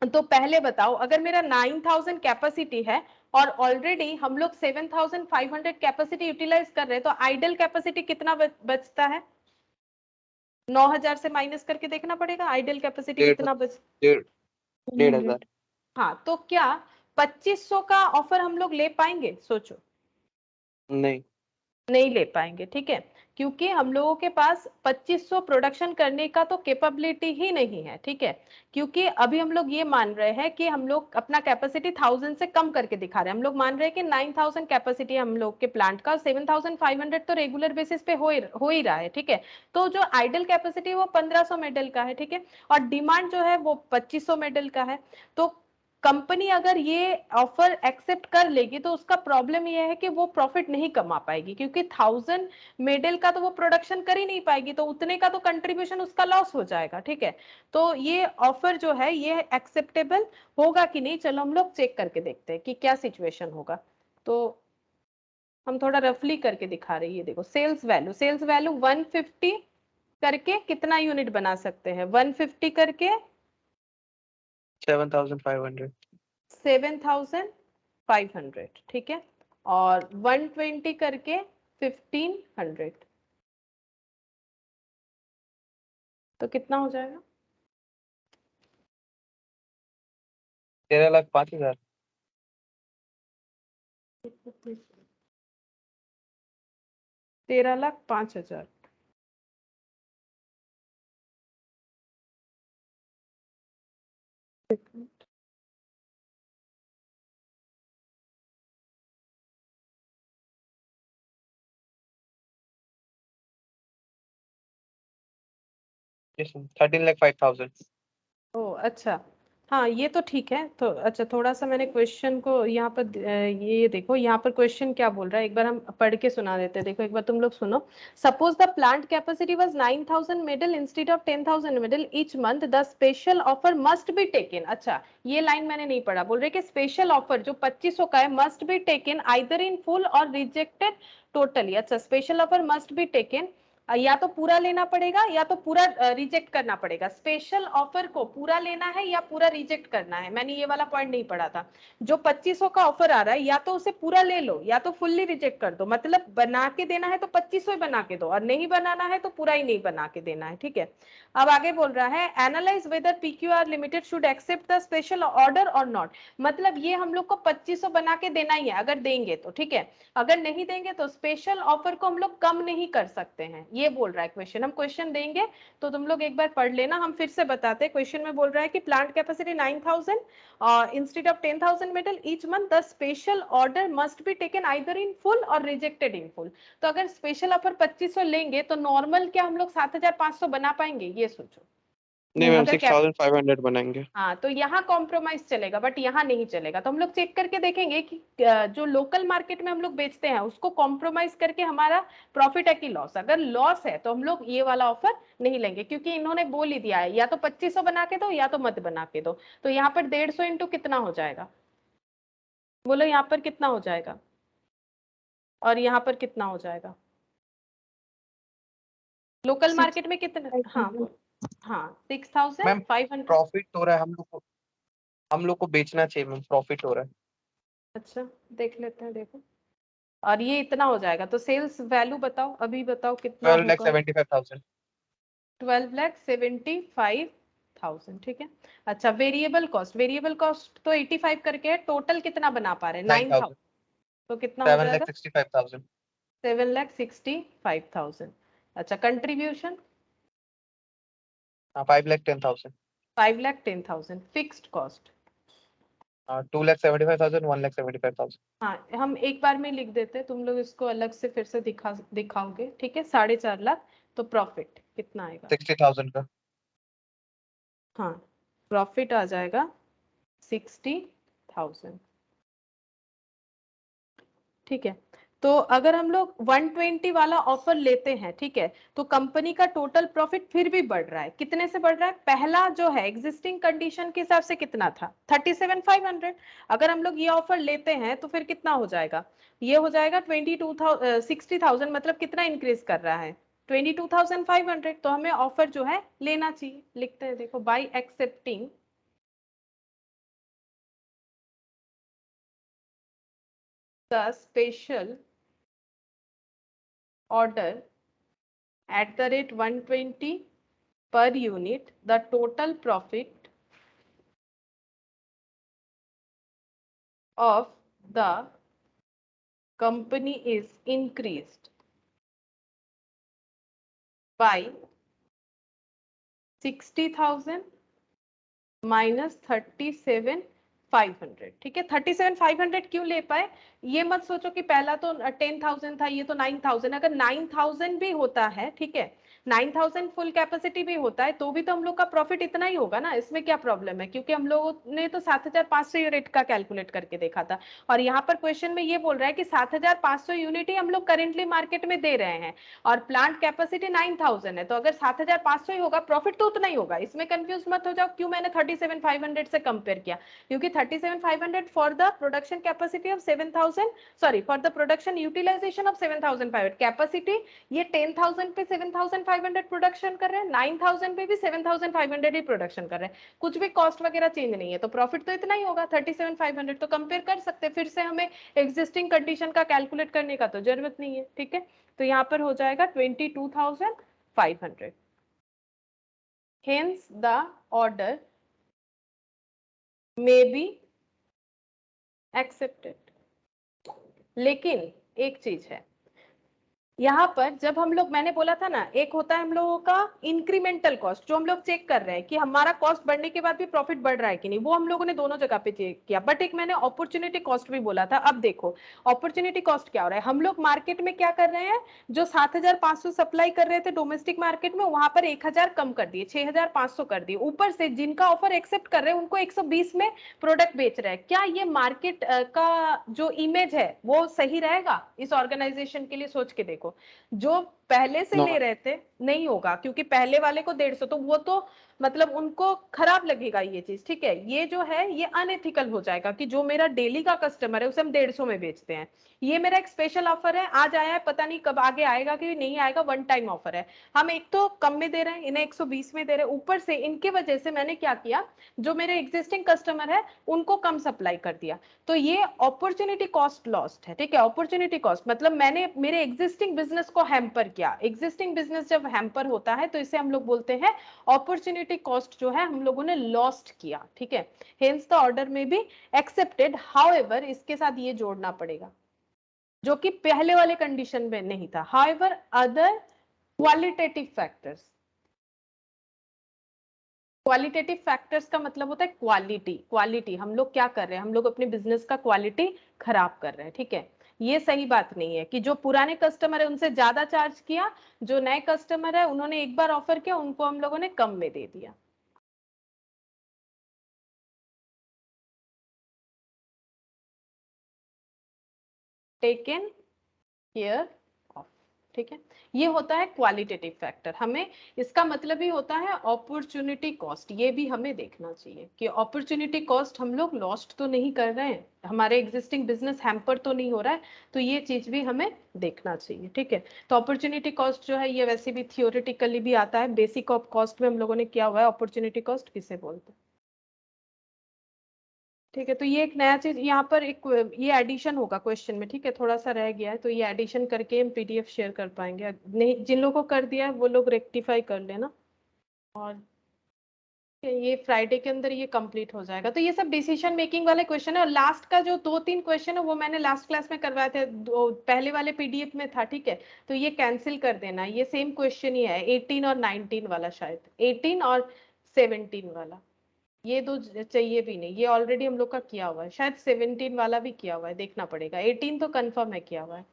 तो पहले बताओ, अगर मेरा 9,000 कैपेसिटी है और ऑलरेडी हम लोग 7500 कैपेसिटी यूटिलाइज कर रहे हैं, तो आइडल कैपेसिटी कितना बचता है? 9000 से माइनस करके देखना पड़ेगा आइडल कैपेसिटी कितना बच 1,500। हाँ, तो क्या 2500 का ऑफर हम लोग ले पाएंगे? सोचो। नहीं ले पाएंगे, ठीक है, क्योंकि हम लोगों के पास 2500 प्रोडक्शन करने का तो कैपेबिलिटी ही नहीं है, ठीक है, क्योंकि अभी हम लोग ये मान रहे हैं कि हम लोग अपना कैपेसिटी 1000 से कम करके दिखा रहे हैं। हम लोग मान रहे हैं कि 9000 कैपेसिटी हम लोग के प्लांट का, 7500 तो रेगुलर बेसिस पे हो ही रहा है, ठीक है। तो जो आइडल कैपेसिटी वो 1500 मेडल का है, ठीक है, और डिमांड जो है वो 2500 मेडल का है। तो कंपनी अगर ये ऑफर एक्सेप्ट कर लेगी तो उसका प्रॉब्लम ये है कि वो प्रॉफिट नहीं कमा पाएगी, क्योंकि 1000 मेडल का तो वो प्रोडक्शन कर ही नहीं पाएगी, तो उतने का तो कंट्रीब्यूशन उसका लॉस हो जाएगा, ठीक है। तो ये ऑफर जो है ये एक्सेप्टेबल होगा कि नहीं, चलो हम लोग चेक करके देखते हैं कि क्या सिचुएशन होगा। तो हम थोड़ा रफली करके दिखा रहे हैं, ये देखो सेल्स वैल्यू 150 करके कितना यूनिट बना सकते हैं? 150 करके 7,500। 7,500, ठीक है, और 120 करके 1500, तो कितना हो जाएगा? 13,05,000। 13,05,000। Yes, 13,05,000। ओ अच्छा, हाँ ये तो ठीक है। तो अच्छा, थोड़ा सा मैंने क्वेश्चन को यहाँ पर ये देखो, यहाँ पर क्वेश्चन क्या बोल रहा है, एक बार हम पढ़ के सुना देते हैं। देखो एक बार तुम लोग सुनो। Suppose the plant capacity was 9000 medal instead of 10,000 medal each month, the special offer must be taken. अच्छा, ये लाइन मैंने नहीं पढ़ा। बोल रहे कि स्पेशल ऑफर जो 2500 का है must be taken either in full और रिजेक्टेड टोटली। अच्छा, special offer must be taken, या तो पूरा लेना पड़ेगा या तो पूरा रिजेक्ट करना पड़ेगा। स्पेशल ऑफर को पूरा लेना है या पूरा रिजेक्ट करना है, मैंने ये वाला पॉइंट नहीं पढ़ा था। जो 2500 का ऑफर आ रहा है या तो उसे पूरा ले लो या तो फुल्ली रिजेक्ट कर दो। मतलब बना के देना है तो 2500 ही बना के दो, और नहीं बनाना है तो पूरा ही नहीं बना के देना है, ठीक है। अब आगे बोल रहा है analyse whether PQR limited should accept the special order और नॉट। मतलब ये हम लोग को 2500 बना के देना ही है, अगर देंगे तो, ठीक है। अगर नहीं देंगे तो स्पेशल ऑफर को हम लोग कम नहीं कर सकते हैं, ये बोल रहा है क्वेश्चन। हम क्वेश्चन देंगे तो तुम लोग एक बार पढ़ लेना, हम फिर से बताते हैं। क्वेश्चन में बोल रहा है कि plant capacity 9000 instead of 10,000 medal each month, the special order must be taken either in full और रिजेक्टेड इन फुल। तो अगर स्पेशल ऑफर 2500 लेंगे तो नॉर्मल क्या हम लोग 7500 बना पाएंगे? ये सोचो। नहीं मैम, अगर 6,500 बनाएंगे। हाँ, तो यहाँ कॉम्प्रोमाइज चलेगा, बट यहाँ नहीं चलेगा। तो हम लोग चेक करके देखेंगे कि जो लोकल मार्केट में हम लोग बेचते हैं उसको कॉम्प्रोमाइज करके हमारा प्रॉफिट है कि लॉस। अगर लॉस है तो हम लोग ये वाला ऑफर नहीं लेंगे, क्योंकि इन्होंने बोल ही दिया है या तो 2500 बना के दो या तो मत बना के दो। तो यहाँ पर 150 इंटू कितना हो जाएगा? बोलो यहाँ पर कितना हो जाएगा और यहाँ पर कितना हो जाएगा? लोकल मार्केट में कितना? हाँ, हाँ, मैम 6,500। प्रॉफिट हो रहा है हम लोग को बेचना चाहिए मैम, प्रॉफिट हो रहा है। अच्छा, देख लेते हैं, देखो। और ये इतना हो जाएगा, तो सेल्स वैल्यू बताओ, अभी बताओ कितना होगा? 12,75,000। 12,75,000, ठीक है। अच्छा, वेरिएबल कॉस्ट तो 85 करके है, टोटल कितना बना पा रहे हैं? 9,000, 9,000। तो कितना हो जाएगा? 7,65,000। 7,65,000। अच्छा, कंट्रीब्यूशन 5,10,000। 5,10,000। Fixed cost 2,75,000, 1,75,000। हाँ, हम एक बार में लिख देते हैं, तुम लोग इसको अलग से फिर से दिखाओगे, ठीक है। 4.5 लाख। तो प्रॉफिट कितना आएगा? 60,000 का। हाँ, प्रॉफिट आ जाएगा 60,000, ठीक है। तो अगर हम लोग 120 वाला ऑफर लेते हैं, ठीक है, तो कंपनी का टोटल प्रॉफिट फिर भी बढ़ रहा है। कितने से बढ़ रहा है? पहला जो है एग्जिस्टिंग कंडीशन के हिसाब से कितना था? 37,500। अगर हम लोग ये ऑफर लेते हैं तो फिर कितना हो जाएगा? ये हो जाएगा 60,000। मतलब कितना इंक्रीज कर रहा है? 22,500। तो हमें ऑफर जो है लेना चाहिए। लिखते हैं, देखो, bye accepting the special order at the rate 120 per unit, the total profit of the company is increased by 60,000 minus 37,500। ठीक है, 37,500 क्यों ले पाए? ये मत सोचो कि पहला तो 10,000 था, ये तो 9,000। अगर 9,000 भी होता है, ठीक है, 9,000 फुल कैपेसिटी भी होता है तो भी तो हम लोग का प्रॉफिट इतना ही होगा ना। इसमें क्या प्रॉब्लम है? क्योंकि हम लोगों ने तो 7,500 यूनिट का कैलकुलेट करके देखा था, और यहाँ पर क्वेश्चन में ये बोल रहा है कि 7,500 यूनिट ही हम लोग करेंटली मार्केट में दे रहे हैं और प्लांट कैपेसिटी 9,000 है, तो अगर 7,500 ही होगा प्रॉफिट तो उतना ही होगा। इसमें कंफ्यूज मत हो जाओ क्यों मैंने 37,500 से कंपेयर किया, क्योंकि 37,500 for the production capacity of 7,000, sorry for the production utilisation of 7,500 capacity, ये 10,000 पे 7,500 प्रोडक्शन कर रहे हैं, 9,000 पे भी 7,500 ही प्रोडक्शन कर रहे हैं, कुछ भी कॉस्ट वगैरह चेंज नहीं है, तो प्रॉफिट तो इतना ही होगा 37,500। तो कंपेयर कर सकते हैं, फिर से हमें एग्जिस्टिंग कंडीशन का कैलकुलेट करने का तो जरूरत नहीं है। ठीक है, तो यहाँ पर हो जाएगा 22,500। Hence the order may be accepted। लेकिन एक चीज है यहाँ पर, जब हम लोग, मैंने बोला था ना, एक होता है हम लोगों का इंक्रीमेंटल कॉस्ट, जो हम लोग चेक कर रहे हैं कि हमारा कॉस्ट बढ़ने के बाद भी प्रॉफिट बढ़ रहा है कि नहीं, वो हम लोगों ने दोनों जगह पे चेक किया। बट एक मैंने अपॉर्चुनिटी कॉस्ट भी बोला था। अब देखो अपॉर्चुनिटी कॉस्ट क्या हो रहा है, हम लोग मार्केट में क्या कर रहे हैं, जो 7,500 सप्लाई कर रहे थे डोमेस्टिक मार्केट में, वहां पर 1,000 कम कर दिए, 6,500 कर दिए। ऊपर से जिनका ऑफर एक्सेप्ट कर रहे हैं उनको 120 में प्रोडक्ट बेच रहे हैं। क्या ये मार्केट का जो इमेज है वो सही रहेगा इस ऑर्गेनाइजेशन के लिए? सोच के देखो, जो पहले से ले रहे थे नहीं होगा, क्योंकि पहले वाले को 150, तो वो तो मतलब उनको खराब लगेगा ये चीज। ठीक है, ये जो है ये अनएथिकल हो जाएगा कि जो मेरा डेली का कस्टमर है उसे हम 150 में बेचते हैं। ये मेरा एक स्पेशल ऑफर है, आज आया है, पता नहीं कब आगे आएगा कि नहीं आएगा, वन टाइम ऑफर है, हम एक तो कम में दे रहे हैं, इन्हें 120 में दे रहे हैं, ऊपर से इनकी वजह से मैंने क्या किया, जो मेरे एग्जिस्टिंग कस्टमर है उनको कम सप्लाई कर दिया। तो ये अपॉर्चुनिटी कॉस्ट लॉस्ट है। ठीक है, अपॉर्चुनिटी कॉस्ट मतलब मैंने मेरे एग्जिस्टिंग बिजनेस को हैम्पर किया। एग्जिस्टिंग बिजनेस जब हैम्पर होता है तो इसे हम लोग बोलते हैं अपॉर्चुनिटी कॉस्ट, जो है हम लोगों ने लॉस्ट किया। ठीक है, हेंस द ऑर्डर में भी एक्सेप्टेड। हाउएवर इसके साथ ये जोड़ना पड़ेगा जो कि पहले वाले कंडीशन में नहीं था। However other qualitative factors, qualitative factors का मतलब होता है क्वालिटी। क्वालिटी हम लोग क्या कर रहे हैं, हम लोग अपने बिजनेस का क्वालिटी खराब कर रहे हैं। ठीक है, ये सही बात नहीं है कि जो पुराने कस्टमर है उनसे ज्यादा चार्ज किया, जो नए कस्टमर है उन्होंने एक बार ऑफर किया, उनको हम लोगों ने कम में दे दिया। Taken care of. ठीक है, ये होता है क्वालिटेटिव फैक्टर। हमें इसका मतलब ही होता है अपॉर्चुनिटी कॉस्ट। ये भी हमें देखना चाहिए कि अपॉर्चुनिटी कॉस्ट हम लोग लॉस्ट तो नहीं कर रहे हैं, हमारे एग्जिस्टिंग बिजनेस हैम्पर तो नहीं हो रहा है, तो ये चीज भी हमें देखना चाहिए। ठीक है, तो अपॉर्चुनिटी कॉस्ट जो है ये वैसे भी थियोरेटिकली भी आता है, बेसिक ऑफ कॉस्ट में हम लोगों ने किया हुआ है अपॉर्चुनिटी कॉस्ट किसे बोलते हैं। ठीक है, तो ये एक नया चीज यहाँ पर एक ये एडिशन होगा क्वेश्चन में। ठीक है, थोड़ा सा रह गया है तो ये एडिशन करके हम पीडीएफ शेयर कर पाएंगे। नहीं, जिन लोगों को कर दिया है वो लोग रेक्टिफाई कर लेना, और ये फ्राइडे के अंदर ये कंप्लीट हो जाएगा। तो ये सब डिसीजन मेकिंग वाले क्वेश्चन है, और लास्ट का जो 2-3 क्वेश्चन है वो मैंने लास्ट क्लास में करवाए थे, पहले वाले पीडीएफ में था। ठीक है, तो ये कैंसिल कर देना, ये सेम क्वेश्चन ही है 18 और 19 वाला, शायद 18 और 17 वाला, ये दो चाहिए भी नहीं, ये ऑलरेडी हम लोग का किया हुआ है। शायद 17 वाला भी किया हुआ है, देखना पड़ेगा। 18 तो कंफर्म है किया हुआ है।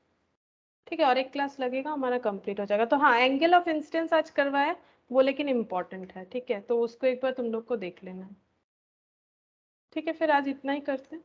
ठीक है, और एक क्लास लगेगा हमारा कंप्लीट हो जाएगा। तो हाँ, एंगल ऑफ इंसिडेंस आज करवाया वो, लेकिन इम्पोर्टेंट है। ठीक है, तो उसको एक बार तुम लोग को देख लेना। ठीक है, फिर आज इतना ही करते हैं।